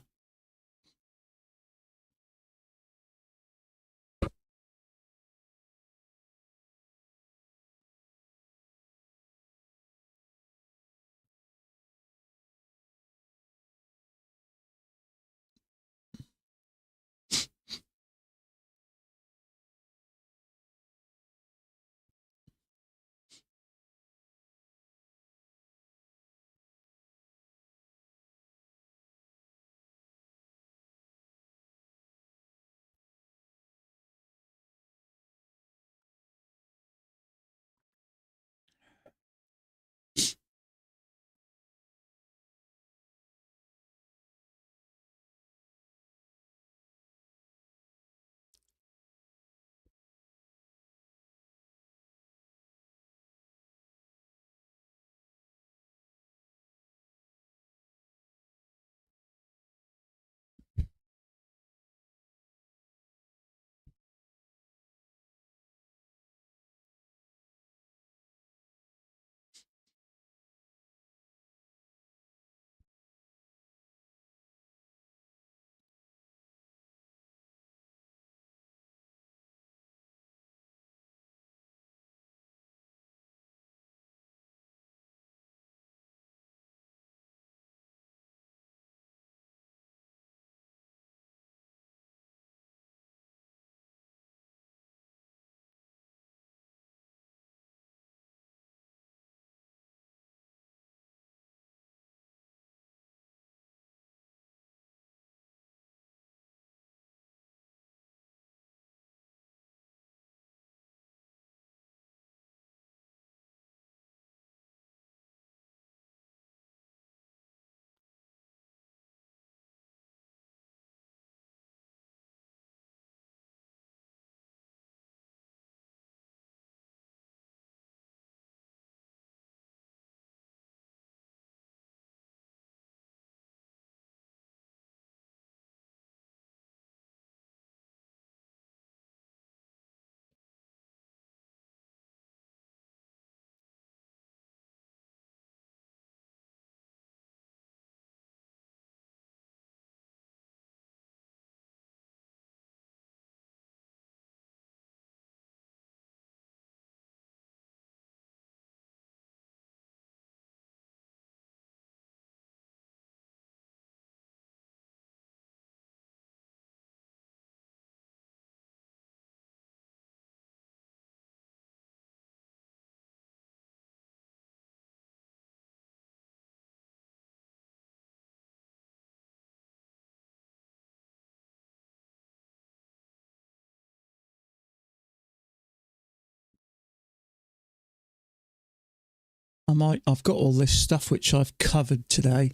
I've got all this stuff which I've covered today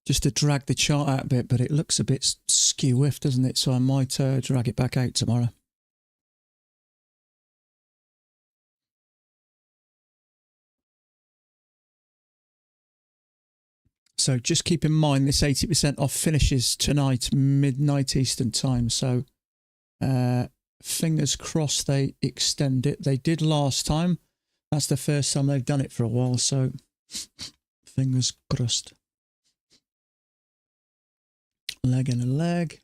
just to drag the chart out a bit, but it looks a bit skew-whiff, doesn't it? So I might drag it back out tomorrow. So just keep in mind this 80% off finishes tonight, midnight Eastern time. So fingers crossed they extend it. They did last time. That's the first time they've done it for a while. So fingers crossed. Leg and a leg.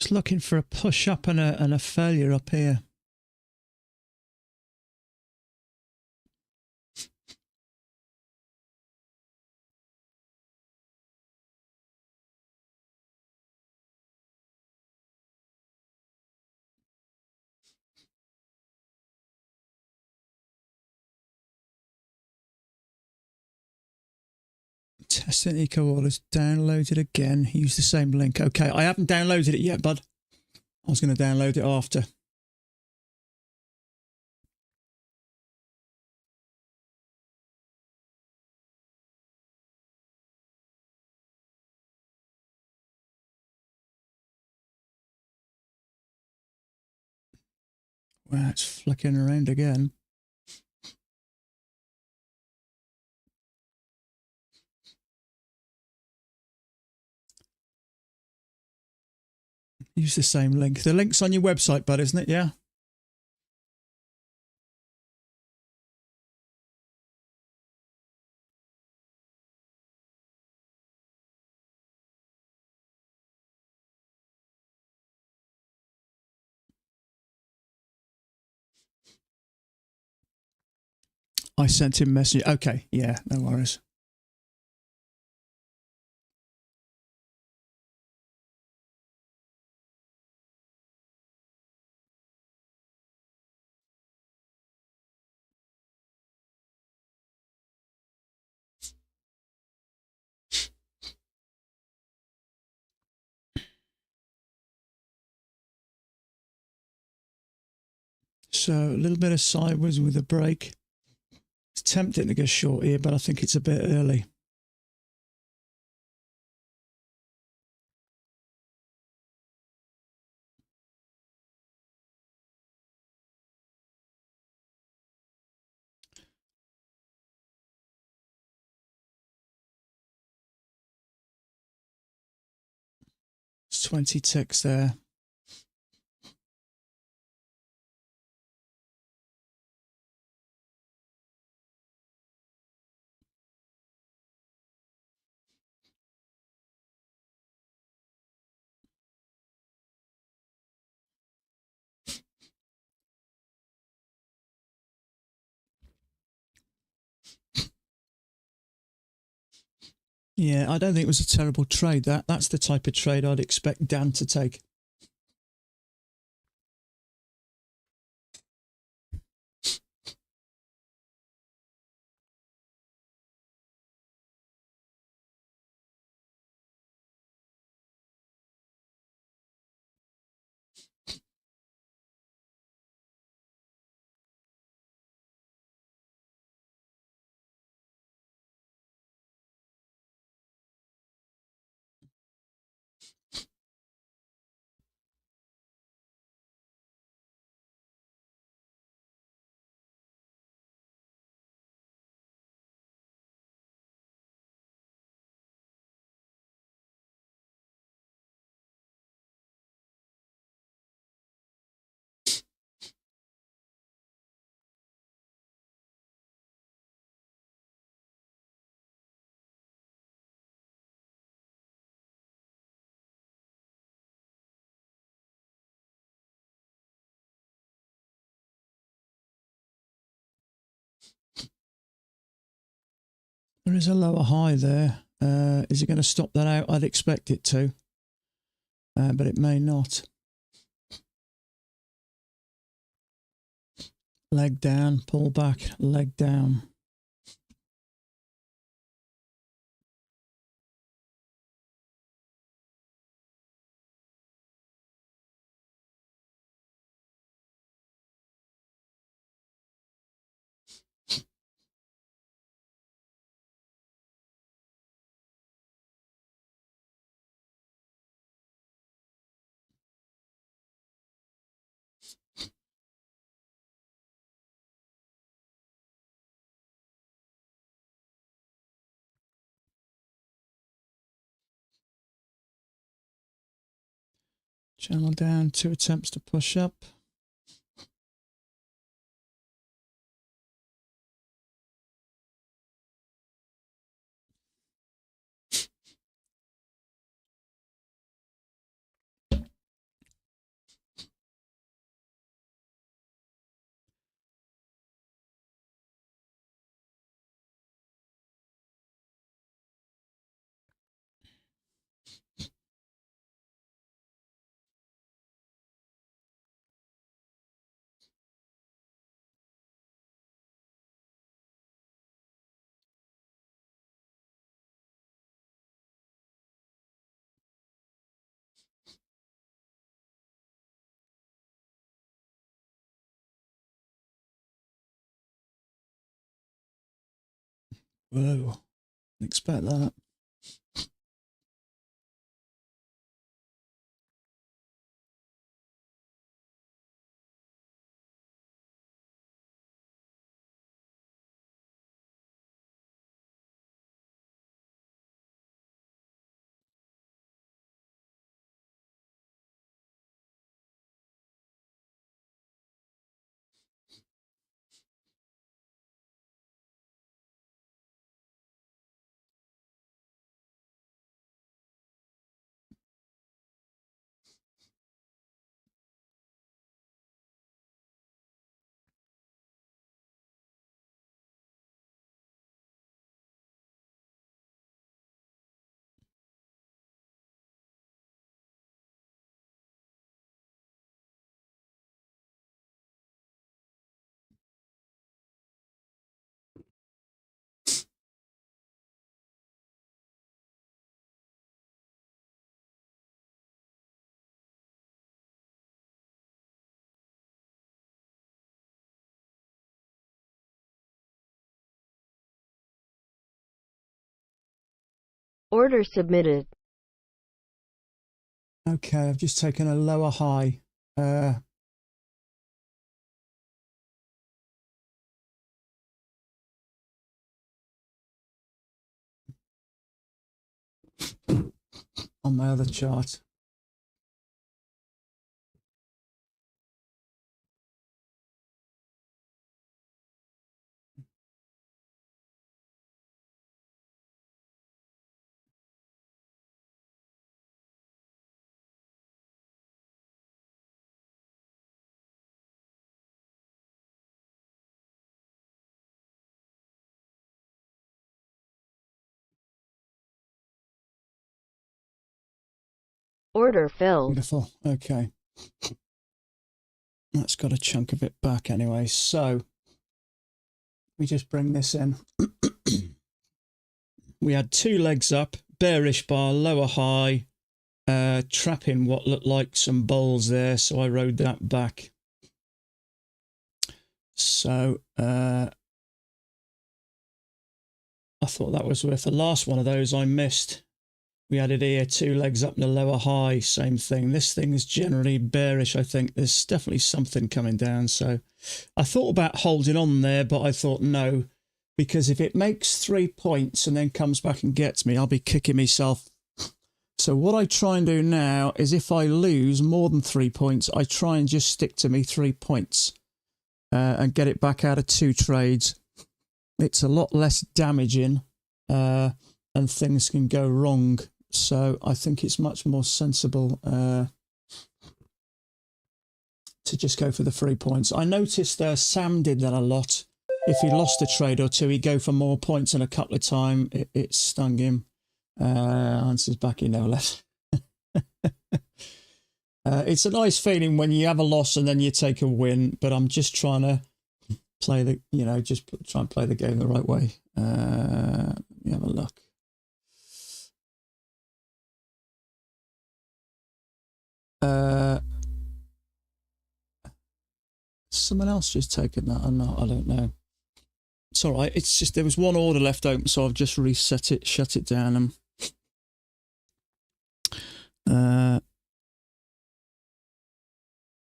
Just looking for a push up and a failure up here. Testing eco orders downloaded again. Use the same link. Okay, I haven't downloaded it yet, bud. I was going to download it after. Wow, it's flicking around again. Use the same link. The link's on your website, bud, isn't it? Yeah. I sent him a message. Okay, yeah, no worries. So a little bit of sideways with a break. It's tempting to go short here, but I think it's a bit early. It's 20 ticks there. Yeah, I don't think it was a terrible trade. That's the type of trade I'd expect Dan to take. There is a lower high there. Is it going to stop that out? I'd expect it to, but it may not. Leg down, pull back, leg down. Channel down, 2 attempts to push up. Whoa, didn't expect that.
Order submitted.
Okay, I've just taken a lower high. On my other chart.
Order filled.
Beautiful. Okay. That's got a chunk of it back anyway. So we just bring this in. We had 2 legs up, bearish bar, lower high, trapping what looked like some bulls there. So I rode that back. So I thought that was worth the last one of those I missed. We added here 2 legs up and a lower high, same thing. This thing is generally bearish, I think. There's definitely something coming down. So I thought about holding on there, but I thought no, because if it makes 3 points and then comes back and gets me, I'll be kicking myself. So what I try and do now is if I lose more than 3 points, I try and just stick to me 3 points and get it back out of 2 trades. It's a lot less damaging and things can go wrong. So I think it's much more sensible to just go for the 3 points. I noticed Sam did that a lot. if he lost a trade or two, he'd go for more points, and a couple of times it stung him. Answers back, no less. It's a nice feeling when you have a loss and then you take a win, but I'm just trying to play the, try and play the game the right way. Let me have a look. Someone else just taken that or not? I don't know. It's all right. It's just there was one order left open, so I've just reset it, shut it down, and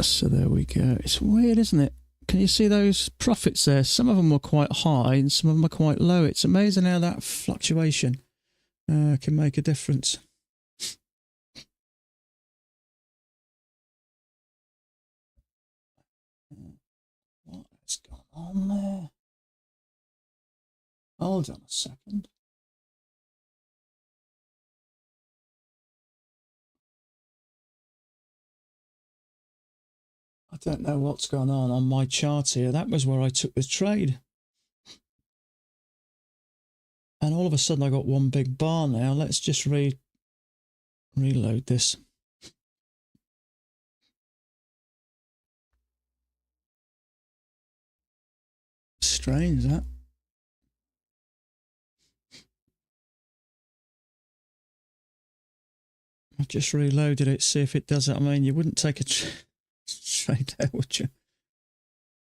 so there we go. It's weird, isn't it? Can you see those profits there? Some of them were quite high and some of them are quite low. It's amazing how that fluctuation can make a difference. What has gone on there? Hold on a second. I don't know what's gone on my chart here. That was where I took the trade. And all of a sudden I got one big bar now. Let's just reload this. Strange, that. I've just reloaded it, see if it does it. I mean, you wouldn't take a trade there, would you?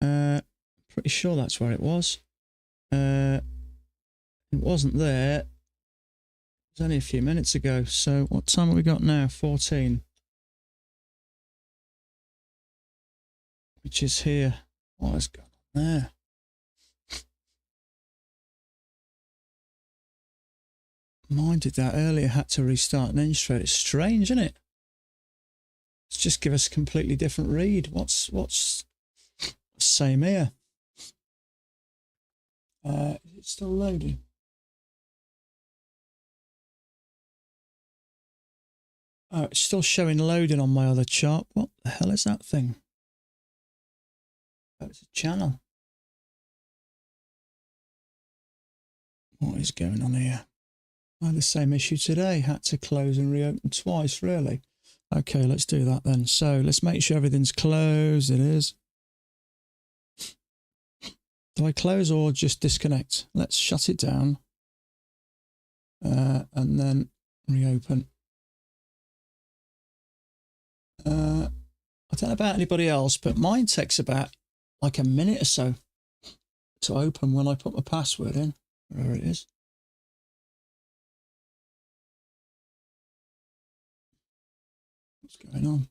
Pretty sure that's where it was. It wasn't there. It was only a few minutes ago. So what time have we got now? 14. Which is here. What has gone on there? Mine did that earlier, had to restart an inch trade. It's strange, isn't it? Let's just give us a completely different read. What's same here? Is it still loading? Oh, it's still showing loading on my other chart. What the hell is that thing? Oh, it's a channel. What is going on here? I had the same issue today. Had to close and reopen twice, really. Okay, let's do that then. So let's make sure everything's closed. It is. Do I close or just disconnect? Let's shut it down. And then reopen. I don't know about anybody else, but mine takes about like a minute or so to open when I put my password in. Where it is. What's going on?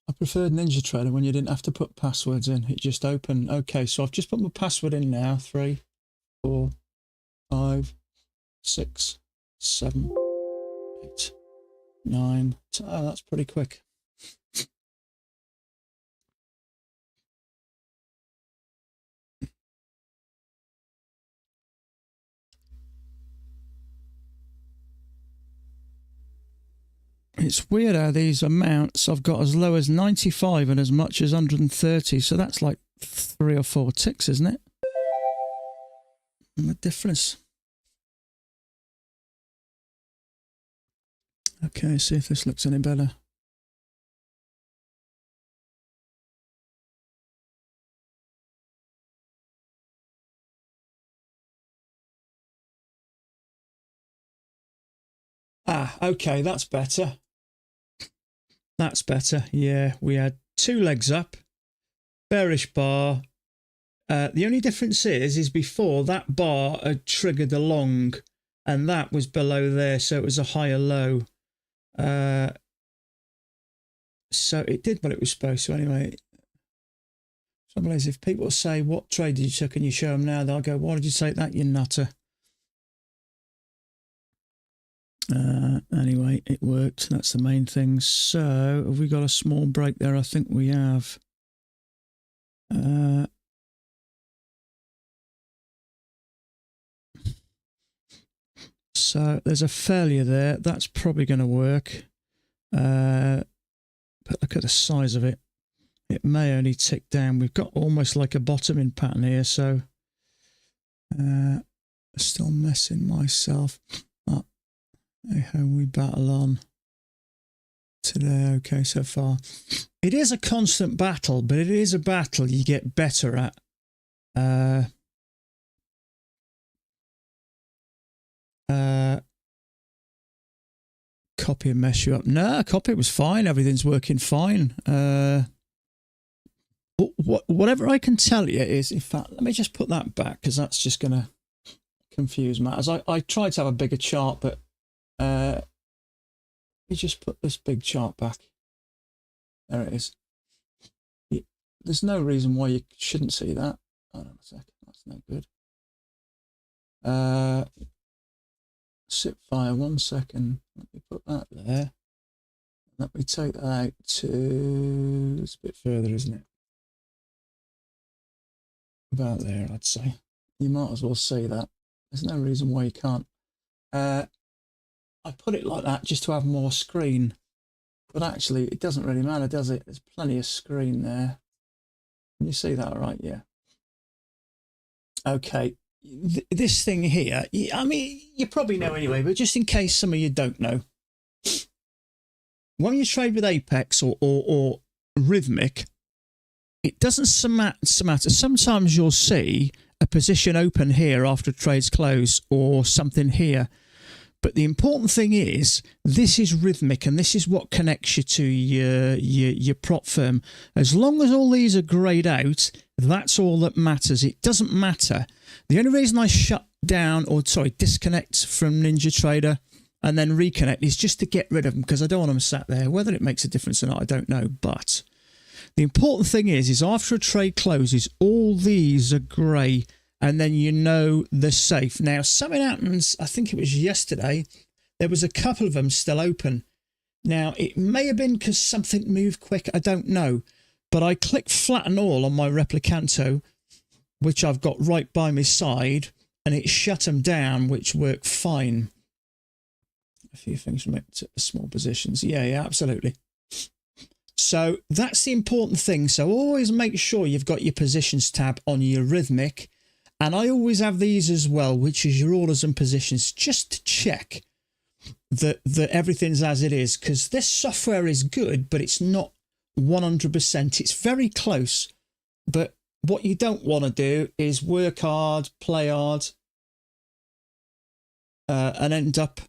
I preferred NinjaTrader when you didn't have to put passwords in. It just opened. Okay, so I've just put my password in now. 3, 4, 5, 6, 7, 8, 9. Oh, that's pretty quick. It's weird how these amounts I've got as low as 95 and as much as 130. So that's like 3 or 4 ticks, isn't it? And the difference. Okay, see if this looks any better. Ah, okay, that's better. That's better. Yeah, we had 2 legs up, bearish bar. The only difference is before that bar had triggered a long, and that was below there, so it was a higher low. So it did what it was supposed to anyway. Trouble is, if people say, what trade did you take, and you show them now, they'll go, why did you take that, you nutter? Anyway, it worked. That's the main thing. So have we got a small break there? I think we have. So there's a failure there. That's probably going to work. But look at the size of it. It may only tick down. We've got almost like a bottoming pattern here. So still messing myself up. Hey ho, we battle on today. Okay, so far. It is a constant battle, but it is a battle you get better at. Copy and mess you up. No, copy was fine. Everything's working fine. Whatever I can tell you is, in fact, let me just put that back because that's just going to confuse matters. I tried to have a bigger chart, but let me just put this big chart back. There it is. There's no reason why you shouldn't see that. Hold on a second. That's no good. Sit fire 1 second. Let me put that there. Let me take that out to, it's a bit further, isn't it? About there, I'd say. You might as well see that. There's no reason why you can't. I put it like that just to have more screen. But actually, it doesn't really matter, does it? There's plenty of screen there. Can you see that all right? Yeah. Okay. This thing here, I mean, you probably know anyway, but just in case some of you don't know, when you trade with Apex or Rhythmic, it doesn't matter. Sometimes you'll see a position open here after trade's close or something here. But the important thing is, this is Rhythmic, and this is what connects you to your prop firm. As long as all these are greyed out, that's all that matters. It doesn't matter. The only reason I disconnect from NinjaTrader and then reconnect is just to get rid of them, because I don't want them sat there. Whether it makes a difference or not, I don't know. But the important thing is after a trade closes, all these are grey. And then you know they're safe. Now, something happens, I think it was yesterday, there was a couple of them still open. Now, it may have been because something moved quick, I don't know. But I clicked flatten all on my Replicanto, which I've got right by my side, and it shut them down, which worked fine. A few things from it to small positions. Yeah, absolutely. So that's the important thing. So always make sure you've got your positions tab on your Rhythmic. And I always have these as well, which is your orders and positions, just to check that everything's as it is, because this software is good, but it's not 100%. It's very close. But what you don't want to do is work hard, play hard, and end up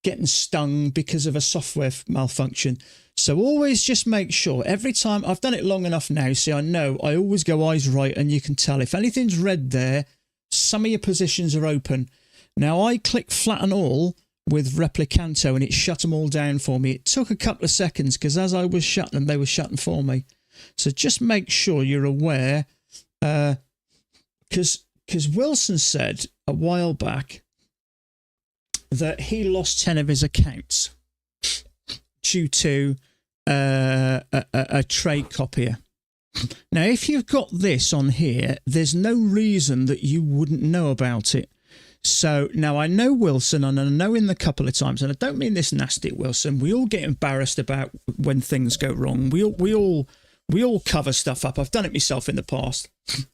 getting stung because of a software malfunction. So always just make sure, every time, I've done it long enough now, see, I know I always go eyes right, and you can tell if anything's red there, some of your positions are open. Now I clicked flatten all with Replicanto and it shut them all down for me. It took a couple of seconds because as I was shutting them, they were shutting for me. So just make sure you're aware, because Wilson said a while back that he lost 10 of his accounts due to a trade copier. Now, if you've got this on here, there's no reason that you wouldn't know about it. So now I know Wilson, and I know him a couple of times, and I don't mean this nasty at Wilson. We all get embarrassed about when things go wrong. We all cover stuff up. I've done it myself in the past.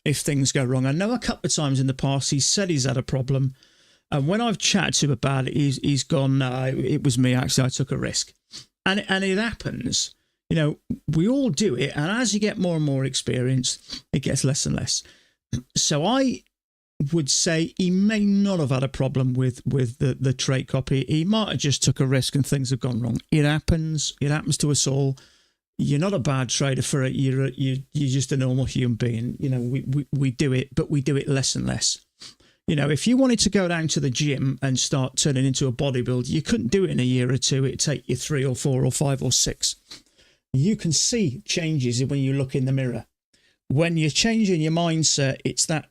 If things go wrong, I know a couple of times in the past he said he's had a problem, and when I've chatted to him about it, he's gone, "No, it was me. Actually, I took a risk," and it happens. You know, we all do it, and as you get more and more experience, it gets less and less. So I would say he may not have had a problem with the trade copy. He might have just took a risk and things have gone wrong. It happens. It happens to us all. You're not a bad trader for it. You're just a normal human being. You know, we do it, but we do it less and less. You know, if you wanted to go down to the gym and start turning into a bodybuilder, you couldn't do it in a year or two. It'd take you 3 or 4 or 5 or 6. You can see changes when you look in the mirror. When you're changing your mindset, it's that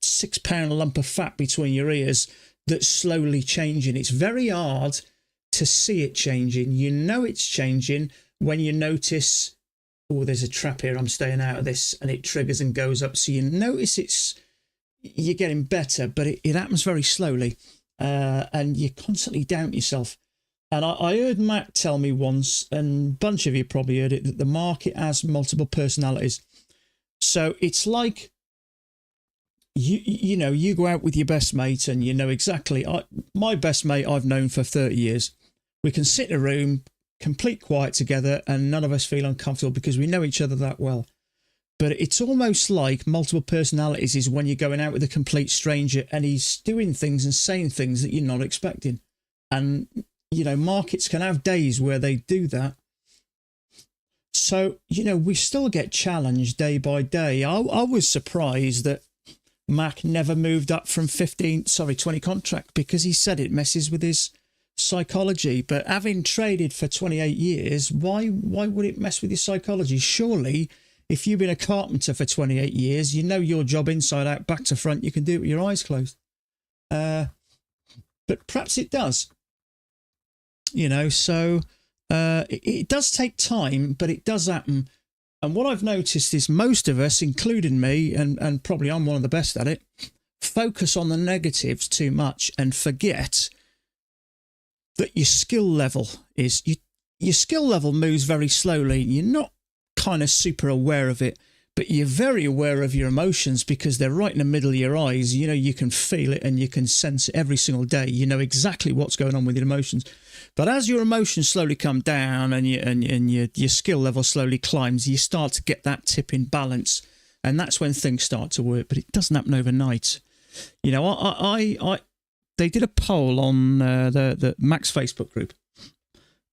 6-pound lump of fat between your ears that's slowly changing. It's very hard to see it changing. You know it's changing when you notice, oh, there's a trap here, I'm staying out of this, and it triggers and goes up. So you notice you're getting better, but it happens very slowly. and you constantly doubt yourself. And I heard Matt tell me once, and a bunch of you probably heard it, that the market has multiple personalities. So it's like, you know, you go out with your best mate and you know exactly, my best mate I've known for 30 years. We can sit in a room, complete quiet together, and none of us feel uncomfortable because we know each other that well. But it's almost like multiple personalities is when you're going out with a complete stranger and he's doing things and saying things that you're not expecting. And, you know, markets can have days where they do that. So, you know, we still get challenged day by day. I was surprised that Mac never moved up from 20 contract, because he said it messes with his psychology. But having traded for 28 years, why would it mess with your psychology? Surely, if you've been a carpenter for 28 years, you know your job inside out, back to front. You can do it with your eyes closed. But perhaps it does. You know, so it does take time, but it does happen. And what I've noticed is most of us, including me, and probably I'm one of the best at it, focus on the negatives too much and forget that your skill level is, your skill level moves very slowly. You're not kind of super aware of it, but you're very aware of your emotions because they're right in the middle of your eyes. You know, you can feel it and you can sense it every single day. You know exactly what's going on with your emotions. But as your emotions slowly come down and your skill level slowly climbs, you start to get that tip in balance, and that's when things start to work. But it doesn't happen overnight. You know, they did a poll on the Max Facebook group.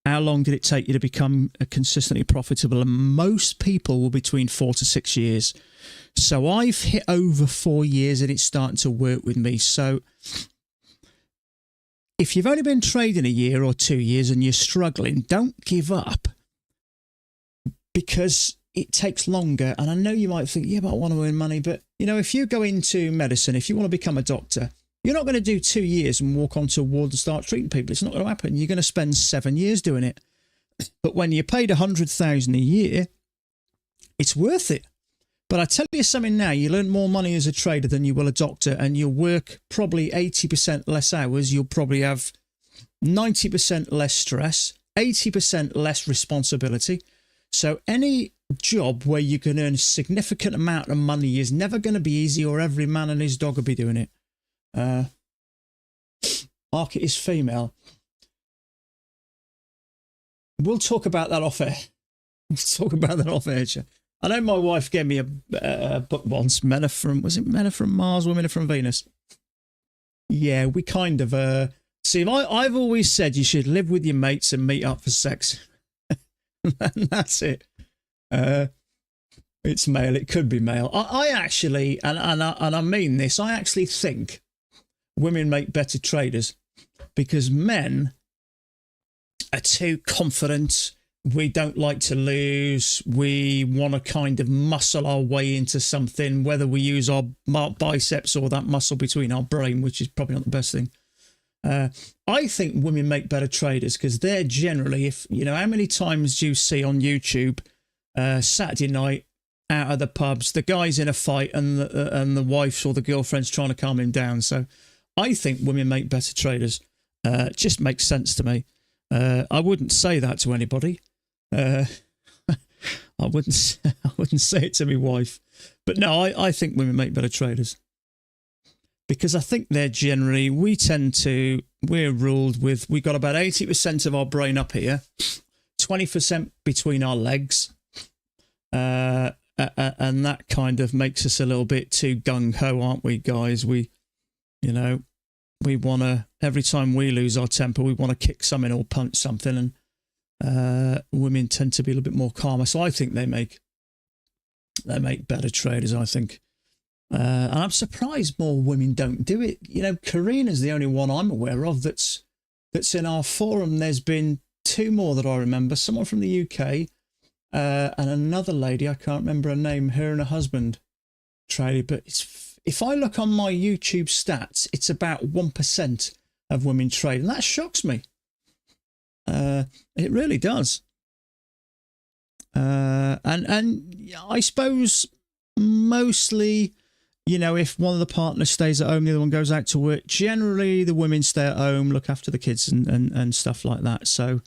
How long did it take you to become consistently profitable? And most people were between 4 to 6 years. So I've hit over 4 years and it's starting to work with me. So if you've only been trading a year or 2 years and you're struggling, don't give up, because it takes longer. And I know you might think, yeah, but I want to earn money. But, you know, if you go into medicine, if you want to become a doctor, you're not going to do 2 years and walk onto a ward and start treating people. It's not going to happen. You're going to spend 7 years doing it. But when you're paid $100,000 a year, it's worth it. But I tell you something now, you'll earn more money as a trader than you will a doctor, and you'll work probably 80% less hours. You'll probably have 90% less stress, 80% less responsibility. So any job where you can earn a significant amount of money is never going to be easy, or every man and his dog will be doing it. Market is female. We'll talk about that off air. I know my wife gave me a book once, Men Are From Mars, Women Are From Venus. Yeah, we kind of, see, I've always said you should live with your mates and meet up for sex. And that's it. It's male, it could be male. I actually, and I mean this, I actually think women make better traders, because men are too confident. We don't like to lose. We want to kind of muscle our way into something, whether we use our biceps or that muscle between our brain, which is probably not the best thing. I think women make better traders because they're generally, if you know, how many times do you see on YouTube Saturday night out of the pubs, the guy's in a fight and the wife or the girlfriend's trying to calm him down. So I think women make better traders. It just makes sense to me. I wouldn't say that to anybody. I wouldn't say it to my wife. But no, I think women make better traders. Because I think they're generally, we're ruled with, we've got about 80% of our brain up here, 20% between our legs. And that kind of makes us a little bit too gung-ho, aren't we, guys? We want to, every time we lose our temper, we want to kick something or punch something. And women tend to be a little bit more calmer. So I think they make better traders, I think. And I'm surprised more women don't do it. You know, Karina's the only one I'm aware of that's in our forum. There's been 2 more that I remember. Someone from the UK and another lady, I can't remember her name, her and her husband traded. But if I look on my YouTube stats, it's about 1% of women trade. And that shocks me. It really does. And I suppose mostly, you know, if one of the partners stays at home, the other one goes out to work, generally the women stay at home, look after the kids and stuff like that. So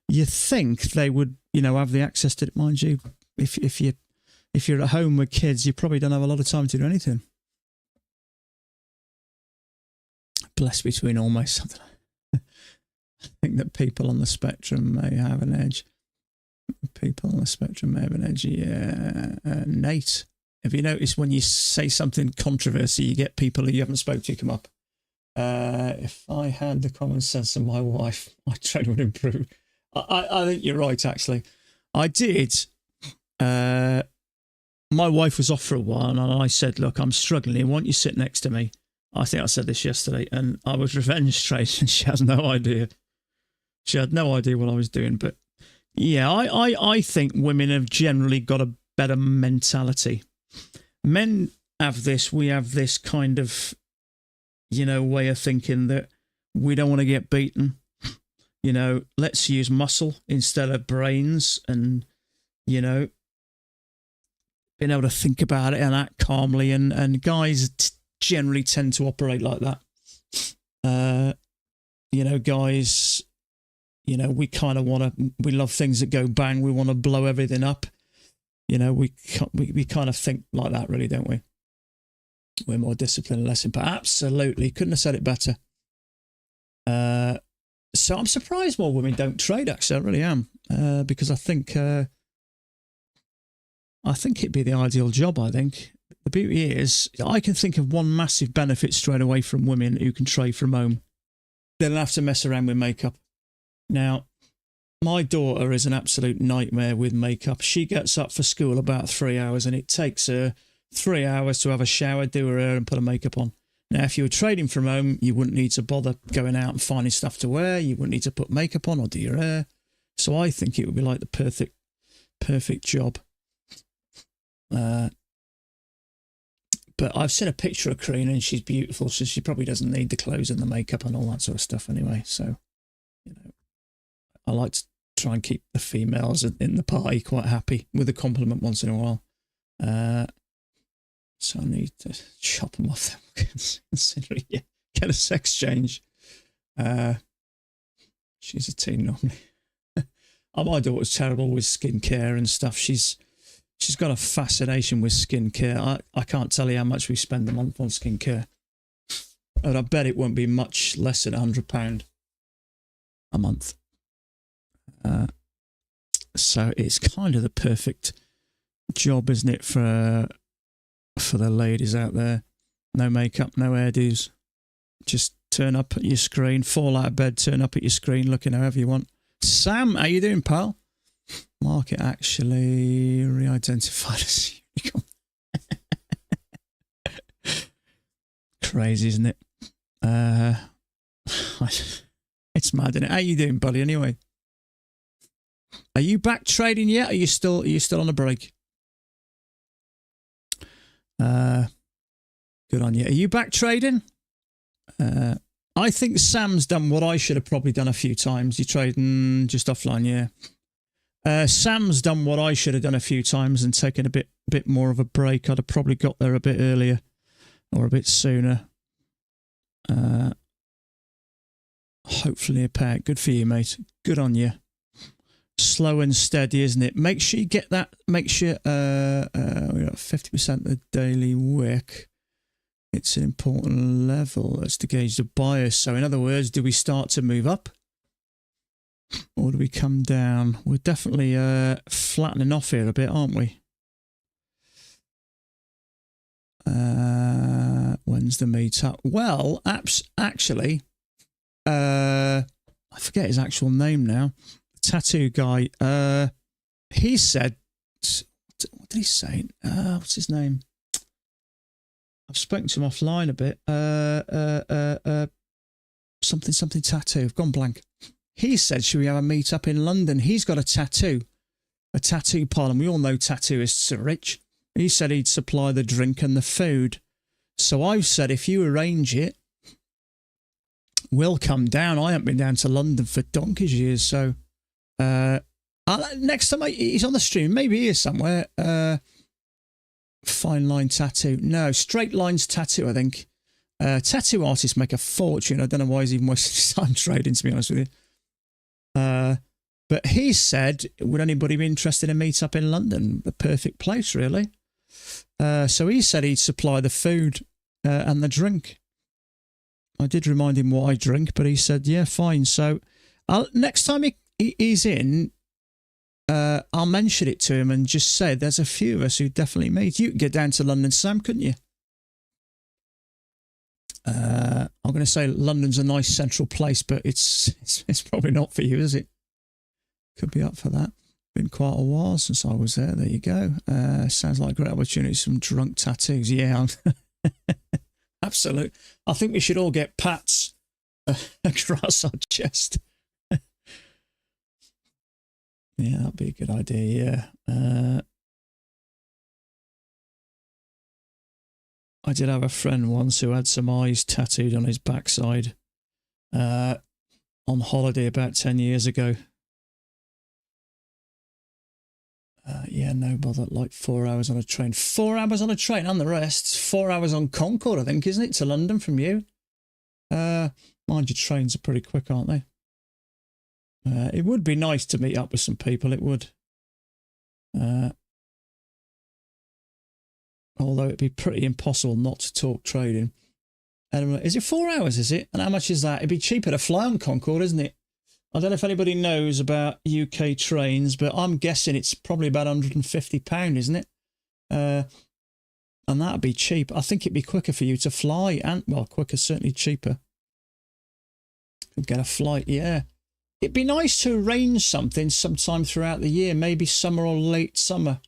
you think they would, you know, have the access to it. Mind you, if you're at home with kids, you probably don't have a lot of time to do anything. Blessed between almost something. I think that people on the spectrum may have an edge. People on the spectrum may have an edge. Yeah, Nate. Have you noticed when you say something controversy, you get people who you haven't spoken to come up? If I had the common sense of my wife, my trade would improve. I think you're right, actually. I did. My wife was off for a while, and I said, look, I'm struggling. Why don't you sit next to me? I think I said this yesterday, and I was revenge trading. She has no idea. She had no idea what I was doing. But yeah, I think women have generally got a better mentality. Men have this, we have this kind of, you know, way of thinking that we don't want to get beaten. You know, let's use muscle instead of brains, and, you know, being able to think about it and act calmly. And guys generally tend to operate like that. You know, guys, you know, we kind of we love things that go bang. We want to blow everything up. You know, we kind of think like that, really, don't we? We're more disciplined and less but absolutely. Couldn't have said it better. So I'm surprised more women don't trade, actually. I really am. Because I think it'd be the ideal job, I think. The beauty is, I can think of one massive benefit straight away from women who can trade from home. They don't have to mess around with makeup. Now, my daughter is an absolute nightmare with makeup. She gets up for school about 3 hours, and it takes her 3 hours to have a shower, do her hair, and put her makeup on. Now, if you were trading from home, you wouldn't need to bother going out and finding stuff to wear. You wouldn't need to put makeup on or do your hair. So I think it would be like the perfect job. But I've seen a picture of Karina, and she's beautiful, so she probably doesn't need the clothes and the makeup and all that sort of stuff anyway. So, you know, I like to try and keep the females in the party quite happy with a compliment once in a while. So I need to chop them off them, considering, yeah, get a sex change. She's a teen normally. My daughter's terrible with skincare and stuff. She's got a fascination with skincare. I can't tell you how much we spend a month on skincare. And I bet it won't be much less than £100 a month. So it's kind of the perfect job, isn't it, for the ladies out there? No makeup, no hairdos. Just turn up at your screen, fall out of bed, turn up at your screen, looking however you want. Sam, how you doing, pal? Market actually re-identified as unicorn. Crazy, isn't it? It's mad, isn't it? How you doing, buddy? Anyway, are you back trading yet? Are you still on a break? Good on you. Are you back trading? I think Sam's done what I should have probably done a few times. You're trading just offline, yeah. Sam's done what I should have done a few times and taken a bit more of a break. I'd have probably got there a bit earlier or a bit sooner. Hopefully a pair. Good for you, mate. Good on you. Slow and steady, isn't it? Make sure you get that. Make sure we got 50% of the daily wick. It's an important level. That's to gauge the bias. So in other words, do we start to move up? Or do we come down? We're definitely flattening off here a bit, aren't we? When's the meetup? Well, actually, I forget his actual name now. The tattoo guy. He said, what did he say? What's his name? I've spoken to him offline a bit. Something tattoo. I've gone blank. He said, should we have a meet up in London? He's got a tattoo parlour, and we all know tattooists are rich. He said he'd supply the drink and the food. So I've said, if you arrange it, we'll come down. I haven't been down to London for donkey's years, so next time he's on the stream, maybe he is somewhere. 5 Fine line tattoo. No, straight lines tattoo, I think. Tattoo artists make a fortune. I don't know why he's even wasting his time trading, to be honest with you. But he said, would anybody be interested in a meet-up in London? The perfect place, really. So he said he'd supply the food and the drink. I did remind him what I drink, but he said, yeah, fine. So next time he's in, I'll mention it to him and just say there's a few of us who definitely meet. You could get down to London, Sam, couldn't you? I'm going to say London's a nice central place, but it's probably not for you, is it? Could be up for that. Been quite a while since I was there. There you go. Sounds like a great opportunity. Some drunk tattoos. Yeah, absolutely. I think we should all get pats across our chest. Yeah, that'd be a good idea. Yeah. I did have a friend once who had some eyes tattooed on his backside on holiday about 10 years ago. Yeah, no bother. Like 4 hours on a train. 4 hours on a train and the rest. 4 hours on Concorde, I think, isn't it, to London from you? Mind you, trains are pretty quick, aren't they? It would be nice to meet up with some people. It would. Although it'd be pretty impossible not to talk trading. Is it 4 hours, is it? And how much is that? It'd be cheaper to fly on Concorde, isn't it? I don't know if anybody knows about UK trains, but I'm guessing it's probably about £150, isn't it? And that'd be cheap. I think it'd be quicker for you to fly, and well, quicker, certainly cheaper. Could get a flight, yeah. It'd be nice to arrange something sometime throughout the year, maybe summer or late summer.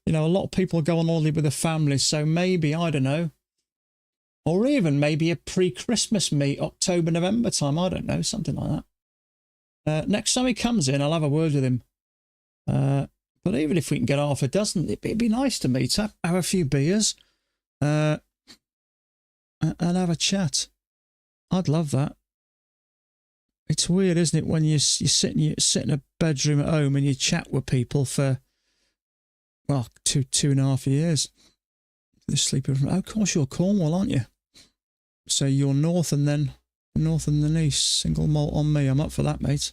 You know, a lot of people go on holiday with their families, so maybe, I don't know. Or even maybe a pre-Christmas meet, October, November time, I don't know, something like that. Next time he comes in, I'll have a word with him. But even if we can get half a dozen, it'd be nice to meet up, have a few beers, and have a chat. I'd love that. It's weird, isn't it, when you sit in a bedroom at home and you chat with people for, well, 2.5 years. The sleeper. Oh, of course, you're Cornwall, aren't you? So you're north and then east. Single malt on me. I'm up for that, mate.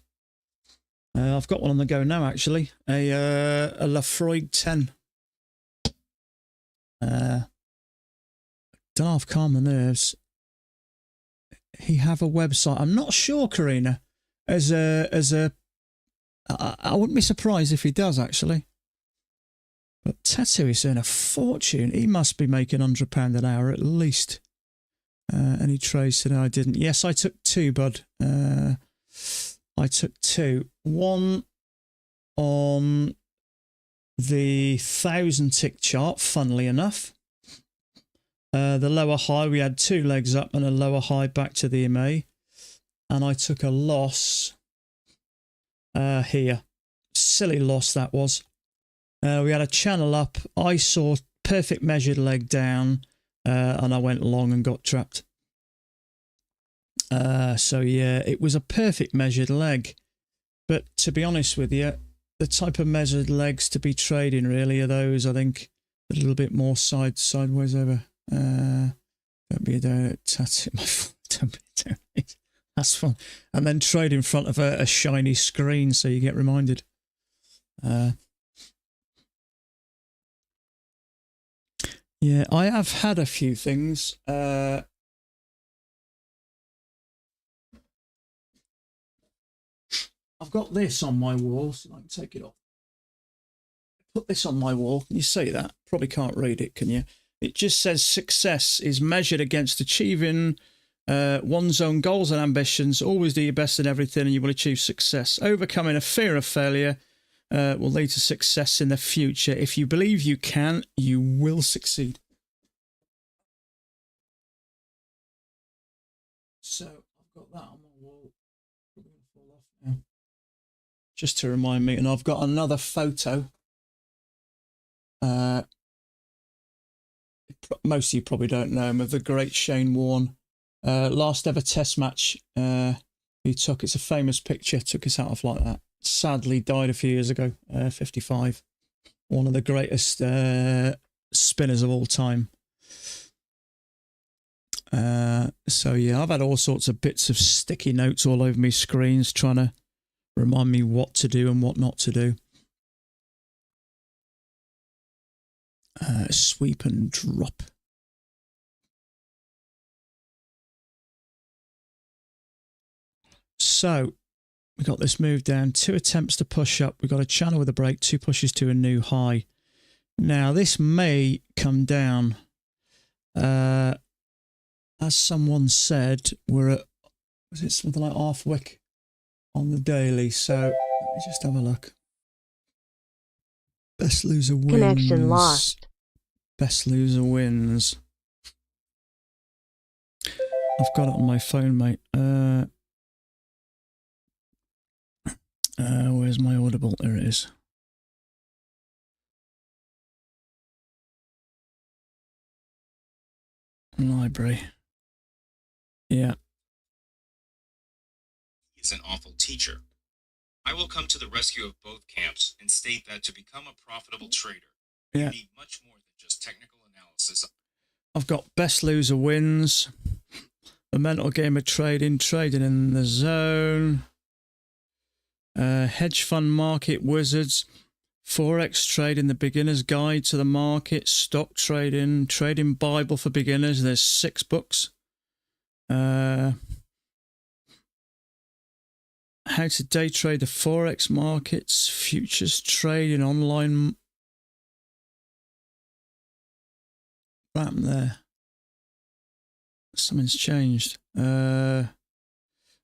I've got one on the go now, actually. A Lafroig 10. Don't know if calm the nerves. He have a website. I'm not sure, Karina. I wouldn't be surprised if he does, actually. But Tattoo is earning a fortune. He must be making £100 an hour at least. Any trades today? I didn't. Yes, I took two, bud. I took two. One on the 1,000 tick chart, funnily enough. The lower high, we had two legs up and a lower high back to the MA. And I took a loss here. Silly loss that was. We had a channel up. I saw perfect measured leg down. And I went long and got trapped. So yeah, it was a perfect measured leg. But to be honest with you, the type of measured legs to be trading really are those, I think, a little bit more sideways over. Don't be doing it. Tattoo my foot. Don't be doing it. That's fun. And then trade in front of a shiny screen so you get reminded. Yeah, I have had a few things. I've got this on my wall, so I can take it off. Put this on my wall. Can you see that? Probably can't read it, can you? It just says success is measured against achieving one's own goals and ambitions. Always do your best in everything and you will achieve success. Overcoming a fear of failure will lead to success in the future. If you believe you can, you will succeed. So I've got that on my wall. Probably going to fall off now. Just to remind me, and I've got another photo. Most of you probably don't know him, of the great Shane Warne. Last ever test match he took. It's a famous picture. Took us out of like that. Sadly died a few years ago, 55. One of the greatest spinners of all time. So yeah, I've had all sorts of bits of sticky notes all over my screens trying to remind me what to do and what not to do. Sweep and drop. So we got this move down, 2 attempts to push up. We've got a channel with a break, 2 pushes to a new high. Now this may come down. As someone said, we're at, was it something like half wick on the daily? So let me just have a look. Best loser wins.
Connection lost.
Best loser wins. I've got it on my phone, mate. Where's my Audible? There it is. Library. Yeah.
He's an awful teacher. I will come to the rescue of both camps and state that to become a profitable trader, you need much more than just technical analysis.
I've got best loser wins, the mental game of trading in the zone, hedge fund market wizards, forex trading, the beginner's guide to the market, stock trading, trading Bible for beginners. There's 6 books. How to day trade the forex markets, futures trading, online. What happened there? Something's changed.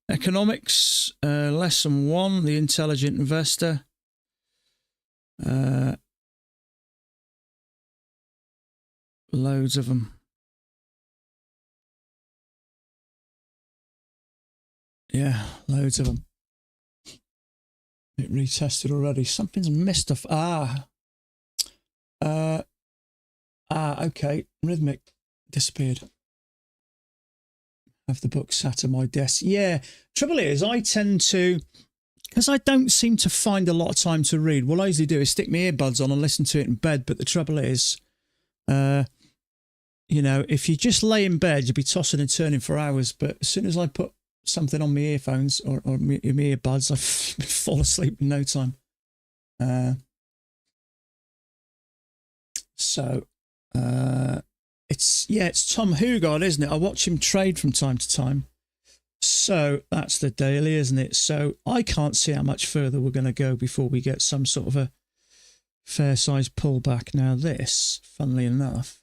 Economics, lesson 1, the intelligent investor. Loads of them. Yeah, loads of them. It retested already. Something's missed off. Okay. Rhythmic disappeared. Have the book sat at my desk. Yeah. Trouble is, I tend to, because I don't seem to find a lot of time to read. What I usually do is stick my earbuds on and listen to it in bed. But the trouble is, you know, if you just lay in bed, you'll be tossing and turning for hours. But as soon as I put something on my earphones or my earbuds, I fall asleep in no time. It's Tom Hugard, isn't it? I watch him trade from time to time. So that's the daily, isn't it? So I can't see how much further we're going to go before we get some sort of a fair size pullback. Now this, funnily enough,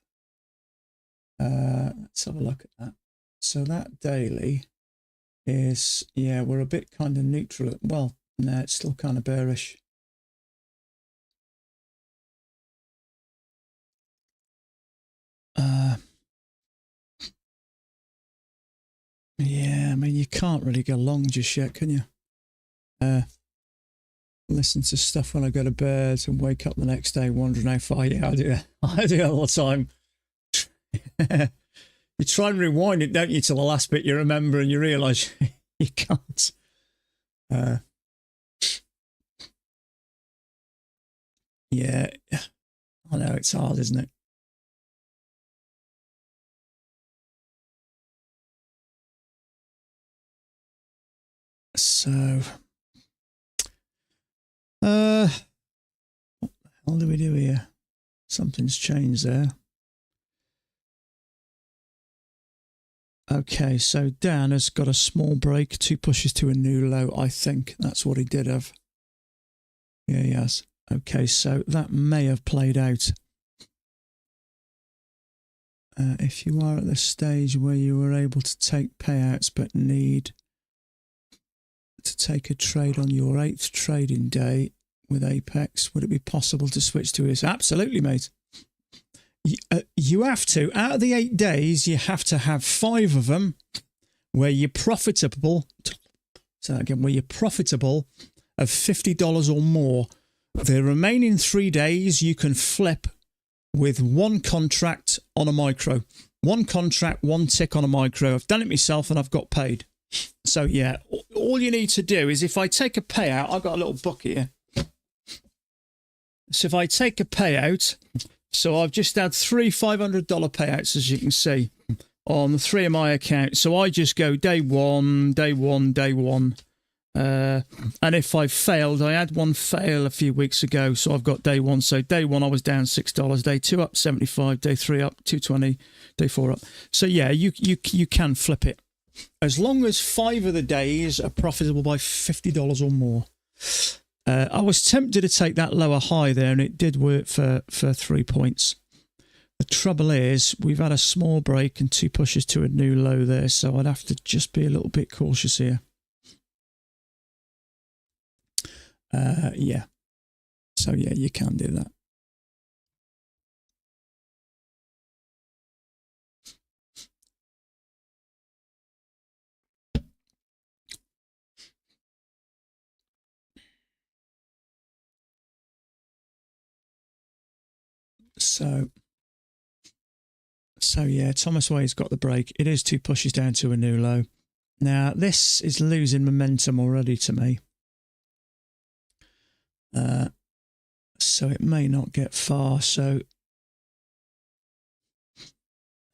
let's have a look at that. So that daily is, yeah, we're a bit kind of neutral. Well, no, it's still kind of bearish. Yeah, I mean, you can't really go long just yet, can you? Listen to stuff when I go to bed and wake up the next day wondering how far. Yeah, I do that. I do that all the time. You try and rewind it, don't you, till the last bit you remember and you realise you can't. Yeah, I know it's hard, isn't it? So, what the hell do we do here? Something's changed there. Okay, so Dan has got a small break, 2 pushes to a new low. I think that's what he did have. Yeah, he has. Okay, so that may have played out. If you are at the stage where you were able to take payouts but need to take a trade on your 8th trading day with Apex, would it be possible to switch to this? Absolutely, mate. You have to. Out of the 8 days, you have to have 5 of them where you're profitable. So again, where you're profitable of $50 or more. The remaining 3 days, you can flip with 1 contract on a micro. 1 contract, 1 tick on a micro. I've done it myself and I've got paid. So yeah, all you need to do is if I take a payout, I've got a little book here. So if I take a payout So I've just had 3 $500 payouts, as you can see, on 3 of my accounts. So I just go day one, day one, day one. And if I've failed, I had one fail a few weeks ago, so I've got day one. So day one I was down $6, day two up 75, day three up 220, day four up. So yeah, you can flip it as long as 5 of the days are profitable by $50 or more. I was tempted to take that lower high there, and it did work for 3 points. The trouble is we've had a small break and 2 pushes to a new low there, so I'd have to just be a little bit cautious here. Yeah. So yeah, you can do that. So yeah, Thomas Way's got the break. It is 2 pushes down to a new low. Now this is losing momentum already to me. So it may not get far. So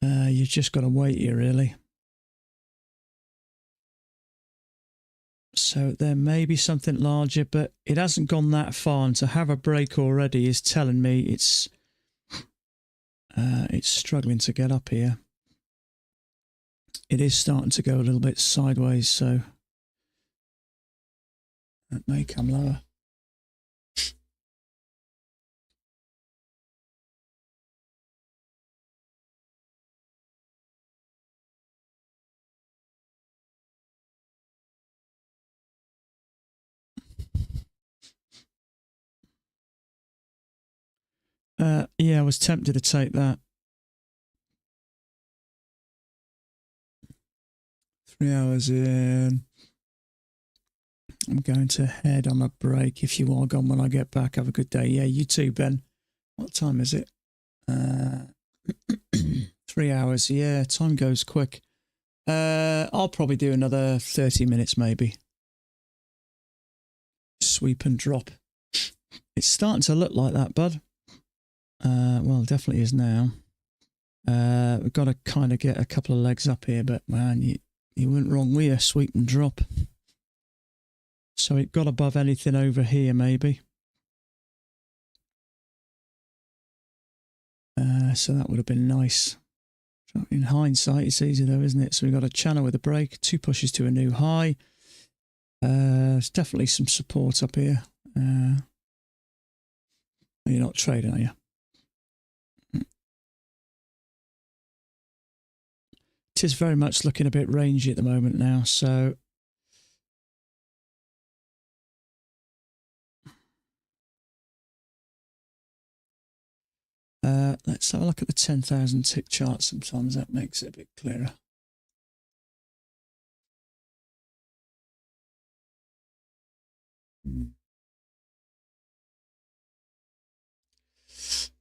you've just got to wait here, really. So there may be something larger, but it hasn't gone that far, and to have a break already is telling me it's struggling to get up here. It is starting to go a little bit sideways, so that may come lower. Yeah, I was tempted to take that. 3 hours in. I'm going to head on a break. If you are gone when I get back, have a good day. Yeah, you too, Ben. What time is it? 3 hours. Yeah, time goes quick. I'll probably do another 30 minutes maybe. Sweep and drop. It's starting to look like that, bud. Well, it definitely is now. We've got to kind of get a couple of legs up here, but man, you went wrong with your sweep and drop. So it got above anything over here, maybe. So that would have been nice. In hindsight, it's easy though, isn't it? So we've got a channel with a break, 2 pushes to a new high. There's definitely some support up here. You're not trading, are you? It is very much looking a bit rangy at the moment now, so let's have a look at the 10,000 tick chart. Sometimes that makes it a bit clearer.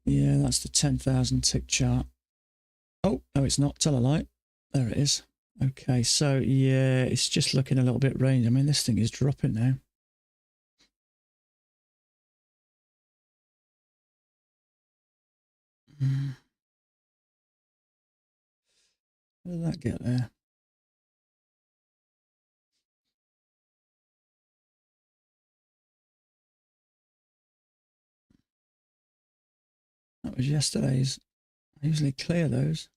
Yeah, that's the 10,000 tick chart. Oh, no, it's not. Tell a lie. There it is. Okay, so yeah, it's just looking a little bit rangy. I mean, this thing is dropping now. How did that get there? That was yesterday's. I usually clear those.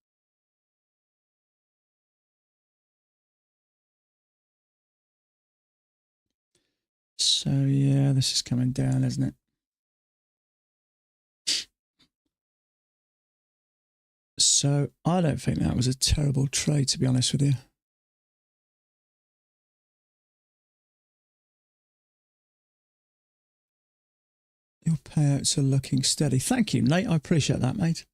So yeah, this is coming down, isn't it? So I don't think that was a terrible trade, to be honest with you. Your payouts are looking steady. Thank you, Nate. I appreciate that, mate.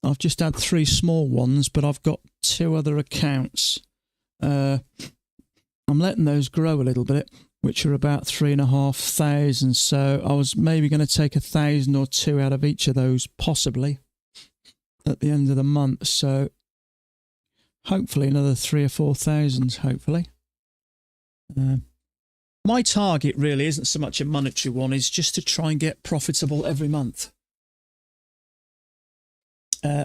I've just had 3 small ones, but I've got 2 other accounts. I'm letting those grow a little bit, which are about 3,500. So I was maybe going to take 1,000 or 2 out of each of those, possibly, at the end of the month. So hopefully another 3,000 or 4,000, hopefully. My target really isn't so much a monetary one, it's just to try and get profitable every month.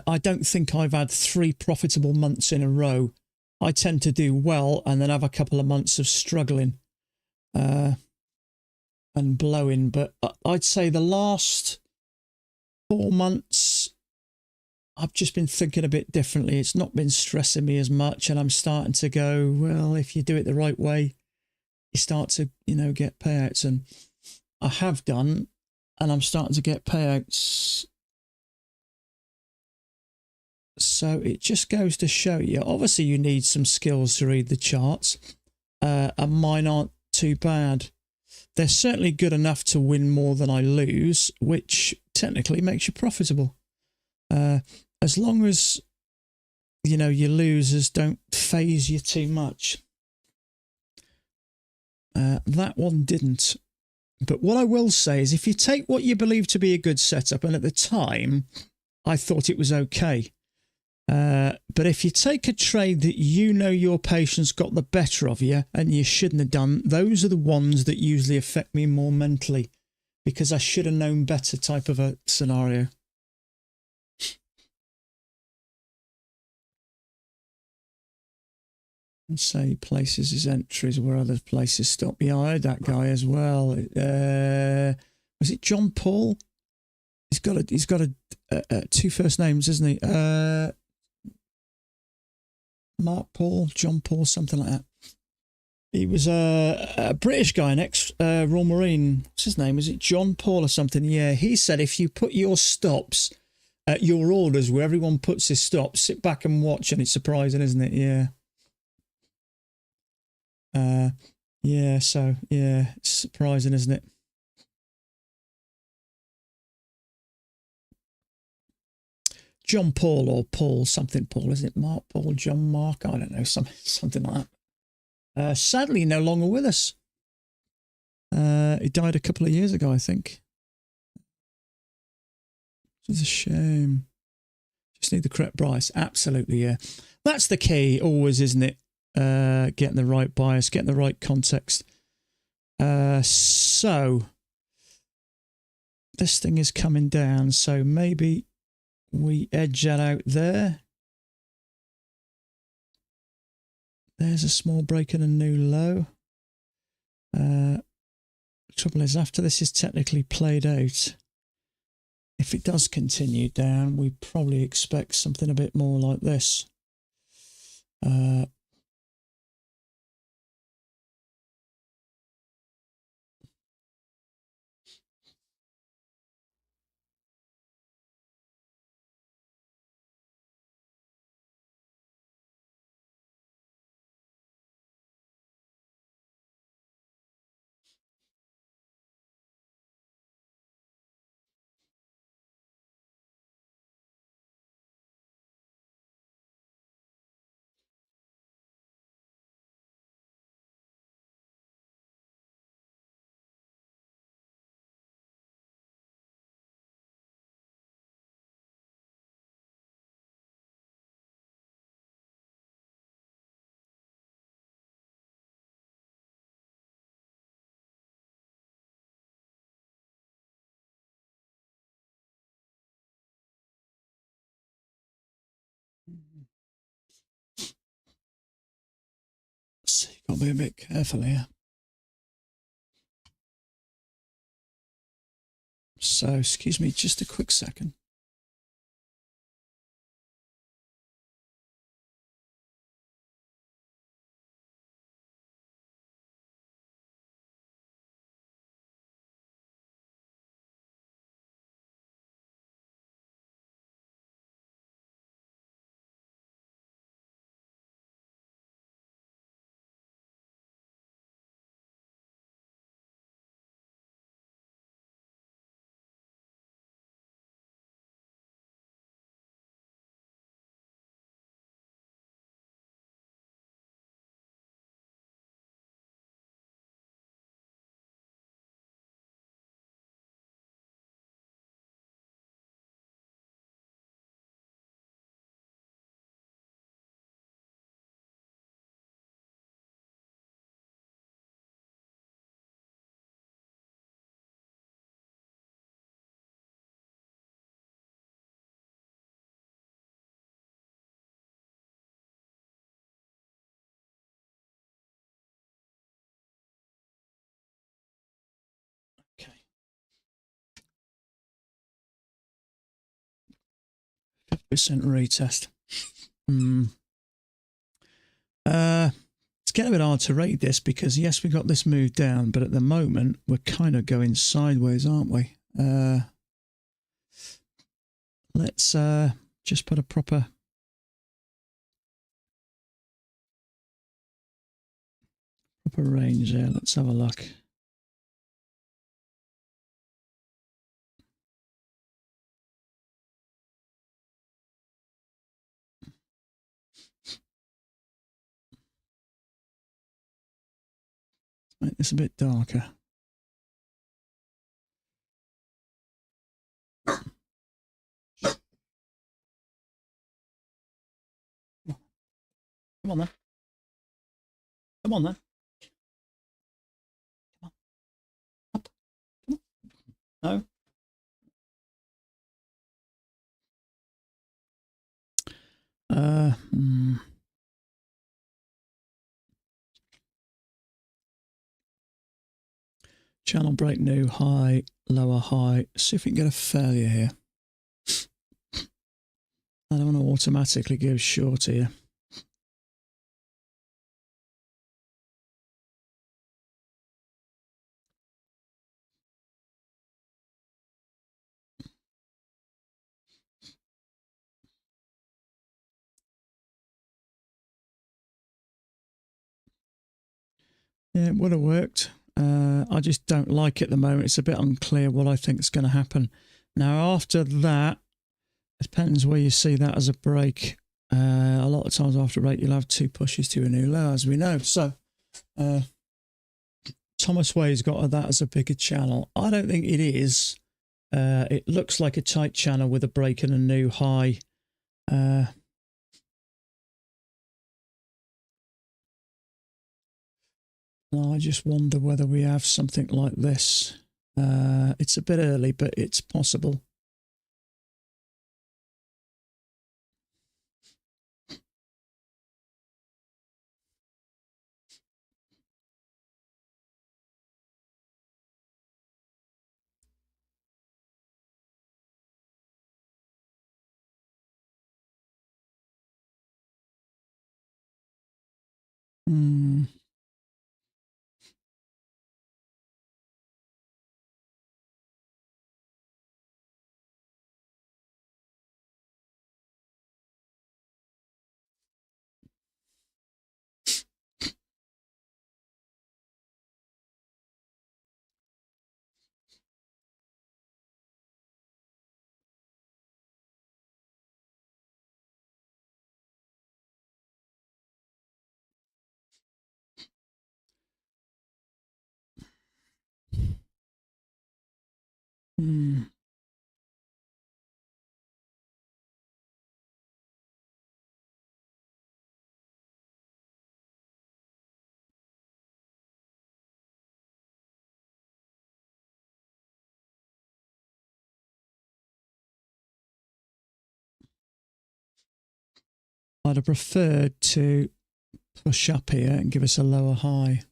I don't think I've had 3 profitable months in a row. I tend to do well and then have a couple of months of struggling and blowing. But I'd say the last 4 months, I've just been thinking a bit differently. It's not been stressing me as much, and I'm starting to go, well, if you do it the right way, you start to, get payouts. And I have done, and I'm starting to get payouts. So it just goes to show you, obviously you need some skills to read the charts, and mine aren't too bad. They're certainly good enough to win more than I lose, which technically makes you profitable. As long as, your losers don't phase you too much. That one didn't. But what I will say is if you take what you believe to be a good setup, and at the time, I thought it was okay. But if you take a trade that your patience got the better of you and you shouldn't have done, those are the ones that usually affect me more mentally because I should have known better type of a scenario. And say places his entries where other places stop. Yeah, I heard that guy as well. Was it John Paul? He's got 2 first names, isn't he? Mark Paul, John Paul, something like that. He was a British guy, an ex-Royal Marine. What's his name? Is it John Paul or something? Yeah, he said if you put your stops at your orders where everyone puts his stops, sit back and watch, and it's surprising, isn't it? Yeah. It's surprising, isn't it? John Paul or Paul, something Paul, isn't it? Mark Paul, John Mark, I don't know, something like that. Sadly, no longer with us. He died a couple of years ago, I think. It's a shame. Just need the correct price. Absolutely, yeah. That's the key, always, isn't it? Getting the right bias, getting the right context. So this thing is coming down, so maybe we edge that out there. There's a small break and a new low. Trouble is, after this is technically played out, if it does continue down, we probably expect something a bit more like this. So you've got to be a bit careful here. So, excuse me, just a quick second. retest. It's getting a bit hard to rate this because yes, we got this moved down, but at the moment we're kind of going sideways, aren't we? Let's just put a proper range there. Let's have a look. Make this a bit darker. Come on then. Come on then. Come on. Up. Come on. No. Channel break new, high, lower, high. See if we can get a failure here. I don't want to automatically go short here. Yeah, it would have worked. I just don't like it at the moment. It's a bit unclear what I think is going to happen. Now, after that, it depends where you see that as a break. A lot of times after a break, you'll have two pushes to a new low, as we know. So, Thomas Way's got that as a bigger channel. I don't think it is. It looks like a tight channel with a break and a new high. I just wonder whether we have something like this. It's a bit early, but it's possible. I'd have preferred to push up here and give us a lower high.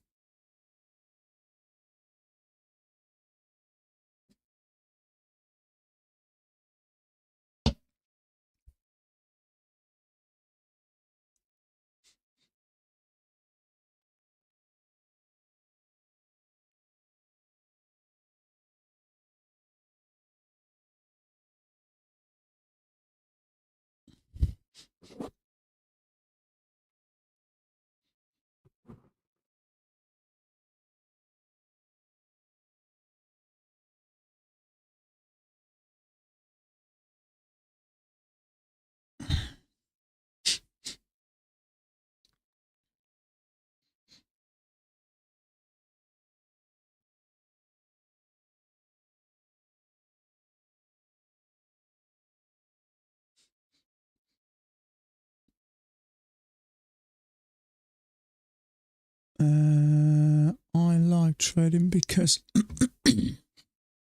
I like trading because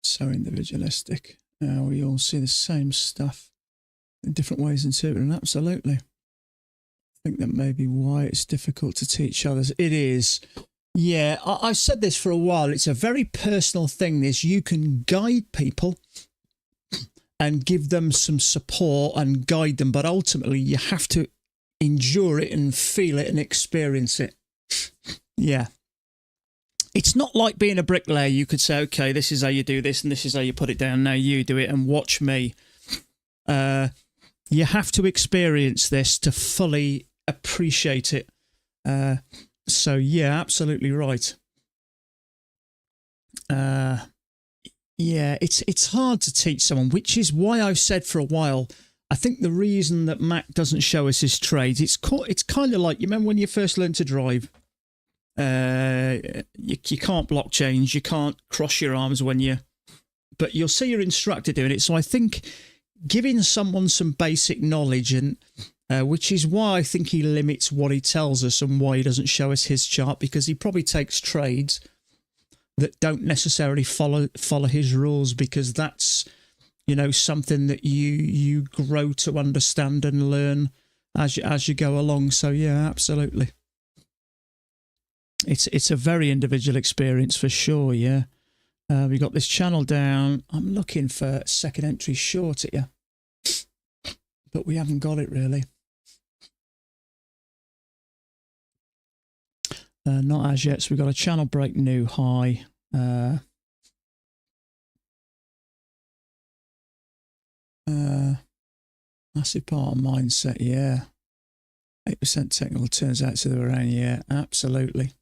so individualistic. We all see the same stuff in different ways interpreting. Absolutely. I think that may be why it's difficult to teach others. It is. Yeah, I've said this for a while. It's a very personal thing. This, you can guide people and give them some support and guide them. But ultimately, you have to endure it and feel it and experience it. Yeah. It's not like being a bricklayer. You could say, okay, this is how you do this and this is how you put it down. Now you do it and watch me. You have to experience this to fully appreciate it. So, yeah, absolutely right. Yeah, it's hard to teach someone, which is why I've said for a while, I think the reason that Mac doesn't show us his trades, it's kind of like, you remember when you first learned to drive? You can't block change, you can't cross your arms but you'll see your instructor doing it. So I think giving someone some basic knowledge, and which is why I think he limits what he tells us and why he doesn't show us his chart, because he probably takes trades that don't necessarily follow his rules, because that's, you know, something that you grow to understand and learn as you go along. So yeah, absolutely. It's a very individual experience for sure. Yeah. We got this channel down. I'm looking for second entry short here, but we haven't got it really. Not as yet. So we've got a channel break new high. Massive part of mindset, yeah. 8% technical turns out to the around, yeah, absolutely.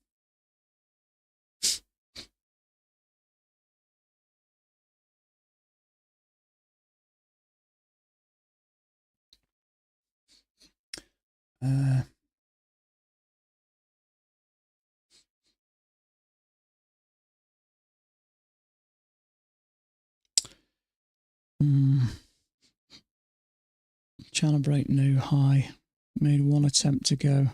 Channel break new high. Made one attempt to go.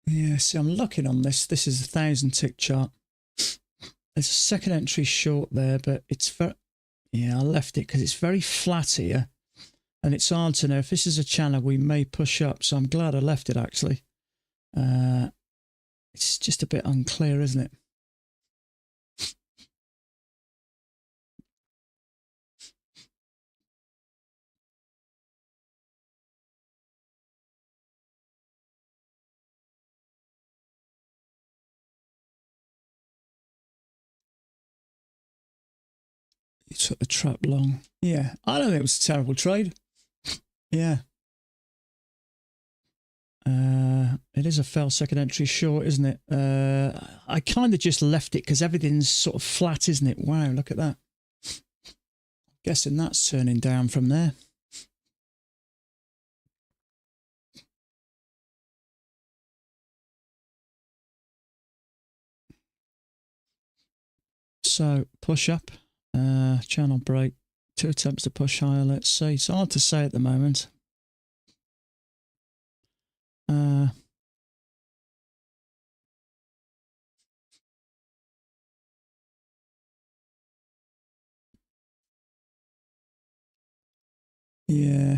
Yeah, see, I'm looking on this. This is a 1,000 tick chart. There's a second entry short there, but it's very... Yeah, I left it because it's very flat here. And it's hard to know. If this is a channel, we may push up. So I'm glad I left it, actually. It's just a bit unclear, isn't it? You took the trap long. Yeah, I don't think it was a terrible trade. Yeah. It is a fell second entry short, isn't it? I kind of just left it because everything's sort of flat, isn't it? Wow, look at that. Guessing that's turning down from there. So push up, channel break, 2 attempts to push higher, let's see. It's hard to say at the moment. Yeah.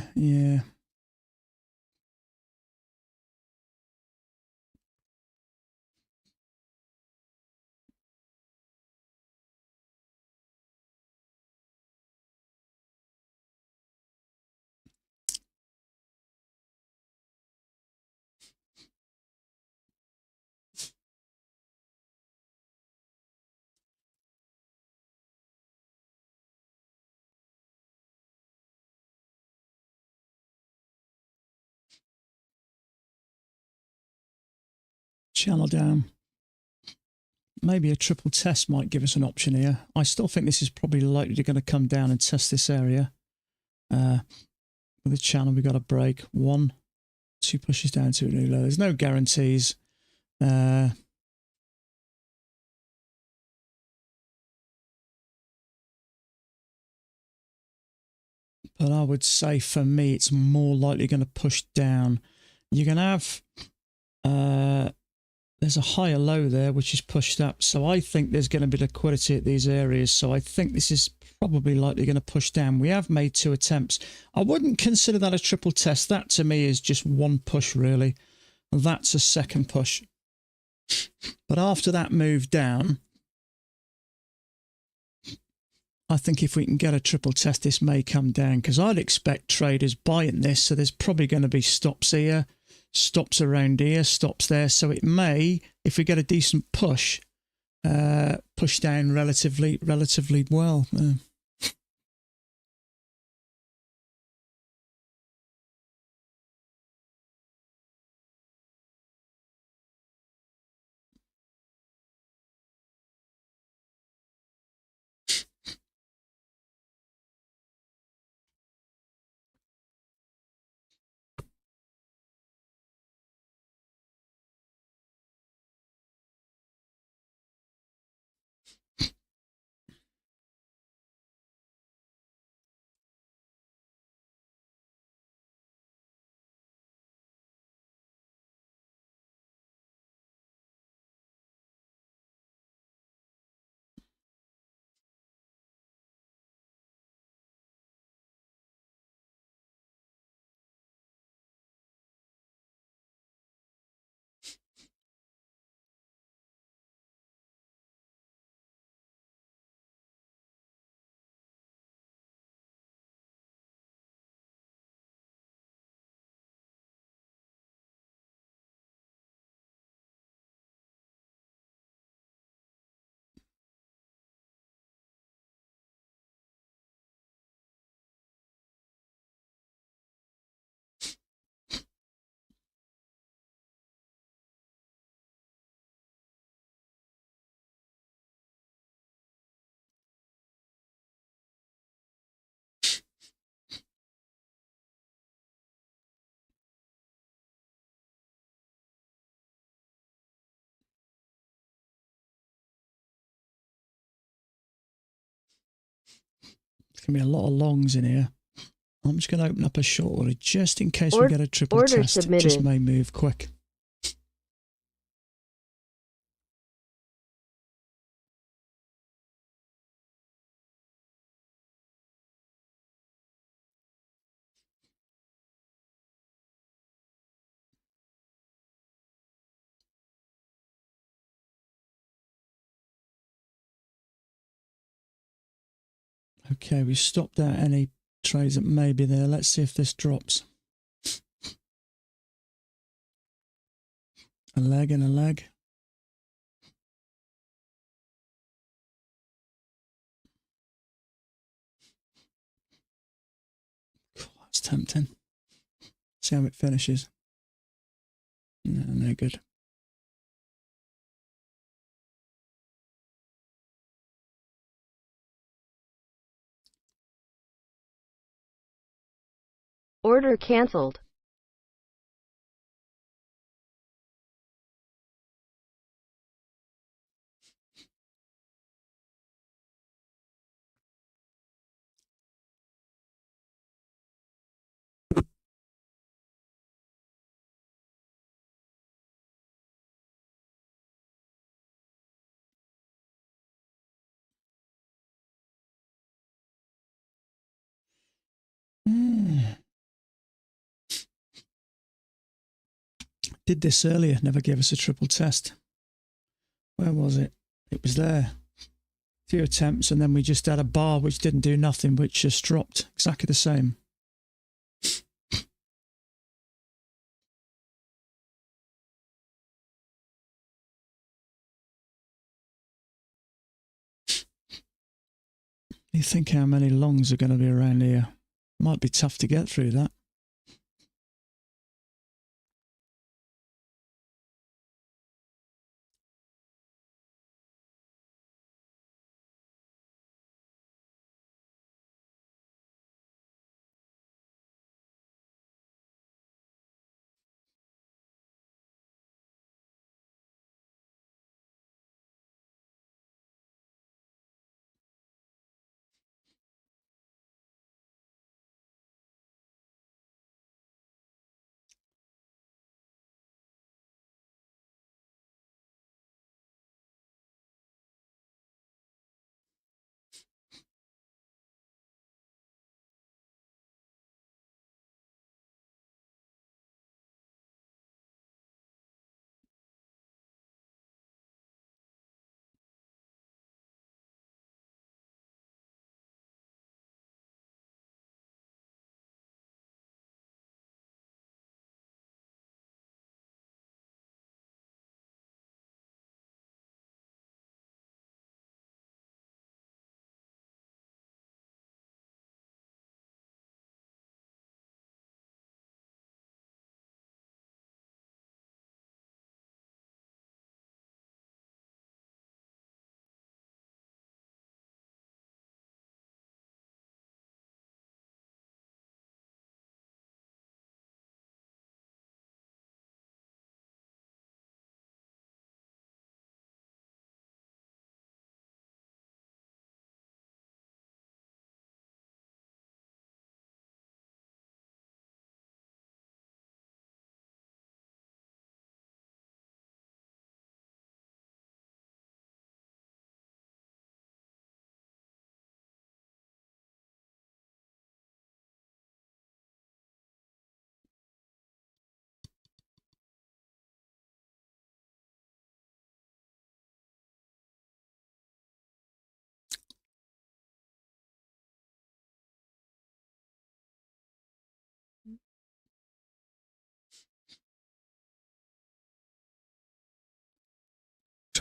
Channel down. Maybe a triple test might give us an option here. I still think this is probably likely to going to come down and test this area. With the channel, we've got a break. 1, 2 pushes down to a new low. There's no guarantees. But I would say for me, it's more likely going to push down. You're going to have... there's a higher low there, which is pushed up. So I think there's going to be liquidity at these areas. So I think this is probably likely going to push down. We have made 2 attempts. I wouldn't consider that a triple test. That to me is just one push, really. That's a second push. But after that move down, I think if we can get a triple test, this may come down, because I'd expect traders buying this. So there's probably going to be stops here, stops around here, stops there. So it may, if we get a decent push, push down relatively well. There's going to be a lot of longs in here. I'm just going to open up a short order just in case we get a triple
order
test.
submitted.
It just may move quick. Okay, we stopped out any trades that may be there. Let's see if this drops. A leg and a leg. Cool, that's tempting. See how it finishes. No, no good.
Order cancelled. Did this earlier, never gave us a triple test. Where was it? It was there. Few attempts, and then we just had a bar which didn't do nothing, which just dropped. Exactly the same. You think how many longs are going to be around here? Might be tough to get through that.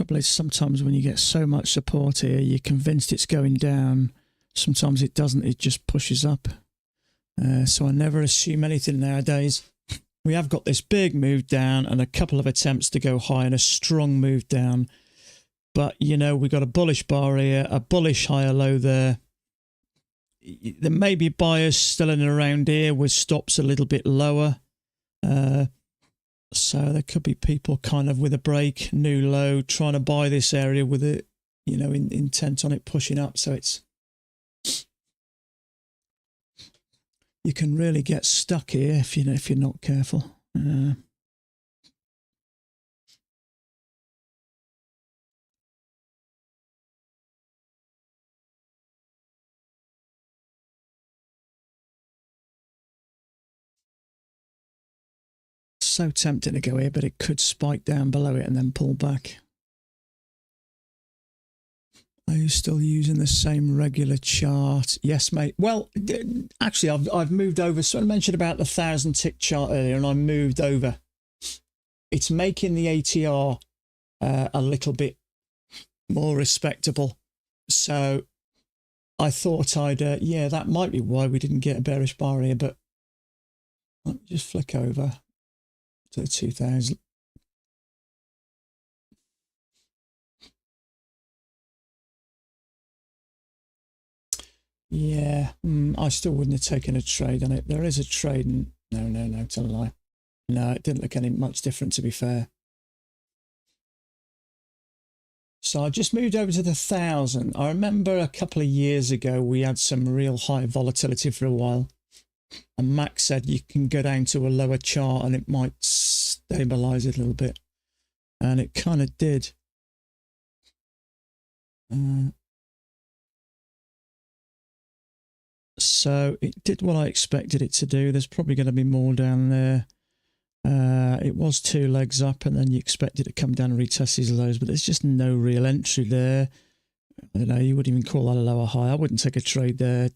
trouble is sometimes when you get so much support here, you're convinced it's going down. Sometimes it doesn't, it just pushes up. So I never assume anything nowadays. We have got this big move down and a couple of attempts to go high and a strong move down. But, you know, we got a bullish bar here, a bullish higher low there. There may be buyers still in and around here with stops a little bit lower. So there could be people kind of with a break, new low, trying to buy this area with it, you know, intent on it pushing up. So it's, you can really get stuck here if you're not careful. So tempting to go here, but it could spike down below it and then pull back. Are you still using the same regular chart? Yes, mate. Well, actually, I've moved over. So I mentioned about the 1,000 tick chart earlier, and I moved over. It's making the ATR a little bit more respectable. So I thought I'd, yeah, that might be why we didn't get a bearish bar here. But let me just flick over to the 2,000. Yeah, I still wouldn't have taken a trade on it. There is a trade. No, tell a lie. No, it didn't look any much different, to be fair. So I just moved over to the 1,000. I remember a couple of years ago, we had some real high volatility for a while. And Max said you can go down to a lower chart and it might stabilize it a little bit. And it kind of did. So it did what I expected it to do. There's probably going to be more down there. It was 2 legs up and then you expect it to come down and retest these lows, but there's just no real entry there. I don't know, you wouldn't even call that a lower high. I wouldn't take a trade there.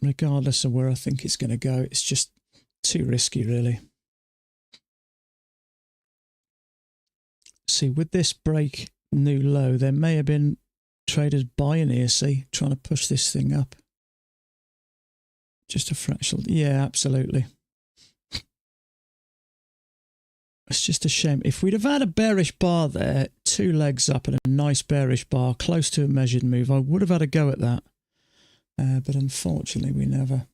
Regardless of where I think it's going to go, it's just too risky, really. See, with this break new low, there may have been traders buying here, see, trying to push this thing up. Just a fractional. Yeah, absolutely. It's just a shame. If we'd have had a bearish bar there, 2 legs up and a nice bearish bar close to a measured move, I would have had a go at that. But unfortunately, we never.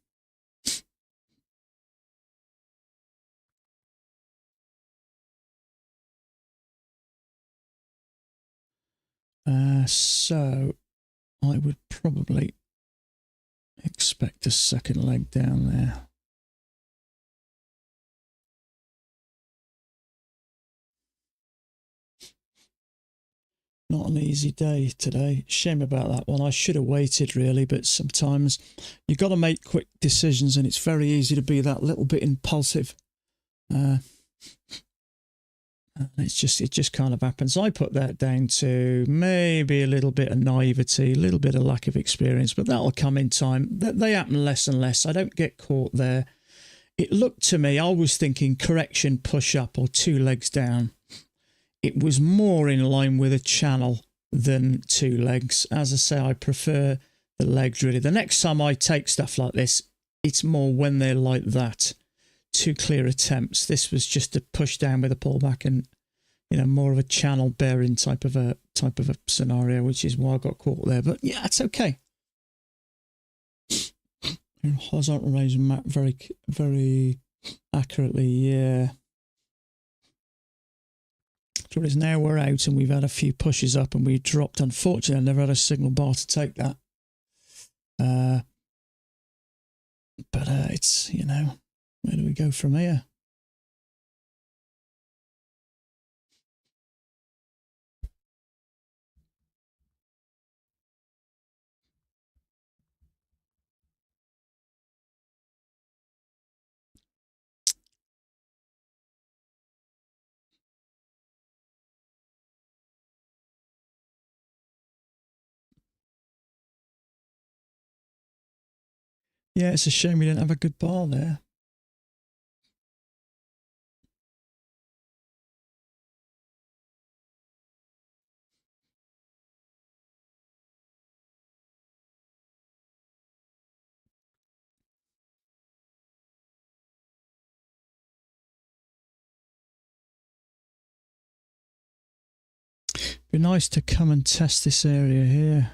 So I would probably expect a second leg down there. Not an easy day today. Shame about that one. I should have waited really, but sometimes you've got to make quick decisions and it's very easy to be that little bit impulsive. It just kind of happens. I put that down to maybe a little bit of naivety, a little bit of lack of experience, but that'll come in time. They happen less and less. I don't get caught there. It looked to me, I was thinking correction, push up or 2 legs down. It was more in line with a channel than 2 legs. As I say, I prefer the legs really. The next time I take stuff like this, it's more when they're like that. 2 clear attempts. This was just a push down with a pullback and, you know, more of a channel bearing type of a scenario, which is why I got caught there. But yeah, it's okay. Horizontal range map very, very accurately. Yeah. So it's now we're out and we've had a few pushes up and we dropped. Unfortunately, I never had a signal bar to take that. But it's, you know, where do we go from here? Yeah, it's a shame we didn't have a good bar there. Be nice to come and test this area here.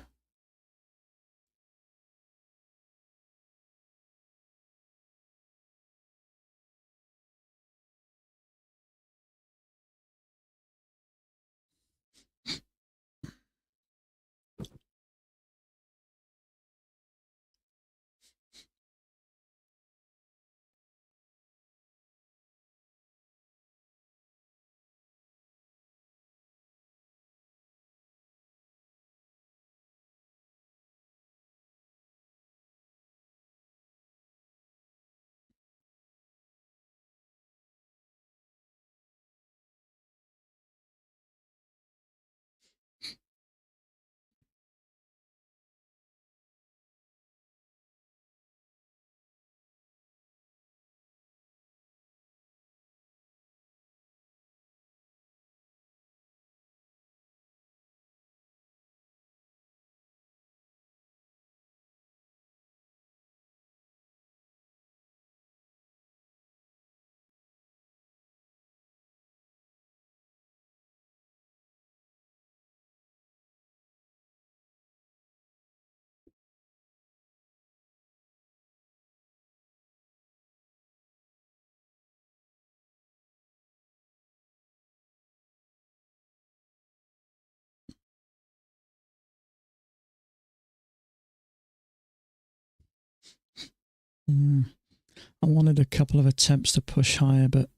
I wanted a couple of attempts to push higher, but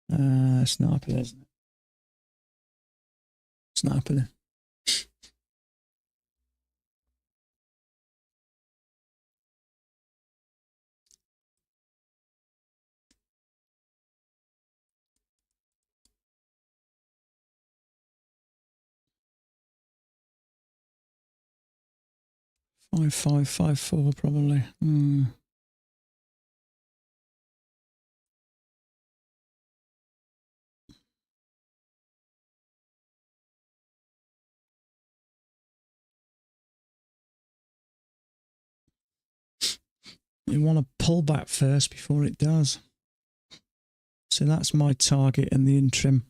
it's not happening, isn't it? It's not happening. Five, 4 probably. You want to pull back first before it does. So that's my target in the interim.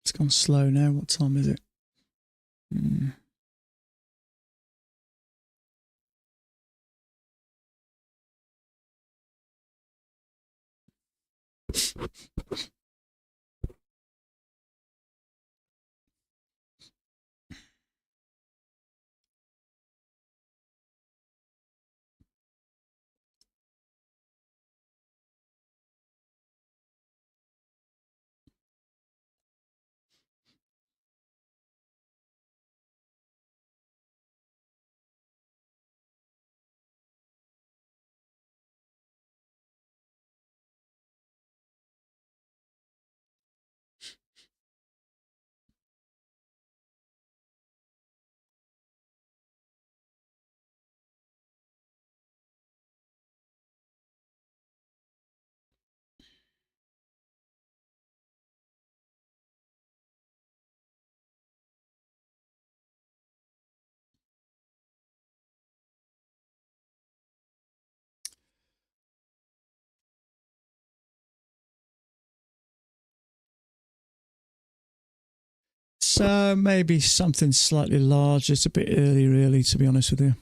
It's gone slow now. What time is it? So maybe something slightly large. It's a bit early, really, to be honest with you.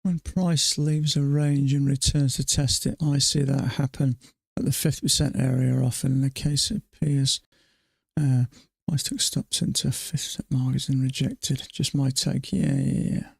When price leaves a range and returns to test it, I see that happen at the 50% area often. In the case it appears, price took stops into 50% markets and rejected. Just my take. Yeah.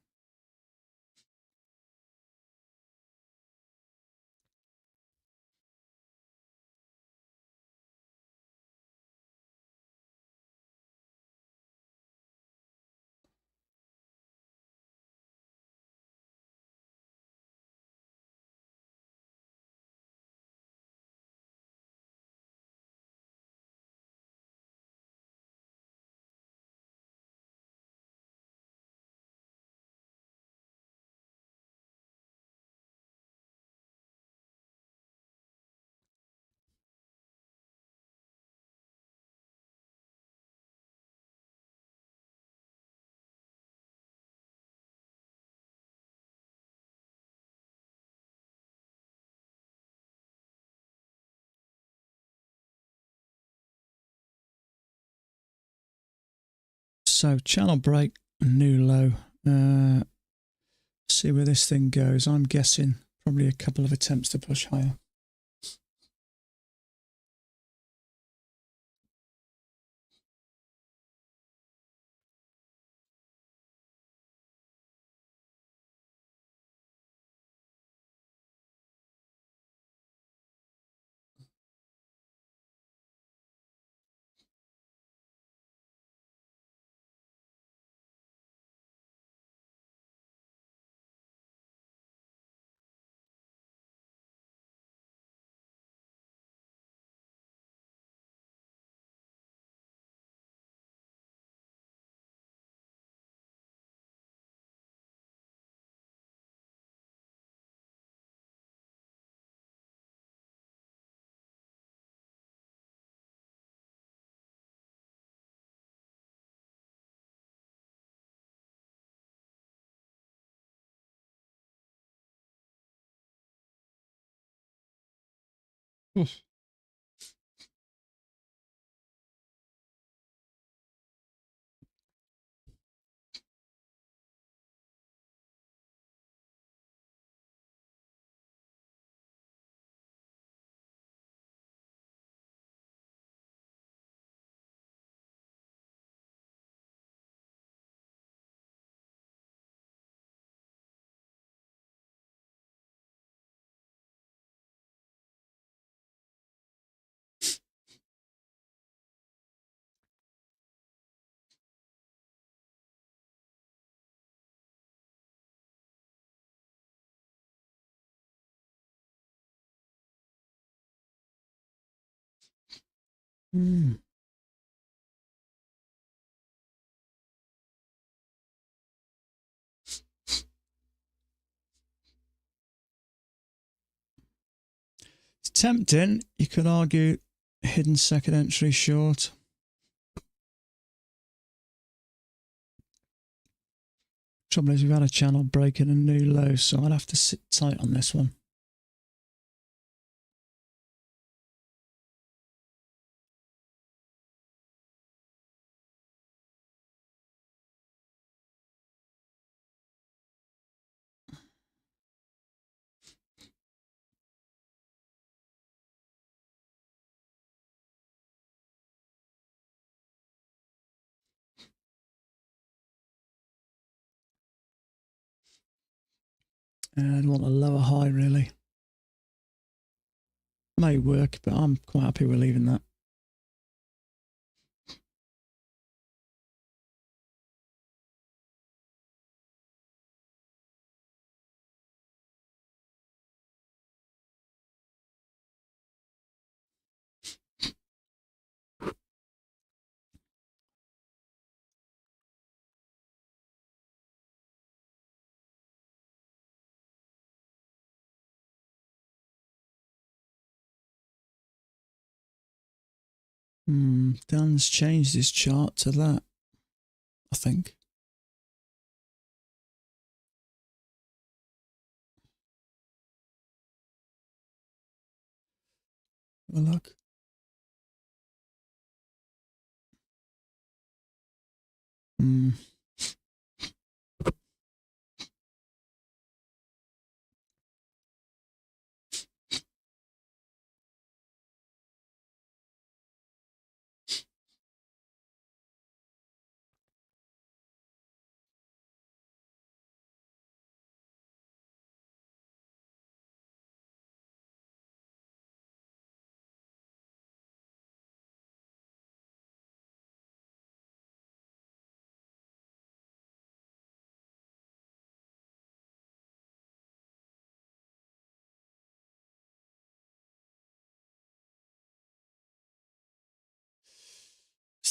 So channel break, new low. See where this thing goes. I'm guessing probably a couple of attempts to push higher. Oof. Mm. It's tempting. You could argue hidden second entry short. Trouble is we've had a channel break and a new low, so I'd have to sit tight on this one. And I'd want a lower high, really. May work, but I'm quite happy with leaving that. Dan's changed his chart to that, I think. Have a look.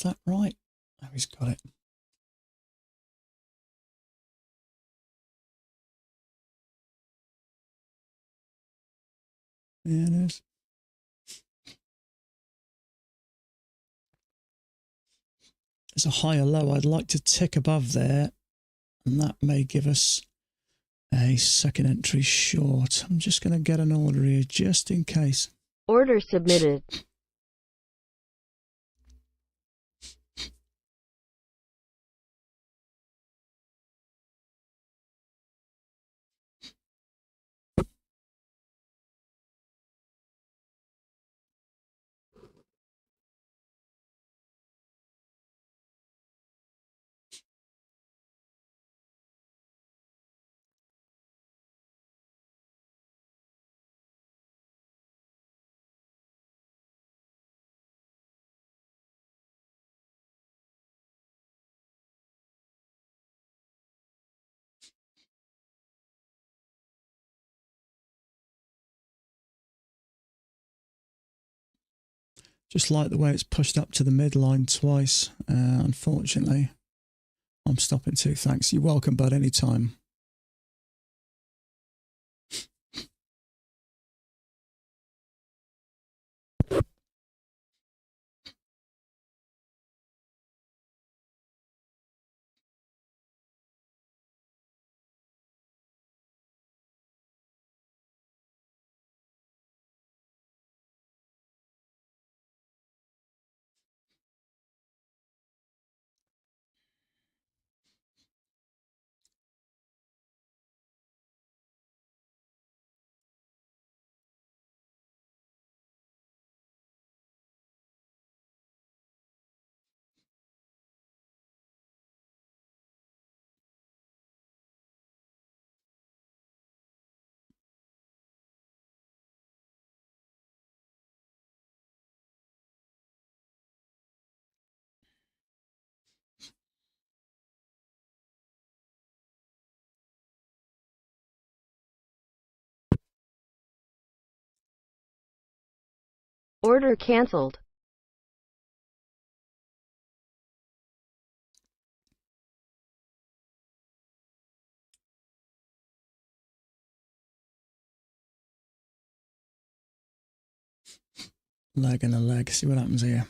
that right? Oh, he's got it. Yeah, it is. There's a high or low. I'd like to tick above there, and that may give us a second entry short. I'm just going to get an order here just in case.
Order submitted.
Just like the way it's pushed up to the midline twice. Unfortunately, I'm stopping too. Thanks. You're welcome, bud. Anytime.
Order canceled.
Leg and a leg. See what happens here.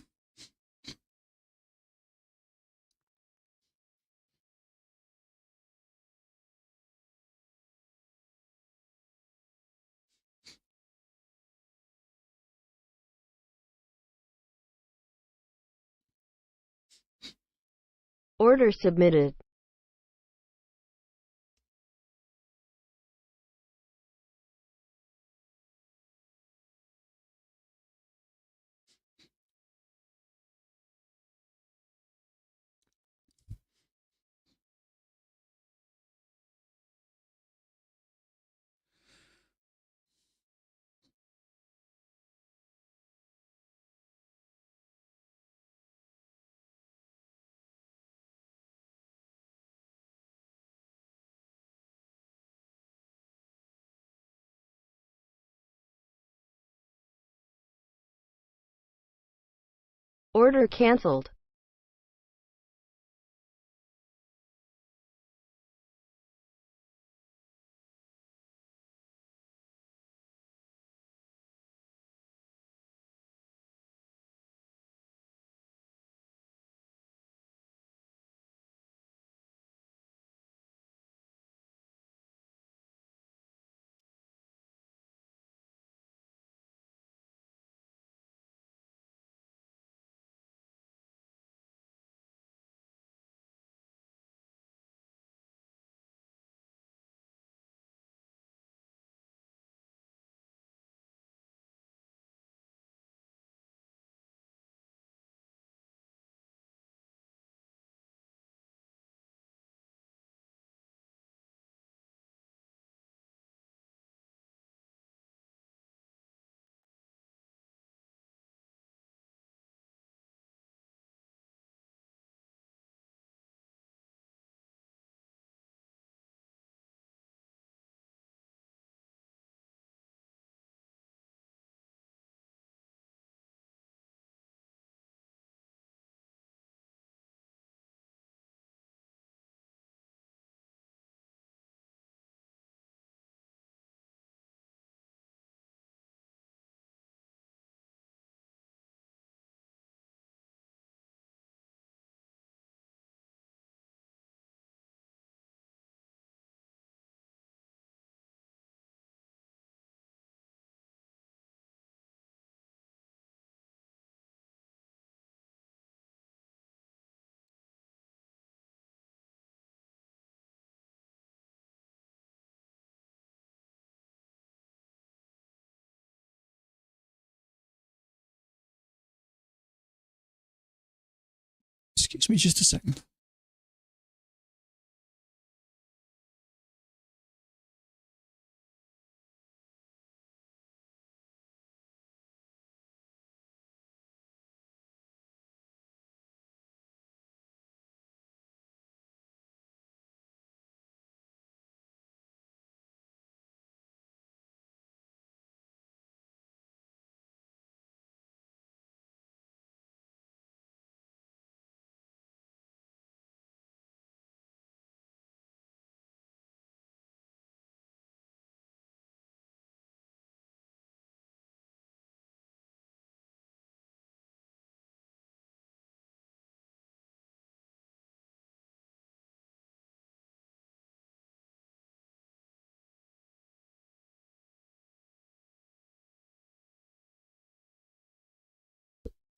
Order submitted. Order canceled.
Excuse me just a second.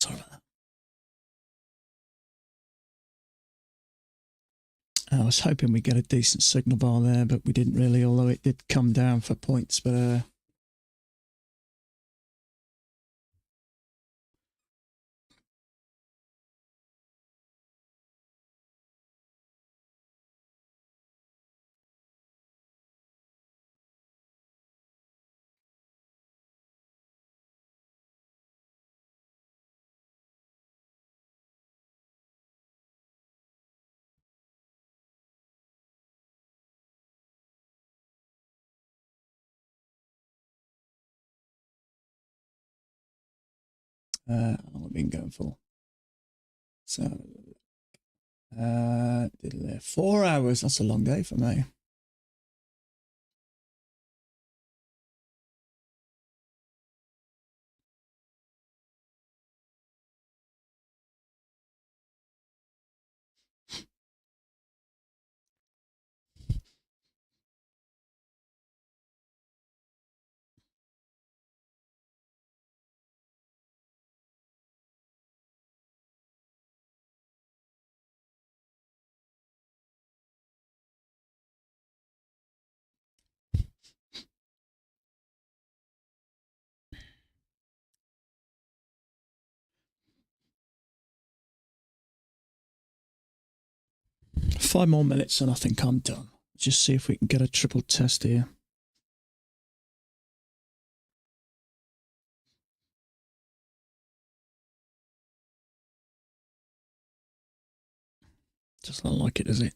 Sorry about that. I was hoping we'd get a decent signal bar there, but we didn't really, although it did come down for points. But 'What have we been going for? So, 4 hours. That's a long day for me. Five more minutes and I think I'm done. Just see if we can get a triple test here. Just not like it, does it?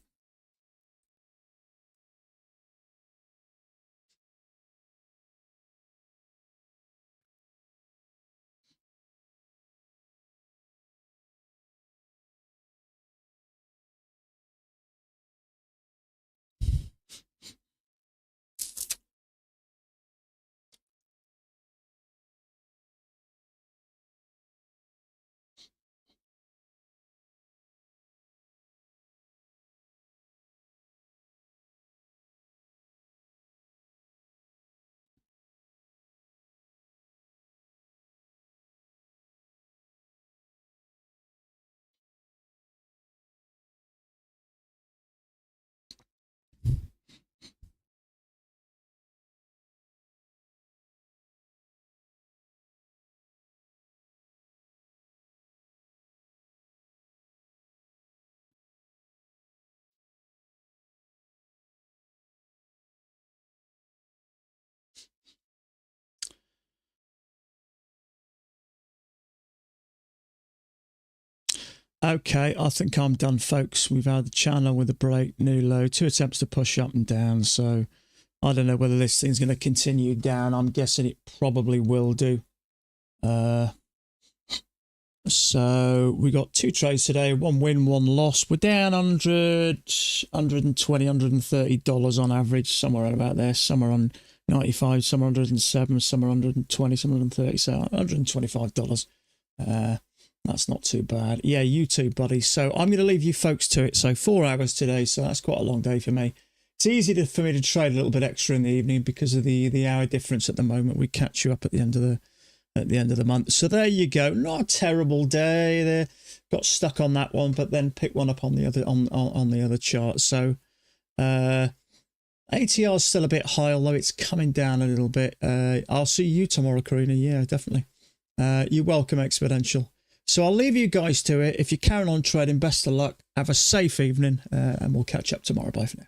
Okay, I think I'm done, folks. We've had the channel with a break, new low, 2 attempts to push up and down. So I don't know whether this thing's going to continue down. I'm guessing it probably will do. So we got 2 trades today, 1 win, 1 loss. We're down $120, $130 on average, somewhere about there, somewhere on 95, somewhere 107, somewhere 120, somewhere 130, so $125. That's not too bad. Yeah, you too, buddy. So I'm going to leave you folks to it. So 4 hours today, so that's quite a long day for me. It's easy for me to trade a little bit extra in the evening because of the hour difference at the moment. We catch you up at the end of the month. So there you go. Not a terrible day there. Got stuck on that one, but then picked one up on the other on the other chart. So ATR is still a bit high, although it's coming down a little bit. I'll see you tomorrow, Karina. Yeah, definitely. You're welcome, Exponential. So I'll leave you guys to it. If you're carrying on trading, best of luck. Have a safe evening, and we'll catch up tomorrow. Bye for now.